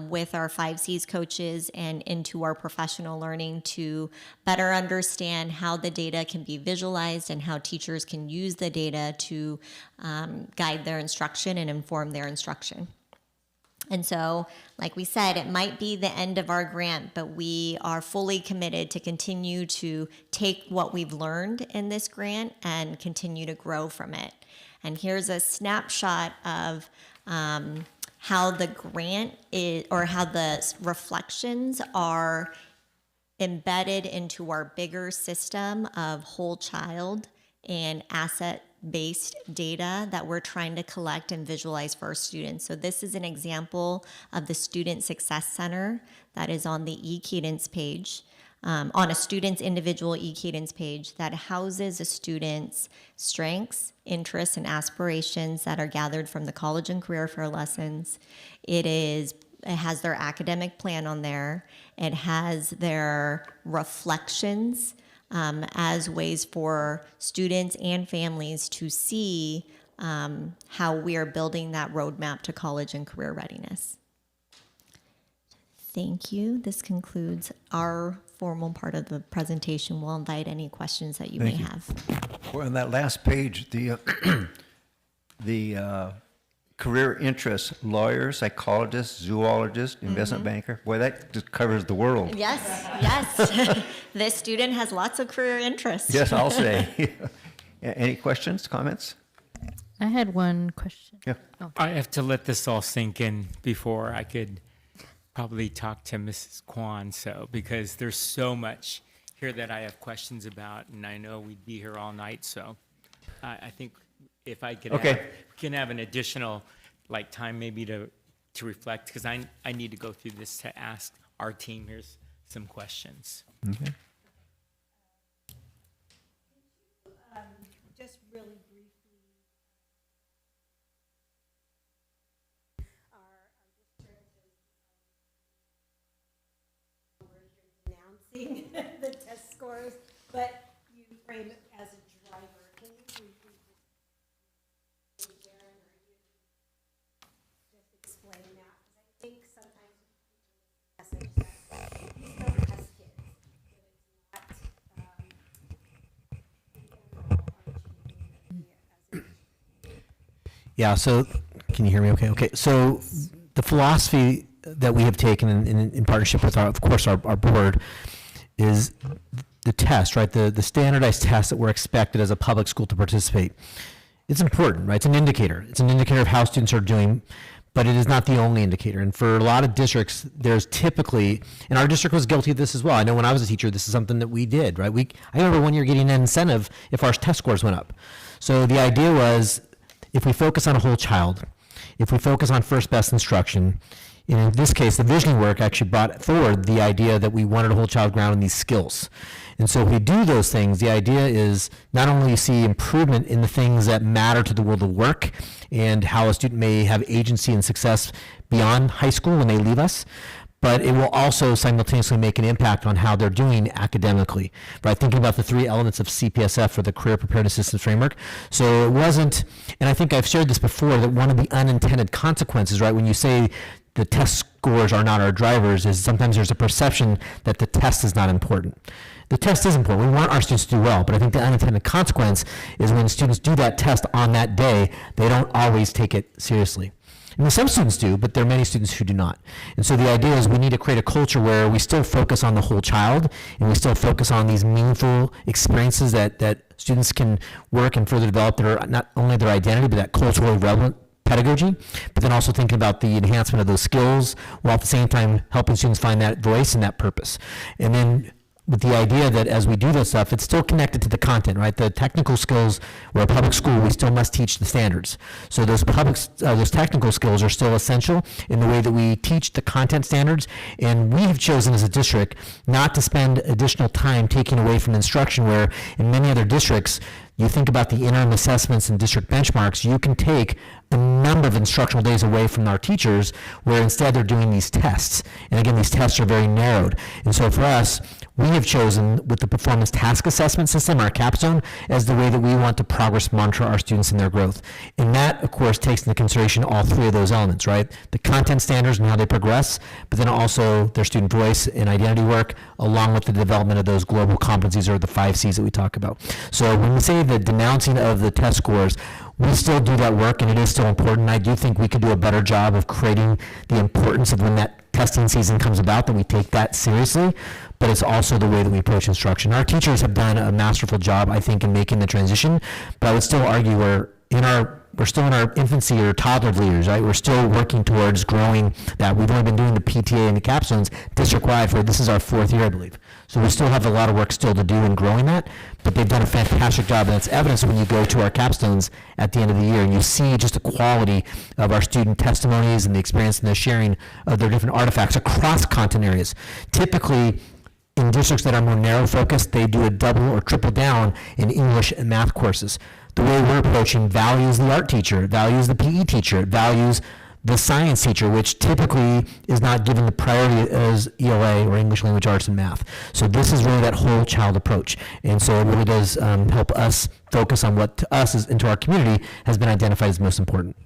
with our 5 C's coaches and into our professional learning to better understand how the data can be visualized and how teachers can use the data to guide their instruction and inform their instruction. And so, like we said, it might be the end of our grant, but we are fully committed to continue to take what we've learned in this grant and continue to grow from it. And here's a snapshot of how the grant is, or how the reflections are embedded into our bigger system of whole child and asset-based data that we're trying to collect and visualize for our students. So this is an example of the Student Success Center that is on the eCadence page, on a student's individual eCadence page that houses a student's strengths, interests, and aspirations that are gathered from the college and career fair lessons. It has their academic plan on there. It has their reflections as ways for students and families to see how we are building that roadmap to college and career readiness. Thank you. This concludes our formal part of the presentation. We'll invite any questions that you may have. Well, on that last page, the career interests, lawyer, psychologist, zoologist, investment banker. Boy, that just covers the world. Yes, yes. This student has lots of career interests. Yes, I'll say. Any questions, comments? I had one question. Yeah. Oh. I have to let this all sink in before I could probably talk to Mrs. Kwan, because there's so much here that I have questions about, and I know we'd be here all night, so I think if I could can have an additional time maybe to reflect, because I need to go through this to ask our team here some questions. Okay. Just really briefly, our district is announcing the test scores, but you frame it as a driver. Can you briefly just explain that? Because I think sometimes message that these are test kids. Yeah, so can you hear me okay? Okay, so the philosophy that we have taken in partnership with, of course, our board is the test, right? The standardized test that we're expected as a public school to participate. It's important, right? It's an indicator. It's an indicator of how students are doing, but it is not the only indicator. And for a lot of districts, there's typically, and our district was guilty of this as well. I know when I was a teacher, this is something that we did, right? I remember one year getting an incentive if our test scores went up. So the idea was, if we focus on a whole child, if we focus on first best instruction, in this case, the visioning work actually brought forward the idea that we wanted a whole child ground in these skills. And so if we do those things, the idea is not only you see improvement in the things that matter to the world of work and how a student may have agency and success beyond high school when they leave us, but it will also simultaneously make an impact on how they're doing academically, right? Thinking about the 3 elements of CPSF, or the Career Preparedness Systems Framework. So it wasn't, and I think I've shared this before, that one of the unintended consequences, right, when you say the test scores are not our drivers, is sometimes there's a perception that the test is not important. The test is important. We want our students to do well, but I think the unintended consequence is when students do that test on that day, they don't always take it seriously. And some students do, but there are many students who do not. And so the idea is we need to create a culture where we still focus on the whole child, and we still focus on these meaningful experiences that students can work and further develop their, not only their identity, but that culturally relevant pedagogy, but then also thinking about the enhancement of those skills, while at the same time helping students find that voice and that purpose. And then with the idea that as we do this stuff, it's still connected to the content, right? The technical skills, we're a public school, we still must teach the standards. So those technical skills are still essential in the way that we teach the content standards. And we have chosen as a district not to spend additional time taking away from instruction, where in many other districts, you think about the interim assessments and district benchmarks, you can take a number of instructional days away from our teachers, where instead they're doing these tests. And again, these tests are very narrowed. And so for us, we have chosen with the performance task assessment system, our capstone, as the way that we want to progress monitor our students and their growth. And that, of course, takes into consideration all 3 of those elements, right? The content standards and how they progress, but then also their student voice and identity work, along with the development of those global competencies, or the 5 C's that we talk about. So when we say the denouncing of the test scores, we still do that work, and it is still important. I do think we could do a better job of creating the importance of when that testing season comes about, that we take that seriously, but it's also the way that we approach instruction. Our teachers have done a masterful job, I think, in making the transition, but I would still argue we're still in our infancy or toddler years, right? We're still working towards growing that. We've only been doing the PTA and the capstones district-wide for, this is our 4th year, I believe. So we still have a lot of work still to do in growing that, but they've done a fantastic job, and it's evidence when you go to our capstones at the end of the year and you see just the quality of our student testimonies and the experience and the sharing of their different artifacts across content areas. Typically, in districts that are more narrow focused, they do a double or triple down in English and math courses. The way we're approaching values the art teacher, values the PE teacher, values the science teacher, which typically is not given the priority as ELA, or English Language Arts and Math. So this is really that whole child approach. And so it really does help us focus on what to us and to our community has been identified as most important.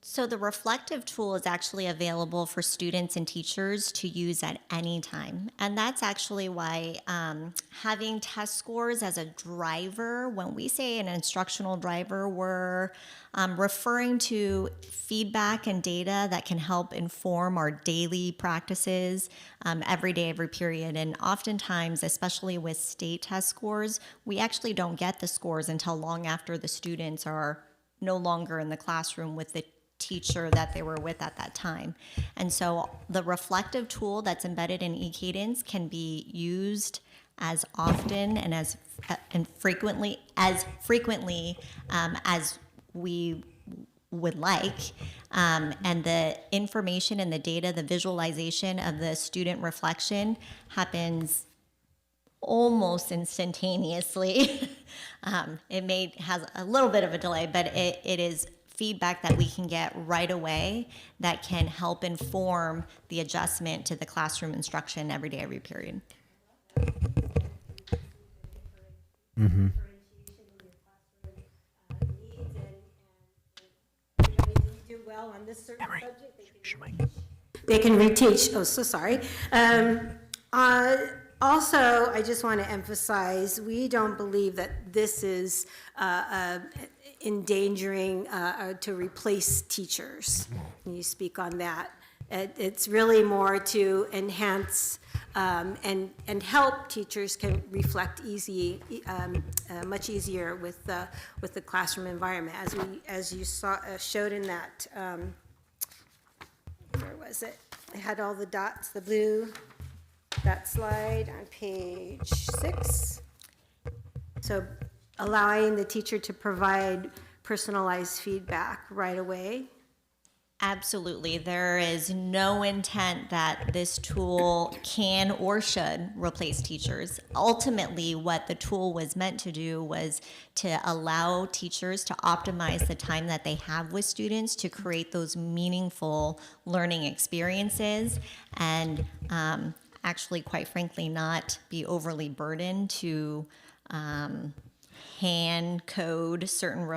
So the reflective tool is actually available for students and teachers to use at any time. And that's actually why having test scores as a driver, when we say an instructional driver, we're referring to feedback and data that can help inform our daily practices every day, every period. And oftentimes, especially with state test scores, we actually don't get the scores until long after the students are no longer in the classroom with the teacher that they were with at that time. And so the reflective tool that's embedded in eCadence can be used as often and as frequently as we would like. And the information and the data, the visualization of the student reflection happens almost instantaneously. It has a little bit of a delay, but it is feedback that we can get right away that can help inform the adjustment to the classroom instruction every day, every period. Mm-hmm. Do well on this certain subject, they can reteach. Oh, so sorry. Also, I just want to emphasize, we don't believe that this is endangering to replace teachers. Can you speak on that? It's really more to enhance and help teachers can reflect much easier with the classroom environment, as you saw showed in that. Where was it? I had all the dots, the blue. That slide on page 6. So allowing the teacher to provide personalized feedback right away. Absolutely. There is no intent that this tool can or should replace teachers. Ultimately, what the tool was meant to do was to allow teachers to optimize the time that they have with students to create those meaningful learning experiences and actually, quite frankly, not be overly burdened to hand code certain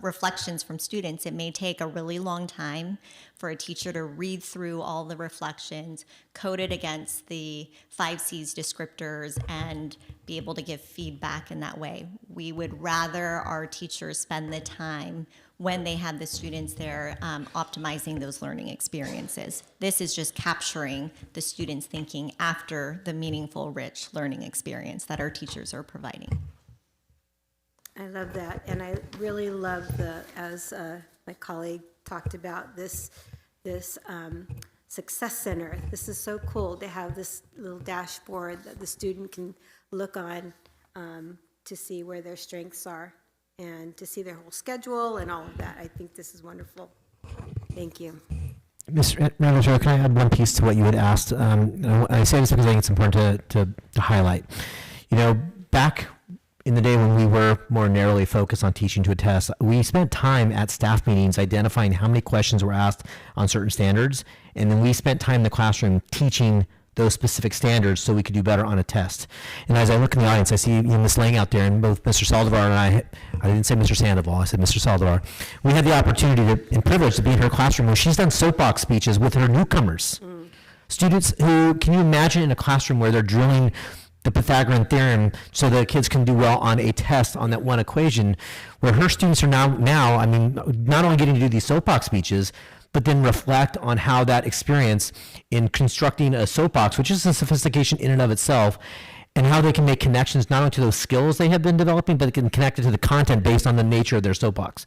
reflections from students. It may take a really long time for a teacher to read through all the reflections, code it against the 5 C's descriptors, and be able to give feedback in that way. We would rather our teachers spend the time when they have the students there optimizing those learning experiences. This is just capturing the students' thinking after the meaningful, rich learning experience that our teachers are providing. I love that, and I really love as my colleague talked about, this success center. This is so cool to have this little dashboard that the student can look on to see where their strengths are and to see their whole schedule and all of that. I think this is wonderful. Thank you. Mr. Manager, can I add one piece to what you had asked? I say this because I think it's important to highlight. You know, back in the day when we were more narrowly focused on teaching to a test, we spent time at staff meetings identifying how many questions were asked on certain standards, and then we spent time in the classroom teaching those specific standards so we could do better on a test. And as I look in the audience, I see Ms. Lang out there, and both Mr. Saldivar and I didn't say Mr. Sandoval, I said Mr. Saldivar. We had the opportunity and privilege to be in her classroom where she's done soapbox speeches with her newcomers. Students who, can you imagine in a classroom where they're drilling the Pythagorean theorem so that kids can do well on a test on that one equation, where her students are now, I mean, not only getting to do these soapbox speeches, but then reflect on how that experience in constructing a soapbox, which is a sophistication in and of itself, and how they can make connections not only to those skills they have been developing, but they can connect it to the content based on the nature of their soapbox.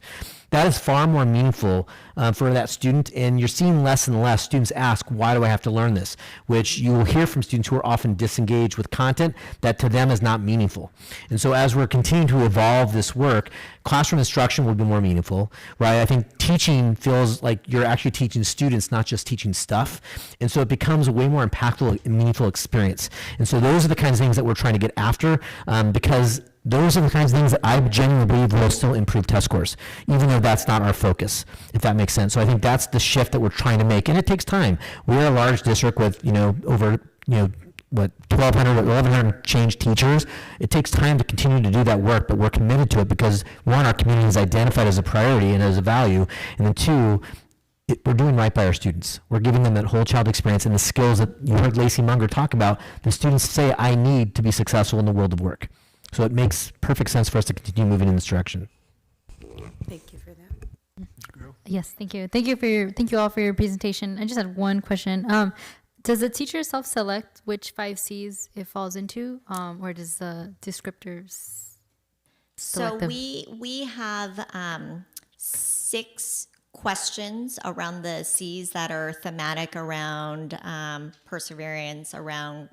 That is far more meaningful for that student, and you're seeing less and less students ask, why do I have to learn this? Which you will hear from students who are often disengaged with content that to them is not meaningful. And so as we're continuing to evolve this work, classroom instruction will be more meaningful, right? I think teaching feels like you're actually teaching students, not just teaching stuff. And so it becomes a way more impactful and meaningful experience. And so those are the kinds of things that we're trying to get after because those are the kinds of things that I genuinely believe will still improve test scores, even though that's not our focus, if that makes sense. So I think that's the shift that we're trying to make, and it takes time. We're a large district with, over, 1,200 change teachers. It takes time to continue to do that work, but we're committed to it because, one, our community is identified as a priority and as a value, and then two, we're doing right by our students. We're giving them that whole child experience and the skills that you heard Lacey Munger talk about. The students say, I need to be successful in the world of work. So it makes perfect sense for us to continue moving in this direction. Thank you for that. Yes, thank you. Thank you all for your presentation. I just had one question. Does the teacher self-select which 5 C's it falls into, or does the descriptors select them? We have 6 questions around the C's that are thematic around perseverance, around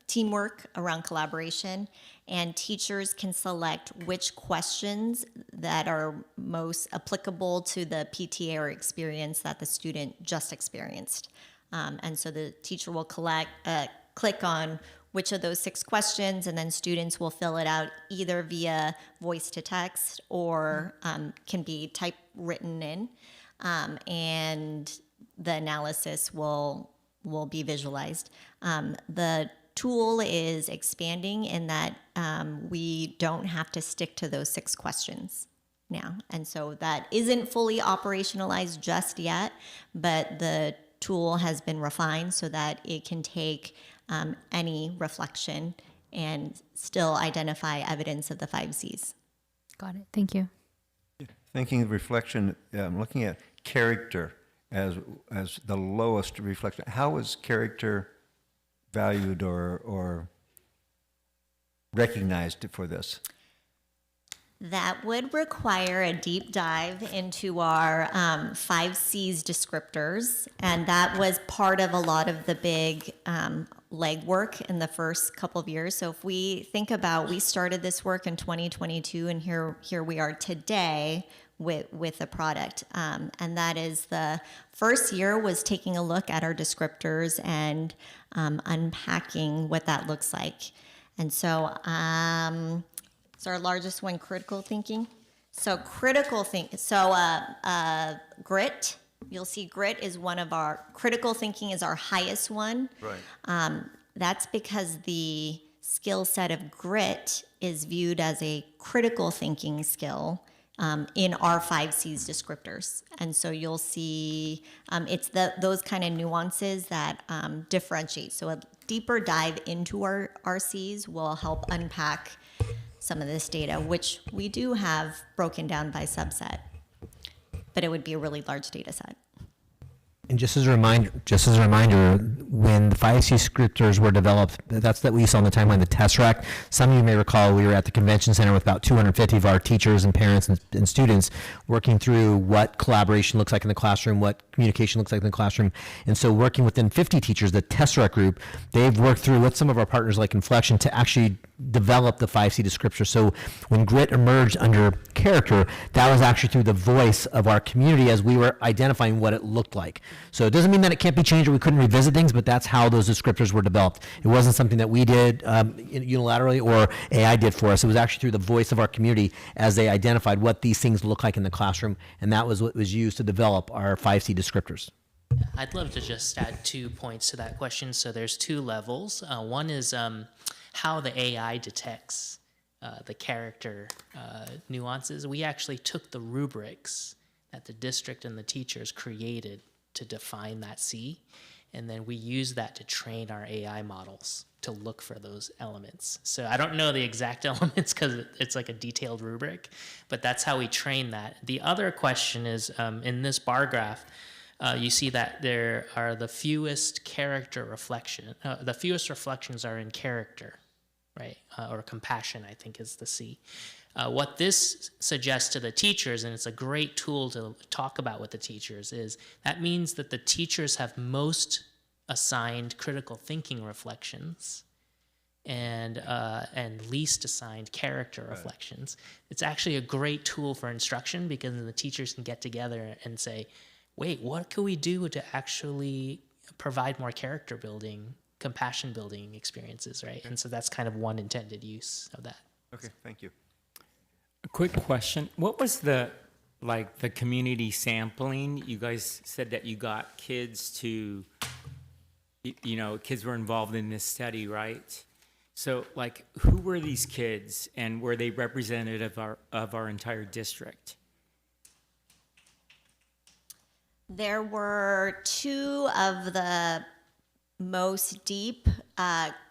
teamwork, around collaboration, and teachers can select which questions that are most applicable to the PTA or experience that the student just experienced. And so the teacher will click on which of those 6 questions, and then students will fill it out either via voice to text or can be typewritten in, and the analysis will be visualized. The tool is expanding in that we don't have to stick to those 6 questions now. And so that isn't fully operationalized just yet, but the tool has been refined so that it can take any reflection and still identify evidence of the 5 C's. Got it. Thank you. Thinking of reflection, I'm looking at character as the lowest reflection. How is character valued or recognized for this? That would require a deep dive into our 5 C's descriptors, and that was part of a lot of the big legwork in the first couple of years. So if we think about, we started this work in 2022, and here we are today with the product. And that is the first year was taking a look at our descriptors and unpacking what that looks like. And so, so our largest one, critical thinking. So grit, you'll see grit is one of our, critical thinking is our highest one. Right. That's because the skill set of grit is viewed as a critical thinking skill in our 5 C's descriptors. And so you'll see it's those kind of nuances that differentiate. So a deeper dive into our C's will help unpack some of this data, which we do have broken down by subset, but it would be a really large data set. And just as a reminder, when the 5C scripters were developed, that's that we saw on the timeline, the Tesseract. Some of you may recall we were at the convention center with about 250 of our teachers and parents and students working through what collaboration looks like in the classroom, what communication looks like in the classroom. And so working within 50 teachers, the Tesseract group, they've worked through with some of our partners like Inflection to actually develop the 5C descriptor. So when grit emerged under character, that was actually through the voice of our community as we were identifying what it looked like. So it doesn't mean that it can't be changed or we couldn't revisit things, but that's how those descriptors were developed. It wasn't something that we did unilaterally or AI did for us. It was actually through the voice of our community as they identified what these things look like in the classroom, and that was what was used to develop our 5C descriptors. I'd love to just add 2 points to that question. So there's 2 levels. One is how the AI detects the character nuances. We actually took the rubrics that the district and the teachers created to define that C, and then we use that to train our AI models to look for those elements. So I don't know the exact elements because it's like a detailed rubric, but that's how we train that. The other question is in this bar graph, you see that there are the fewest character reflection. The fewest reflections are in character, right? Or compassion, I think is the C. What this suggests to the teachers, and it's a great tool to talk about with the teachers, is that means that the teachers have most assigned critical thinking reflections and least assigned character reflections. It's actually a great tool for instruction because then the teachers can get together and say, wait, what can we do to actually provide more character building, compassion building experiences, right? And so that's kind of one intended use of that. Okay, thank you. A quick question. What was the community sampling? You guys said that you got kids to, kids were involved in this study, right? So who were these kids and were they representative of our entire district? There were 2 of the most deep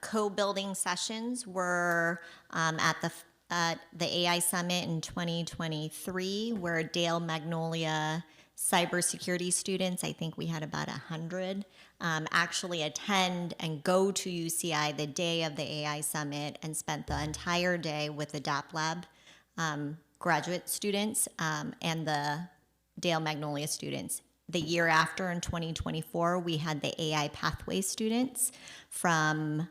co-building sessions were at the AI Summit in 2023, where Dale Magnolia cybersecurity students, I think we had about 100, actually attend and go to UCI the day of the AI Summit and spent the entire day with the DAP Lab graduate students and the Dale Magnolia students. The year after, in 2024, we had the AI Pathway students from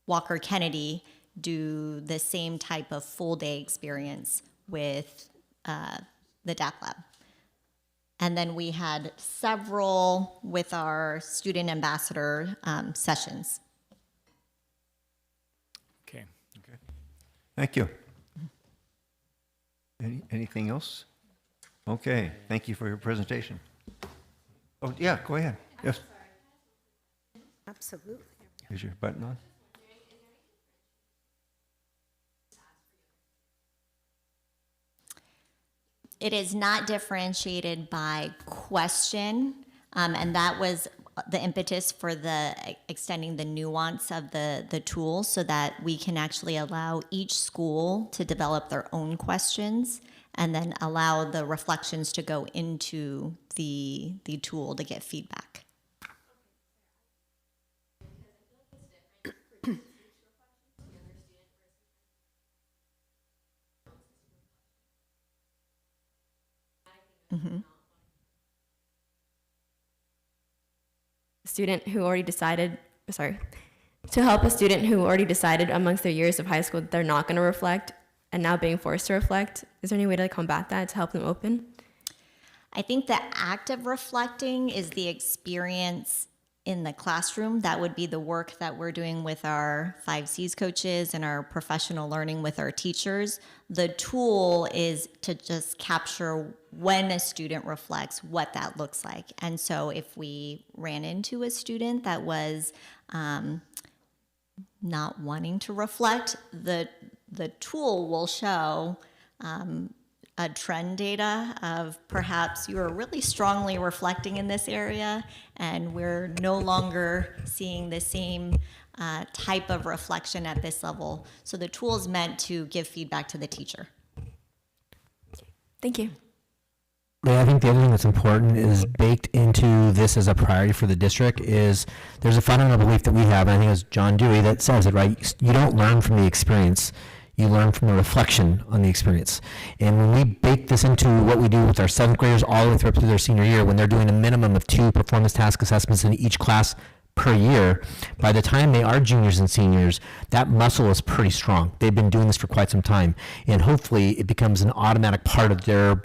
Walker Kennedy do the same type of full day experience with the DAP Lab. And then we had several with our student ambassador sessions. Okay. Thank you. Anything else? Okay, thank you for your presentation. Oh, yeah, go ahead. Yes. Absolutely. Is your button on? It is not differentiated by question, and that was the impetus for the extending the nuance of the tool so that we can actually allow each school to develop their own questions and then allow the reflections to go into the tool to get feedback. Mm-hmm. Student who already decided, to help a student who already decided amongst their years of high school that they're not going to reflect and now being forced to reflect. Is there any way to combat that, to help them open? I think the act of reflecting is the experience in the classroom. That would be the work that we're doing with our 5Cs coaches and our professional learning with our teachers. The tool is to just capture when a student reflects, what that looks like. And so if we ran into a student that was not wanting to reflect, the tool will show a trend data of perhaps you are really strongly reflecting in this area and we're no longer seeing the same type of reflection at this level. So the tool is meant to give feedback to the teacher. Thank you. Yeah, I think the other thing that's important is baked into this as a priority for the district is there's a fundamental belief that we have, and I think it's John Dewey that says it, right? You don't learn from the experience. You learn from the reflection on the experience. And when we bake this into what we do with our 7th graders all the way through up to their senior year, when they're doing a minimum of 2 performance task assessments in each class per year, by the time they are juniors and seniors, that muscle is pretty strong. They've been doing this for quite some time. And hopefully it becomes an automatic part of their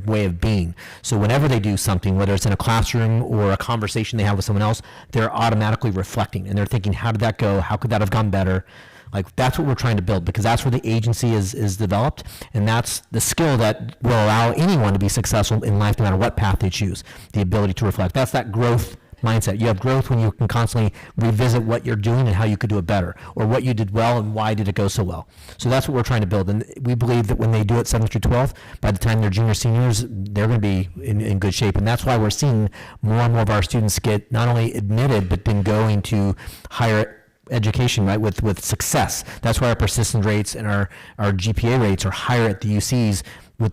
way of being. So whenever they do something, whether it's in a classroom or a conversation they have with someone else, they're automatically reflecting and they're thinking, how did that go? How could that have gone better? Like, that's what we're trying to build, because that's where the agency is developed, and that's the skill that will allow anyone to be successful in life no matter what path they choose, the ability to reflect. That's that growth mindset. You have growth when you can constantly revisit what you're doing and how you could do it better, or what you did well and why did it go so well. So that's what we're trying to build, and we believe that when they do it 7th through 12th, by the time they're junior seniors, they're going to be in good shape, and that's why we're seeing more and more of our students get not only admitted, but then going to higher education, right, with success. That's why our persistence rates and our GPA rates are higher at the UCs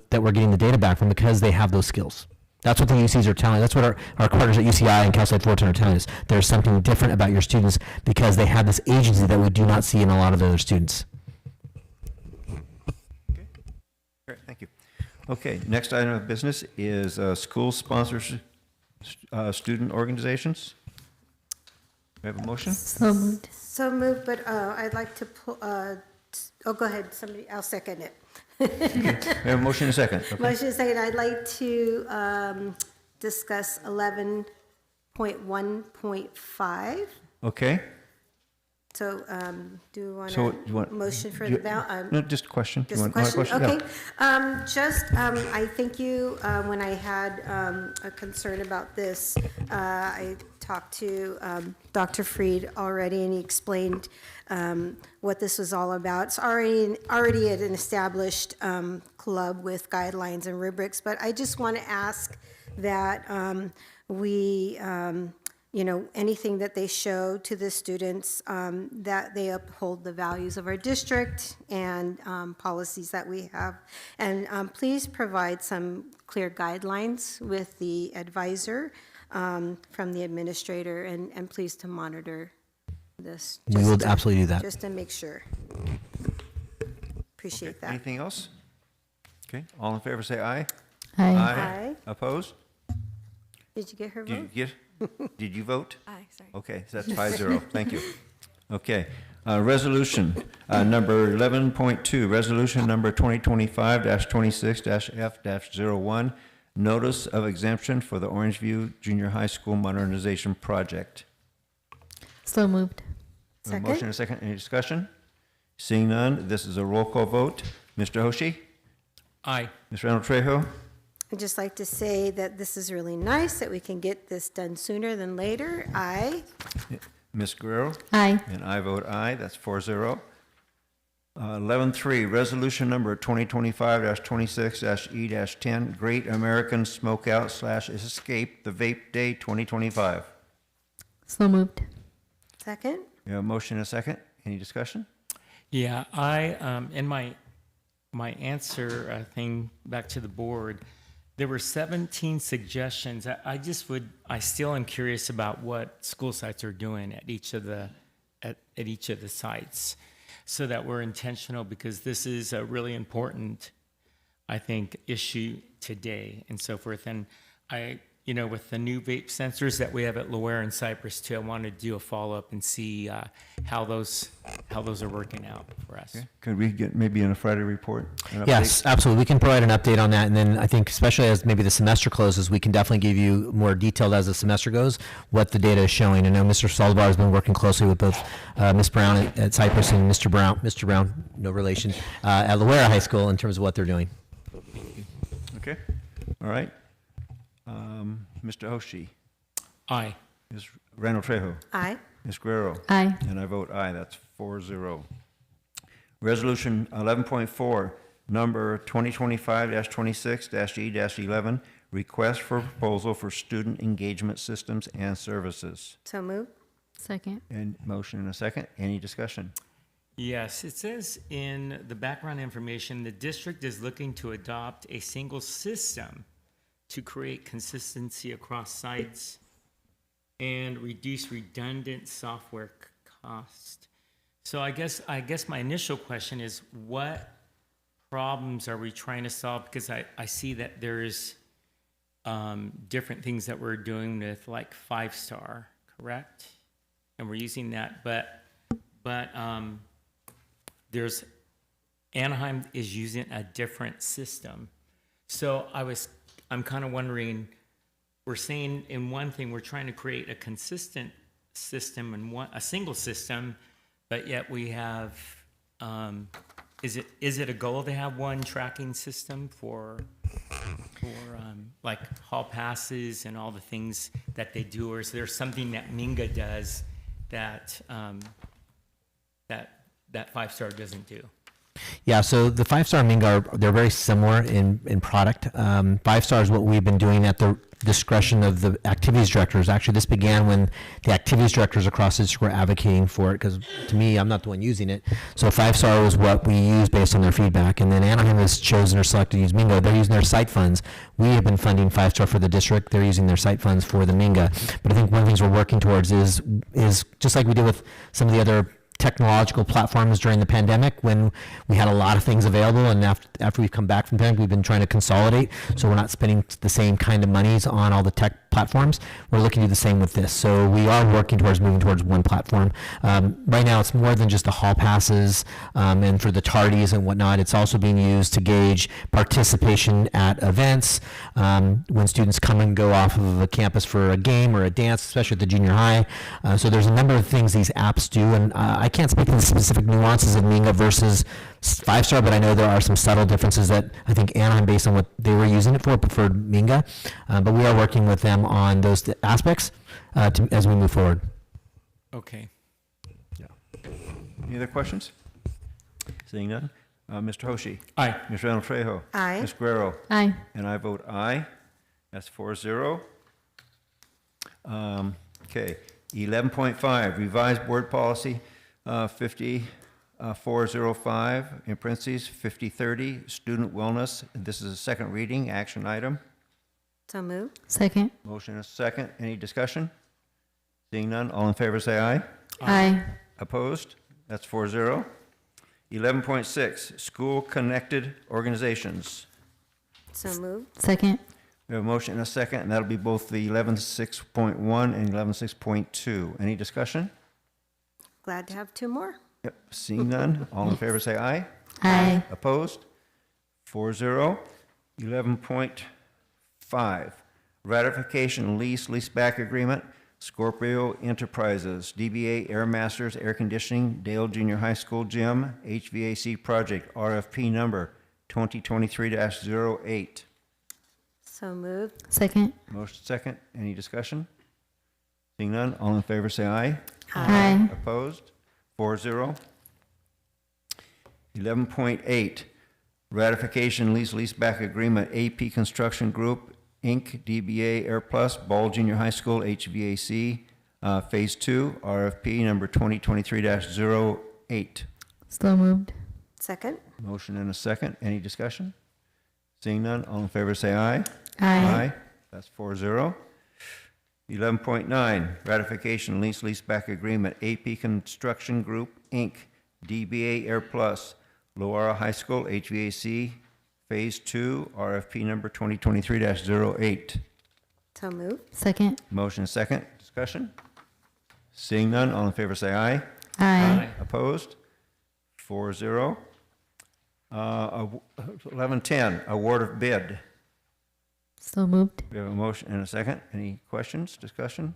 that we're getting the data back from, because they have those skills. That's what the UCs are telling. That's what our partners at UCI and Cal State Fullerton are telling us. There's something different about your students because they have this agency that we do not see in a lot of the other students. Okay. Great, thank you. Okay, next item of business is school sponsors, student organizations. We have a motion? So moved. So moved, but I'd like to pull, go ahead, somebody, I'll second it. We have a motion and a second. Okay. Motion second, I'd like to discuss 11.1.5. Okay. So do you want So a you want motion for do the ballot? no, just a question. Just You a want question? Yeah. Okay. I thank you, when I had a concern about this, I talked to Dr. Freed already, and he explained what this was all about. It's already at an established club with guidelines and rubrics, but I just want to ask that we, anything that they show to the students, that they uphold the values of our district and policies that we have. And please provide some clear guidelines with the advisor from the administrator, and please to monitor this. We will absolutely do that. Just to make sure. Appreciate that. Anything else? Okay, all in favor say aye. Aye. Aye. Opposed? Did you get her Did vote? you did you vote? Aye, sorry. Okay, so that's 5-0. Thank you. Okay, resolution number 11.2, resolution number 2025-26-F-01, notice of exemption for the Orangeview Junior High School modernization project. So moved. A motion and a second. Any discussion? Seeing none, this is a roll call vote. Mr. Hoshi? Aye. Ms. Reynolds Trejo? I'd just like to say that this is really nice, that we can get this done sooner than later. Aye. Ms. Guerrero? Aye. And I vote aye. That's 4-0. 11.3, resolution number 2025-26-E-10, Great American Smokeout / Escape the Vape Day 2025. So moved. Second? We have a motion and a second. Any discussion? Yeah, I in my answer thing back to the board, there were 17 suggestions. I still am curious about what school sites are doing at each of the sites, so that we're intentional, because this is a really important, I think, issue today and so forth. And I you know, with the new vape sensors that we have at Loera and Cypress too, I want to do a follow-up and see how those are working out for us. Okay. Could we get maybe in a Friday report? An Yes, update? absolutely. We can provide an update on that. And then I think especially as maybe the semester closes, we can definitely give you more detailed as the semester goes, what the data is showing. I know Mr. Saldivar has been working closely with both Ms. Brown at Cypress and Mr. Brown, no relation, at Loera High School in terms of what they're doing. Okay, all right. Mr. Hoshi. Aye. Ms. Randall Trejo. Aye. Ms. Guerrero. Aye. And I vote aye, that's 4-0. Resolution 11.4, number 2025-26-E-11, request for proposal for student engagement systems and services. So moved. Second. And motion and a second, any discussion? Yes, it says in the background information, the district is looking to adopt a single system to create consistency across sites and reduce redundant software cost. So I guess my initial question is, what problems are we trying to solve? Because I see that there's different things that we're doing with like 5-star, correct? And we're using that, but there's Anaheim is using a different system. So I'm kind of wondering, we're saying in one thing, we're trying to create a consistent system and a single system, but yet we have, is it a goal to have one tracking system for like hall passes and all the things that they do, or is there something that Minga does that that 5-star doesn't do? Yeah, so the 5-star Minga, they're very similar in product. 5-star is what we've been doing at the discretion of the activities directors. Actually, this began when the activities directors across the district were advocating for it, because to me, I'm not the one using it. So 5-star was what we used based on their feedback. And then Anaheim has chosen or selected to use Minga. They're using their site funds. We have been funding 5-star for the district. They're using their site funds for the Minga. But I think one of the things we're working towards is just like we did with some of the other technological platforms during the pandemic, when we had a lot of things available, and after we've come back from the pandemic, we've been trying to consolidate, so we're not spending the same kind of monies on all the tech platforms. We're looking to do the same with this. So we are working towards moving towards one platform. Right now, it's more than just the hall passes and for the tardies and whatnot. It's also being used to gauge participation at events, when students come and go off of the campus for a game or a dance, especially at the junior high. So there's a number of things these apps do, and I can't speak to the specific nuances of Minga versus 5-star, but I know there are some subtle differences that I think Anaheim, based on what they were using it for, preferred Minga. But we are working with them on those aspects as we move forward. Okay. Yeah. Any other questions? Seeing none. Mr. Hoshi. Aye. Ms. Randall Trejo. Aye. Ms. Guerrero. Aye. And I vote aye. That's 4-0. Okay. 11.5, revised board policy 5405, in parentheses, 5030, student wellness. This is a second reading, action item. So moved. Second. Motion is second. Any discussion? Seeing none, all in favor say aye. Aye. Opposed? That's 4-0. 11.6, school-connected organizations. So moved. Second. We have a motion and a second, and that'll be both the 11.6.1 and 11.6.2. Any discussion? Glad to have two more. Yep, seeing none, all in favor say aye. Aye. Opposed? 4-0. 11.5, ratification leaseback agreement, Scorpio Enterprises, DBA Air Masters Air Conditioning, Dale Junior High School Gym, HVAC project, RFP number 2023-08. So moved. Second. Motion second. Any discussion? Seeing none, all in favor say aye. Aye. Opposed? 4-0. 11.8, ratification leaseback agreement, AP Construction Group, Inc., DBA Air Plus, Ball Junior High School, HVAC, Phase 2, RFP number 2023-08. Slow moved. Second. Motion and a second. Any discussion? Seeing none, all in favor say aye. Aye. That's 4-0. 11.9, ratification leaseback agreement, AP Construction Group, Inc., DBA Air Plus, Loara High School, HVAC, Phase 2, RFP number 2023-08. So moved. Second. Motion is second. Discussion? Seeing none, all in favor say aye. Aye. Opposed? 4-0. 1110, award of bid. So moved. We have a motion and a second. Any questions, discussion?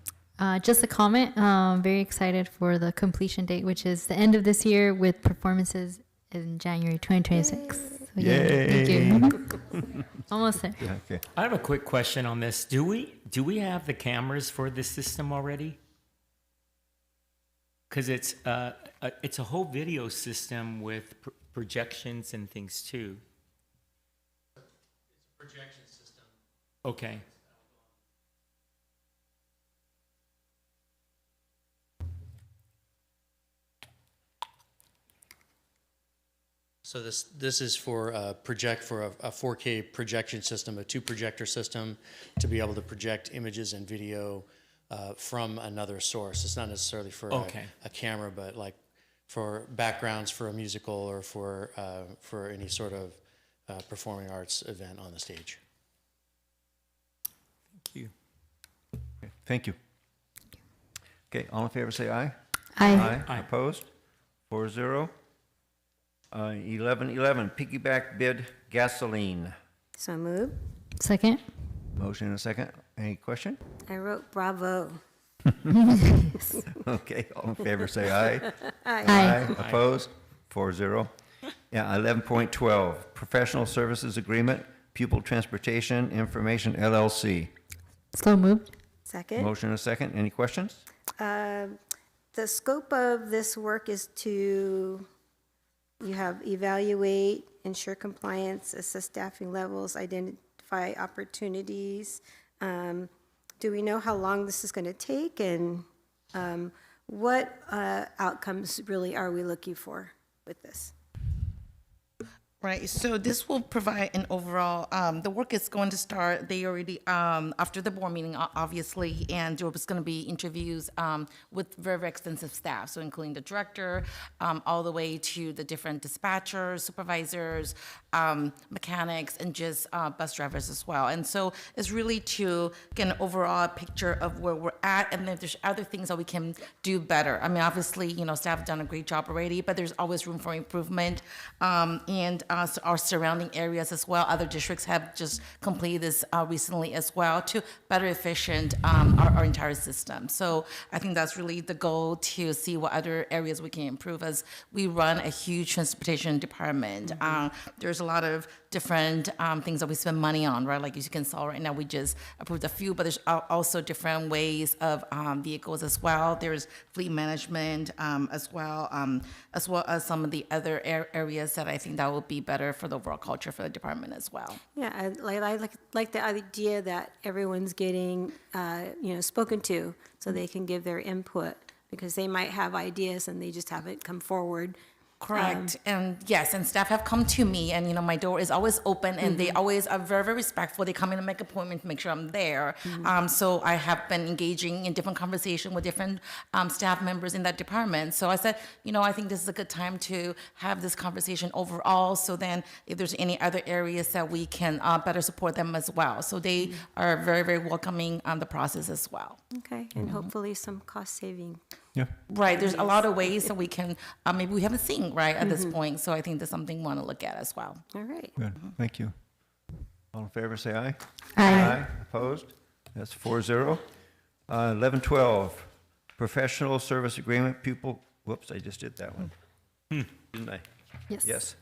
Just a comment. Very excited for the completion date, which is the end of this year, with performances in January 2026. So, yeah, thank you. Almost there. Yeah, okay. I have a quick question on this. Do we have the cameras for this system already? Because it's a whole video system with projections and things too. It's a projection system. Okay. So this is for a 4K projection system, a 2-projector system to be able to project images and video from another source. It's not necessarily for a camera, but like for backgrounds for a musical or for any sort of performing arts event on the stage. Thank you. Okay, thank you. Okay, all in favor say aye. Aye. Aye. Opposed? 4-0. 1111, piggyback bid gasoline. So moved. Second. Motion and a second. Any question? I wrote bravo. Okay, all in favor say aye. Aye. Opposed? 4-0. Yeah, 11.12, professional services agreement, pupil transportation information LLC. So moved. Second. Motion and a second. Any questions? The scope of this work is to, you have evaluate, ensure compliance, assess staffing levels, identify opportunities. Do we know how long this is going to take, and what outcomes really are we looking for with this? Right, so this will provide an overall, the work is going to start, they already, after the board meeting, obviously, and there was going to be interviews with very, very extensive staff, so including the director, all the way to the different dispatchers, supervisors, mechanics, and just bus drivers as well. And so it's really to get an overall picture of where we're at, and then there's other things that we can do better. I mean, obviously, staff have done a great job already, but there's always room for improvement. And our surrounding areas as well. Other districts have just completed this recently as well to better efficient our entire system. So I think that's really the goal, to see what other areas we can improve, as we run a huge transportation department. There's a lot of different things that we spend money on, right? Like you can saw right now, we just approved a few, but there's also different ways of vehicles as well. There's fleet management as well as some of the other areas that I think that will be better for the overall culture for the department as well. Yeah, I like the idea that everyone's getting, spoken to, so they can give their input, because they might have ideas and they just haven't come forward. Correct. And yes, and staff have come to me, and my door is always open, and they always are very, very respectful. They come in and make an appointment to make sure I'm there. So I have been engaging in different conversation with different staff members in that department. So I said, I think this is a good time to have this conversation overall. So then if there's any other areas that we can better support them as well. So they are very, very welcoming on the process as well. Okay, and hopefully some cost saving. Yeah. Right. There's a lot of ways that we can, maybe we haven't seen, right, at this point. So I think that's something we want to look at as well. All right. Good, thank you. All in favor, say aye. Aye. Opposed? That's 4-0. 11-12, professional service agreement, pupil, whoops, I just did that one. Didn't I? Yes. Yes.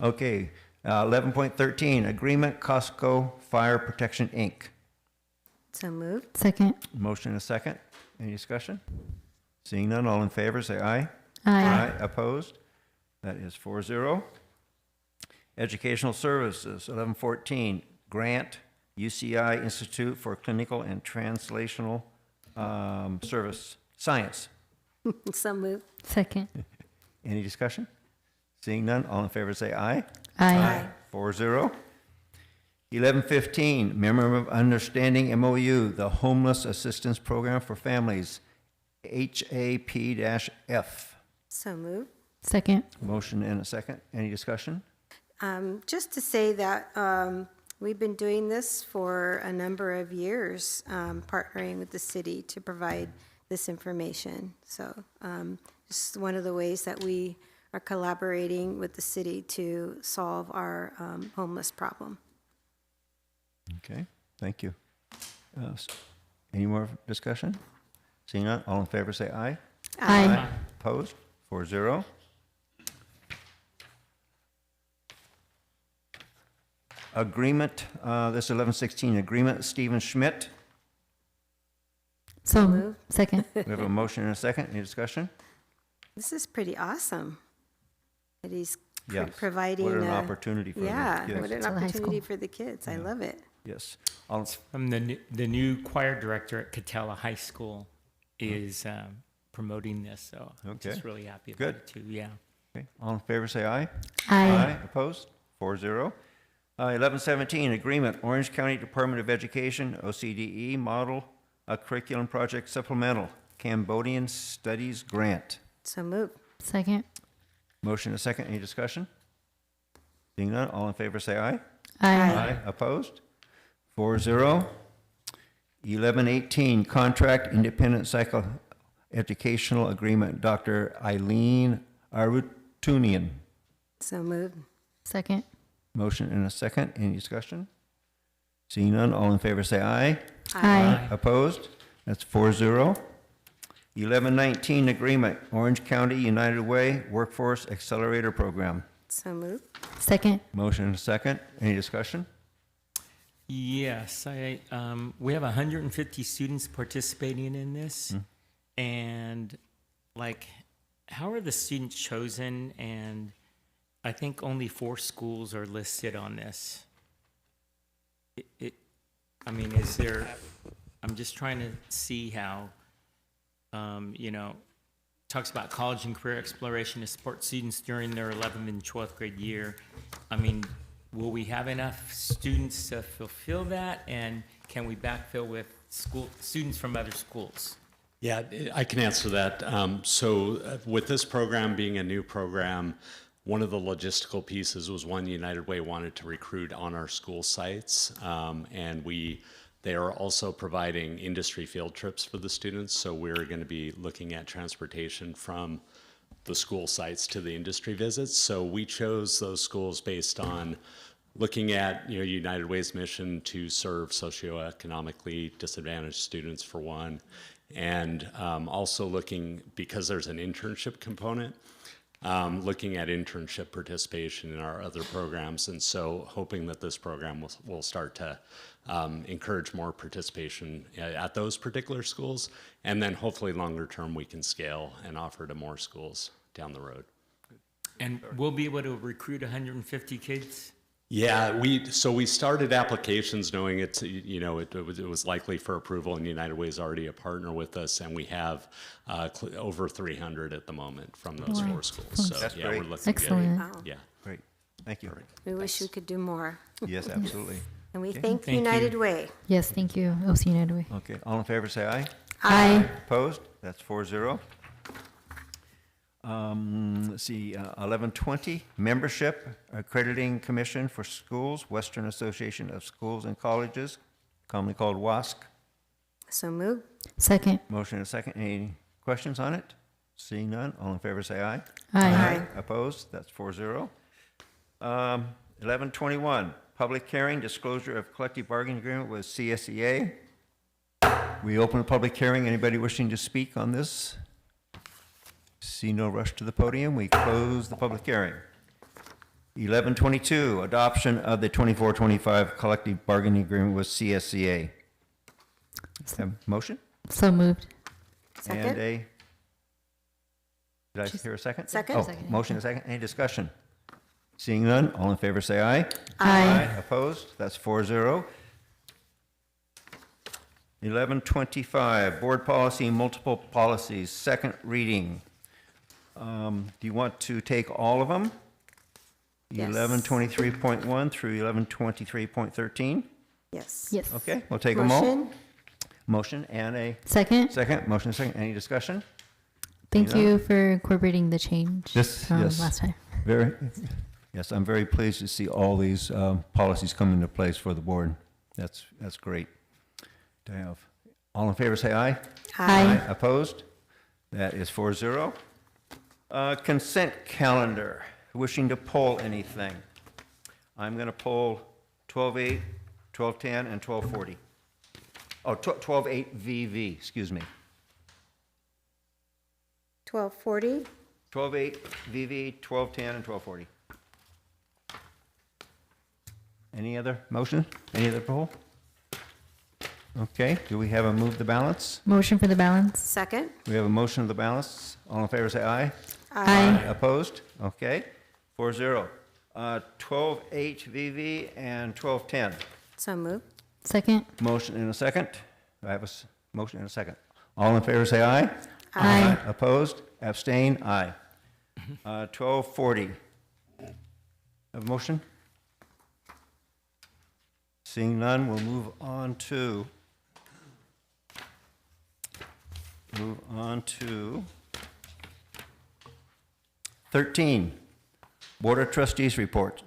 Okay, 11.13, agreement Costco Fire Protection, Inc. So moved. Second. Motion and a second. Any discussion? Seeing none, all in favor, say aye. Aye. Opposed? That is 4-0. Educational Services, 1114, grant UCI Institute for Clinical and Translational Service Science. So moved. Second. Any discussion? Seeing none, all in favor say aye. Aye. 4-0. 1115, Memorandum of Understanding MOU, the Homeless Assistance Program for Families, HAP-F. So moved. Second. Motion and a second. Any discussion? Just to say that We've been doing this for a number of years, partnering with the city to provide this information. So just one of the ways that we are collaborating with the city to solve our homeless problem. Okay, thank you. Any more discussion? Seeing none, all in favor say aye. Aye. Opposed? 4-0. Agreement, this 1116 agreement, Stephen Schmidt. So Move. second. We have a motion and a second. Any discussion? This is pretty awesome that he's Yes. providing. What an a- opportunity for the Yeah, kids. what an To the high opportunity school. for the kids. I love it. Yes. From the new choir director at Catella High School is promoting this, so I'm Okay. just really happy about Good. it too. Yeah. Okay, all in favor say aye. Aye. Opposed? 4-0. 1117, agreement, Orange County Department of Education, OCDE, model a curriculum project supplemental, Cambodian Studies Grant. So move. Second. Motion and a second. Any discussion? Seeing none, all in favor say aye. Aye. Opposed? 4-0. 1118, contract independent psychoeducational agreement, Dr. Eileen Arutunian. So move. Second. Motion and a second. Any discussion? Seeing none, all in favor say aye. Aye. Opposed? That's 4-0. 1119, agreement, Orange County United Way Workforce Accelerator Program. So move. Second. Motion and a second. Any discussion? Yes, we have 150 students participating in this, and like, how are the students chosen? And I think only 4 schools are listed on this. I mean, is there? I'm just trying to see how, talks about college and career exploration to support students during their 11th and 12th grade year. I mean, will we have enough students to fulfill that? And can we backfill with students from other schools? Yeah, I can answer that. With this program being a new program, one of the logistical pieces was one, United Way wanted to recruit on our school sites. They are also providing industry field trips for the students. So we're going to be looking at transportation from the school sites to the industry visits. So we chose those schools based on looking at United Way's mission to serve socioeconomically disadvantaged students for one, and also looking, because there's an internship component, looking at internship participation in our other programs, and so hoping that this program will start to encourage more participation at those particular schools, and then hopefully longer term we can scale and offer to more schools down the road. And we'll be able to recruit 150 kids? Yeah, we started applications knowing it was likely for approval, and United Way is already a partner with us, and we have over 300 at the moment from those 4 schools. So That's yeah, great. we're looking Excellent. good. Wow. Yeah. Great. Thank you. We wish we could do more. Yes, absolutely. And we Okay. thank Thank you. United Way. Yes, thank you, OC United Way. Okay, all in favor say aye. Aye. Opposed? That's 4-0. Let's see, 1120, membership accrediting commission for schools, Western Association of Schools and Colleges, commonly called WASC. So move. Second. Motion and a second. Any questions on it? Seeing none, all in favor say aye. Aye. Opposed? That's 4-0. 1121, public hearing, disclosure of collective bargaining agreement with CSEA. We open a public hearing. Anybody wishing to speak on this? See no rush to the podium. We close the public hearing. 1122, adoption of the 24-25 collective bargaining agreement with CSEA. Have a motion? So moved. And Second. a, did I hear a second? Second. Oh, Second. motion and a second. Any discussion? Seeing none, all in favor say aye. Aye. Opposed? That's 4-0. 1125, board policy, multiple policies, second reading. Do you want to take all of them? Yes. 1123.1 through 1123.13? Yes. Yes. Okay, we'll take them all. Motion. Motion and a Second. second. Motion and second. Any discussion? Thank Seeing you none? for incorporating the change Yes, from yes. last time. Very, Yes, I'm very pleased to see all these policies come into place for the board. That's great to have. All in favor, say aye. Aye. Opposed? That is 4-0. Consent calendar. Wishing to poll anything? I'm going to poll 12-8, 12-10, and 12-40. Oh, 12-8 VV, excuse me. 1240. 12-8 VV, 12-10, and 12-40. Any other motion? Any other poll? Okay, do we have a move the balance? Motion for the balance. Second. We have a motion of the balance. All in favor, say aye. Aye. Opposed? Okay, 4-0. 12-8 VV and 12-10. So moved. Second. Motion in a second. I have a motion in a second. All in favor, say aye. Aye. Opposed? Abstain? Aye. 12-40. Have a motion? Seeing none, we'll move on to 13, Board of Trustees report.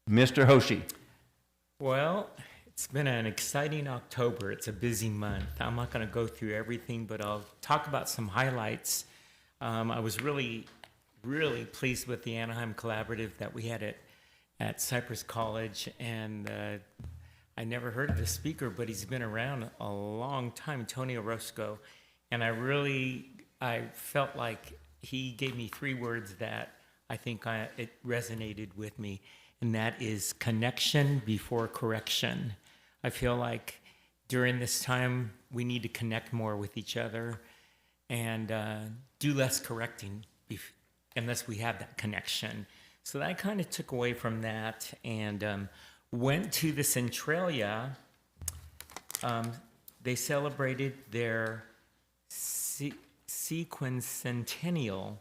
Mr. Hoshi. Well, it's been an exciting October. It's a busy month. I'm not going to go through everything, but I'll talk about some highlights. I was really pleased with the Anaheim Collaborative that we had at Cypress College, and I never heard of the speaker, but he's been around a long time, Tony Orozco, and I felt like he gave me 3 words that I think it resonated with me, and that is connection before correction. I feel like during this time we need to connect more with each other and do less correcting unless we have that connection. So I kind of took away from that and went to the Centralia. They celebrated their sequencentennial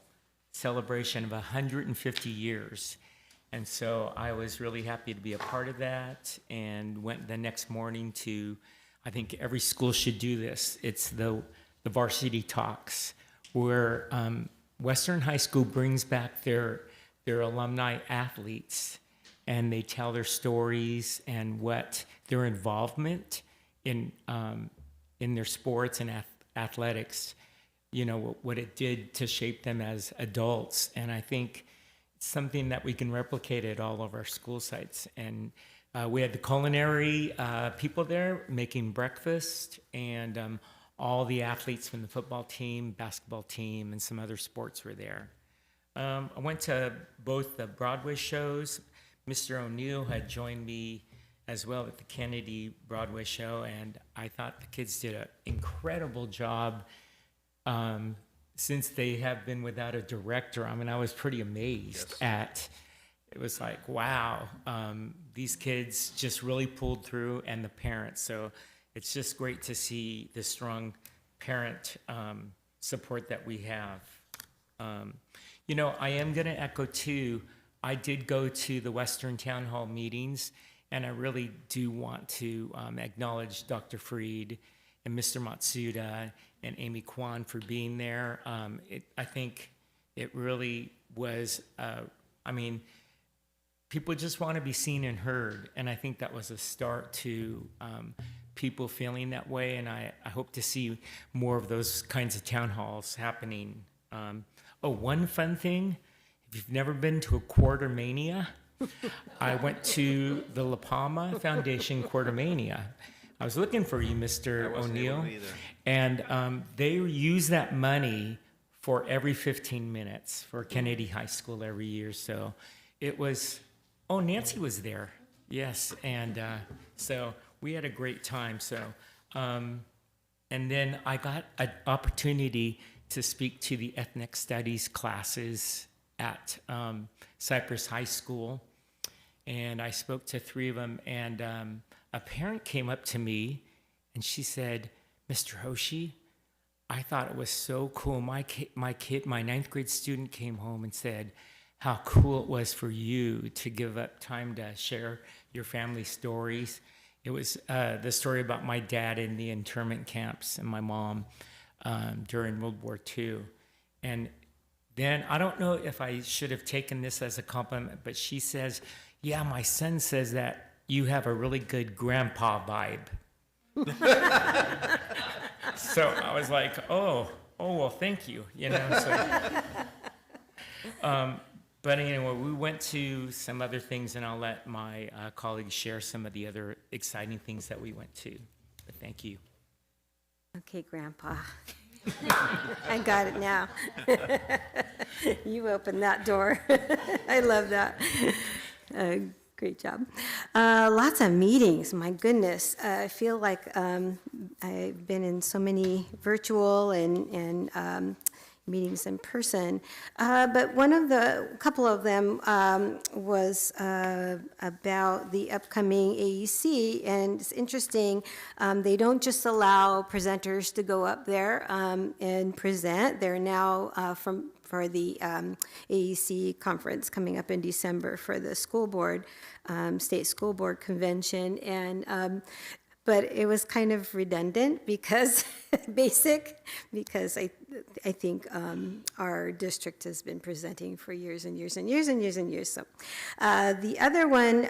celebration of 150 years. And so I was really happy to be a part of that and went the next morning to, I think every school should do this. It's the Varsity Talks, where Western High School brings back their alumni athletes, and they tell their stories and what their involvement in their sports and athletics, what it did to shape them as adults. And I think it's something that we can replicate at all of our school sites. And we had the culinary people there making breakfast, and all the athletes from the football team, basketball team, and some other sports were there. I went to both the Broadway shows. Mr. O'Neill had joined me as well at the Kennedy Broadway show, and I thought the kids did an incredible job. Since they have been without a director, I was pretty amazed it was like, wow, these kids just really pulled through, and the parents. So it's just great to see the strong parent support that we have. I am going to echo too, I did go to the Western Town Hall meetings, and I really do want to acknowledge Dr. Freed and Mr. Matsuda and Amy Kwan for being there. I think it really was, people just want to be seen and heard, and I think that was a start to people feeling that way, and I hope to see more of those kinds of town halls happening. One fun thing, if you've never been to a Quartermania, I went to the La Palma Foundation Quartermania. I was looking for you, Mr. O'Neill, and they use that money for every 15 minutes for Kennedy High School every year. So it was, Nancy was there, yes, and so we had a great time. So, and then I got an opportunity to speak to the ethnic studies classes at Cypress High School, and I spoke to 3 of them, and a parent came up to me and she said, Mr. Hoshi, I thought it was so cool. My 9th grade student came home and said how cool it was for you to give up time to share your family stories. It was the story about my dad in the internment camps and my mom during World War II. And then I don't know if I should have taken this as a compliment, but she says, yeah, my son says that you have a really good grandpa vibe. So I was like, oh, well, thank you, you know. So, but anyway, we went to some other things, and I'll let my colleagues share some of the other exciting things that we went to. But thank you. Okay, Grandpa. I got it now. You opened that door. I love that. Great job. Lots of meetings, my goodness. I feel like I've been in so many virtual and meetings in person. But a couple of them was about the upcoming AEC, and it's interesting, they don't just allow presenters to go up there and present. They're now for the AEC conference coming up in December for the school board, state school board convention, and but it was kind of redundant because because I think our district has been presenting for years and years and years and years and years. So the other one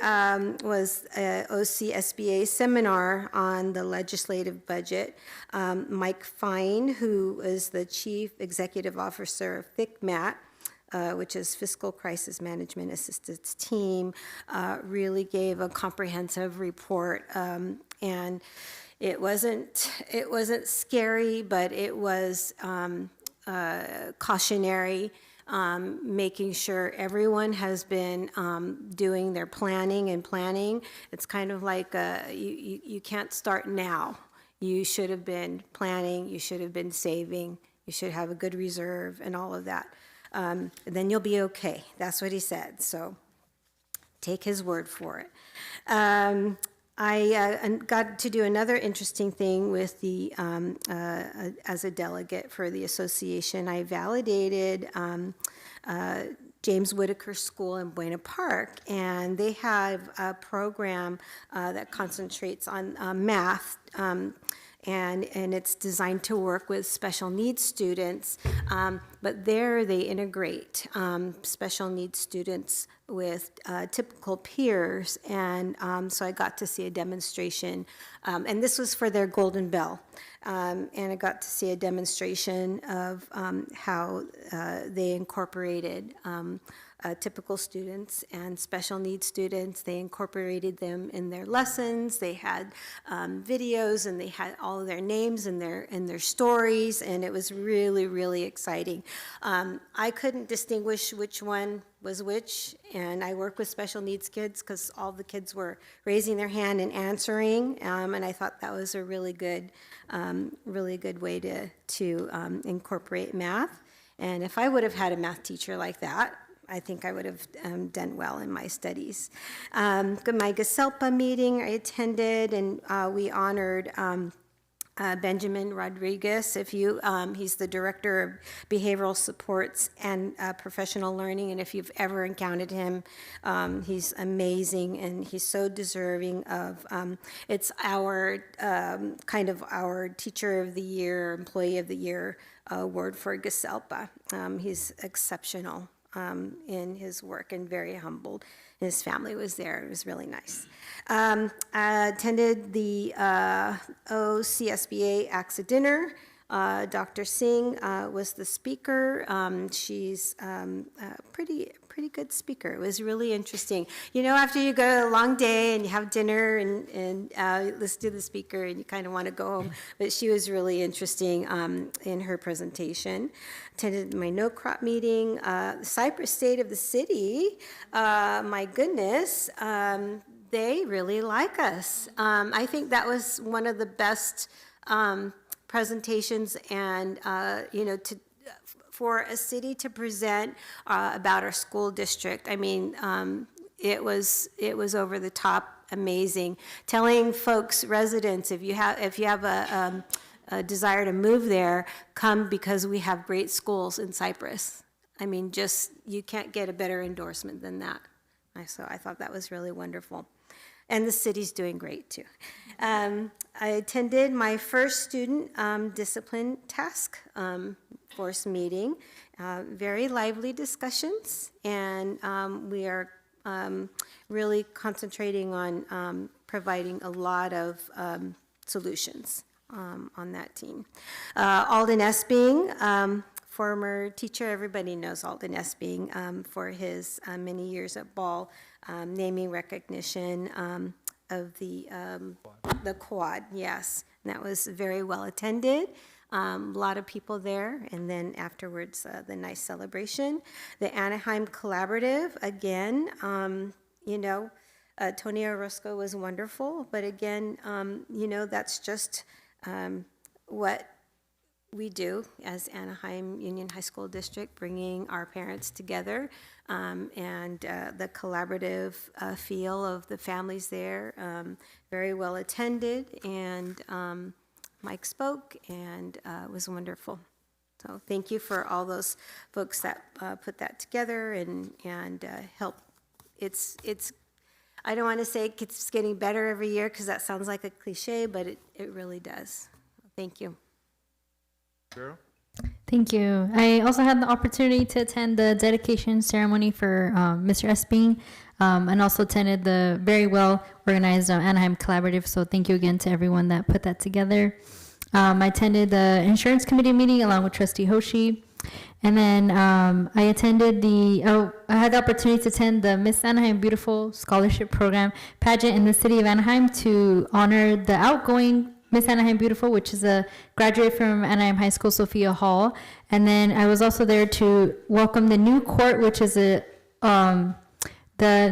was OCSBA seminar on the legislative budget. Mike Fine, who is the Chief Executive Officer of FICMAT, which is Fiscal Crisis Management Assistance Team, really gave a comprehensive report, and it wasn't scary, but it was cautionary, making sure everyone has been doing their planning. It's kind of like you can't start now. You should have been planning, you should have been saving, you should have a good reserve and all of that. Then you'll be okay. That's what he said. So take his word for it. I got to do another interesting thing with the, as a delegate for the association. I validated James Whitaker School in Buena Park, and they have a program that concentrates on math. And it's designed to work with special needs students, but there they integrate special needs students with typical peers, and so I got to see a demonstration, and this was for their Golden Bell, and I got to see a demonstration of how they incorporated typical students and special needs students. They incorporated them in their lessons. They had videos, and they had all of their names and their stories, and it was really, really exciting. I couldn't distinguish which one was which, and I work with special needs kids because all the kids were raising their hand and answering, and I thought that was a really good way to incorporate math. And if I would have had a math teacher like that, I think I would have done well in my studies. My GASELPA meeting I attended, and we honored Benjamin Rodriguez. He's the Director of Behavioral Supports and Professional Learning, and if you've ever encountered him, he's amazing, and he's so deserving of, it's our, kind of our Teacher of the Year, Employee of the Year award for GASELPA. He's exceptional in his work and very humbled. His family was there. It was really nice. I attended the OCSBA AXA dinner. Dr. Singh was the speaker. She's a pretty good speaker. It was really interesting. You know, after you go a long day and you have dinner and listen to the speaker and you kind of want to go home, but she was really interesting in her presentation. Attended my no crop meeting. Cypress State of the City, my goodness, they really like us. I think that was one of the best presentations, and for a city to present about our school district, I mean, it was over the top amazing. Telling folks, residents, if you have a desire to move there, come, because we have great schools in Cypress. I mean, you can't get a better endorsement than that. So I thought that was really wonderful. And the city's doing great too. I attended my first student discipline task force meeting. very lively discussions, and we are really concentrating on providing a lot of solutions on that team. Alden Esping, former teacher, everybody knows Alden Esping for his many years at Ball, naming recognition of the quad, yes. And that was very well attended. A lot of people there, and then afterwards, the nice celebration. The Anaheim Collaborative, again, you know, Tony Orozco was wonderful, but again, you know, that's just what we do as Anaheim Union High School District, bringing our parents together, and the collaborative feel of the families there, very well attended, and Mike spoke, and it was wonderful. So thank you for all those folks that put that together and help. It's I don't want to say it's getting better every year because that sounds like a cliche, but it really does. Thank you. Girl? Thank you. I also had the opportunity to attend the dedication ceremony for Mr. Esping, and also attended the very well organized Anaheim Collaborative. So thank you again to everyone that put that together. I attended the insurance committee meeting along with Trustee Hoshi. And then I attended I had the opportunity to attend the Miss Anaheim Beautiful Scholarship Program pageant in the city of Anaheim to honor the outgoing Miss Anaheim Beautiful, which is a graduate from Anaheim High School, Sophia Hall. And then I was also there to welcome the new court, which is the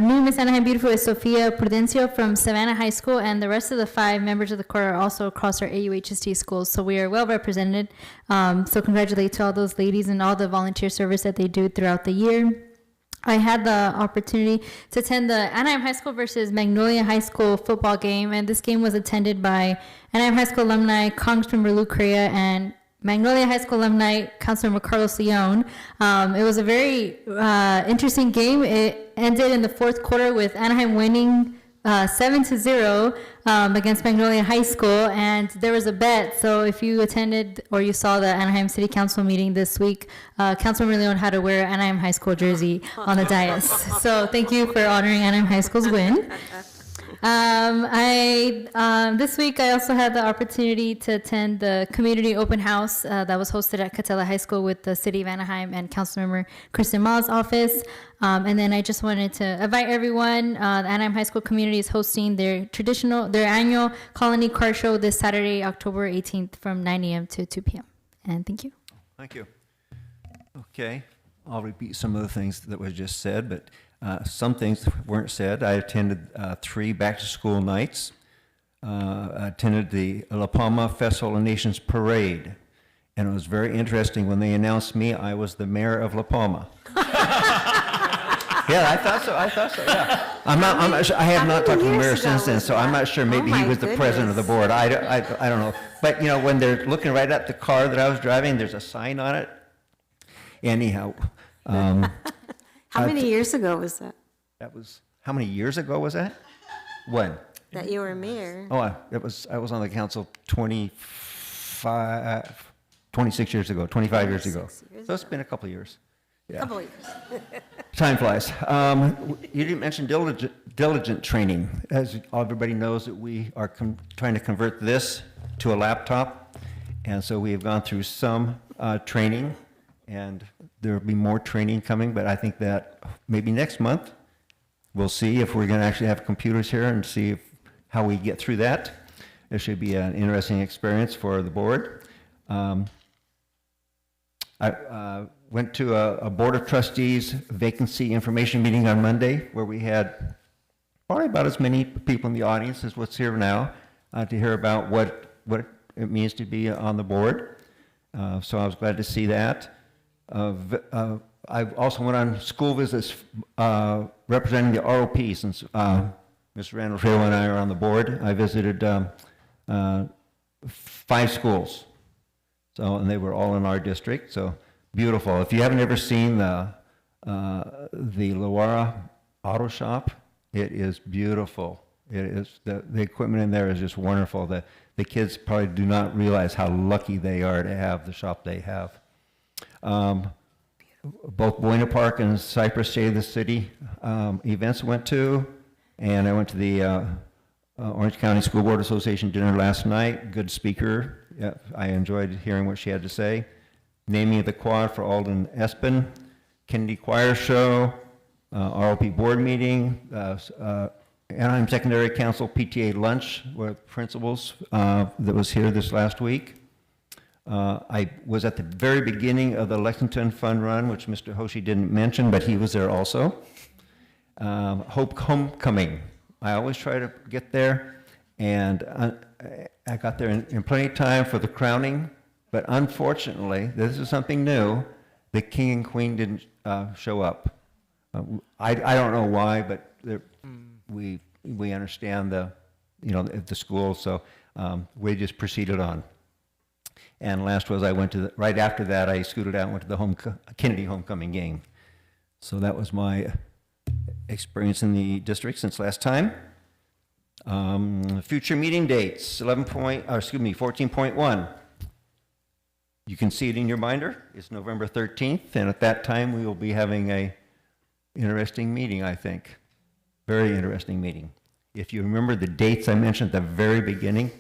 new Miss Anaheim Beautiful is Sofia Prudencio from Savannah High School, and the rest of the 5 members of the court are also across our AUHSD schools, so we are well represented. So congratulate to all those ladies and all the volunteer service that they do throughout the year. I had the opportunity to attend the Anaheim High School versus Magnolia High School football game, and this game was attended by Anaheim High School alumni Congressmember Lou Correa and Magnolia High School alumni Councilmember Carlos Leon. It was a very interesting game. It ended in the 4th quarter with Anaheim winning 7-0 against Magnolia High School, and there was a bet. So if you attended or you saw the Anaheim City Council meeting this week, Councilmember Leon had to wear an Anaheim High School jersey on the dais. So thank you for honoring Anaheim High School's win. This week I also had the opportunity to attend the community open house that was hosted at Catella High School with the City of Anaheim and Councilmember Kristen Ma's office. And then I just wanted to invite everyone. The Anaheim High School community is hosting their annual Colony Car Show this Saturday, October 18th from 9 a.m. to 2 p.m. And thank you. Thank you. Okay, I'll repeat some of the things that was just said, but some things weren't said. I attended 3 back-to-school nights. I attended the La Palma Festival of Nations Parade, and it was very interesting when they announced me, I was the mayor of La Palma. Yeah, I thought so, yeah. I'm not sure, I have not talked to the mayor since then, so I'm not sure, maybe he was the president of the board. I don't know. But, you know, when they're looking right at the car that I was driving, there's a sign on it. Anyhow. How many years ago was that? How many years ago was that? When? That you were mayor? Oh, I was on the council 26 years ago, 25 years ago. So it's been a couple of years. Yeah. Couple of years. Time flies. You didn't mention diligent training. As everybody knows, that we are trying to convert this to a laptop. And so we have gone through some training, and there will be more training coming, but I think that maybe next month, we'll see if we're going to actually have computers here and see how we get through that. It should be an interesting experience for the board. I went to a Board of Trustees vacancy information meeting on Monday where we had probably about as many people in the audience as what's here now to hear about what it means to be on the board. So I was glad to see that. I also went on school visits representing the ROP since Mr. Randall Trejo and I are on the board. I visited 5 schools, and they were all in our district, so beautiful. If you haven't ever seen the Loara Auto Shop, it is beautiful. It is the equipment in there is just wonderful. The kids probably do not realize how lucky they are to have the shop they have. both Buena Park and Cypress State of the City events I went to, and I went to the Orange County School Board Association dinner last night. Good speaker. Yeah, I enjoyed hearing what she had to say. Naming of the quad for Alden Espen, Kennedy Choir Show, RLP board meeting, Anaheim Secondary Council PTA lunch with principals that was here this last week. I was at the very beginning of the Lexington Fun Run, which Mr. Hoshi didn't mention, but he was there also. Hope Homecoming. I always try to get there, and I got there in plenty of time for the crowning, but unfortunately, this is something new, the king and queen didn't show up. I don't know why, but we understand the school, so we just proceeded on. And last was I went to right after that I scooted out and went to the Kennedy homecoming game. So that was my experience in the district since last time. Future meeting dates, 14.1. You can see it in your binder. It's November 13th, and at that time we will be having a interesting meeting, I think. Very interesting meeting. If you remember the dates I mentioned at the very beginning,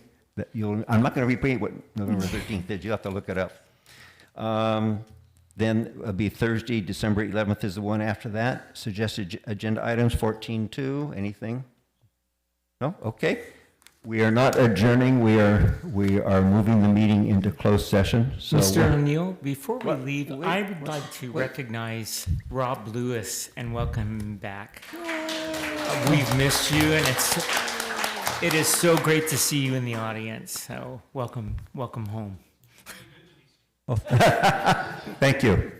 I'm not going to repeat what November 13th did. You'll have to look it up. Then it'll be Thursday, December 11th is the one after that. Suggested agenda items, 14.2. Anything? No? Okay. We are not adjourning. We are moving the meeting into closed session. So Mr. O'Neill, before we leave, I would like to recognize Rob Lewis and welcome him back. We've missed you, and it is so great to see you in the audience. So welcome home. Oh, thank you.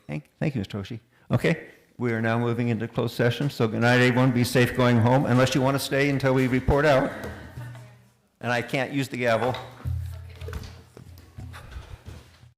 Thank you, Mr. Hoshi. Okay, we are now moving into closed session. So good night, everyone. Be safe going home, unless you want to stay until we report out. And I can't use the gavel.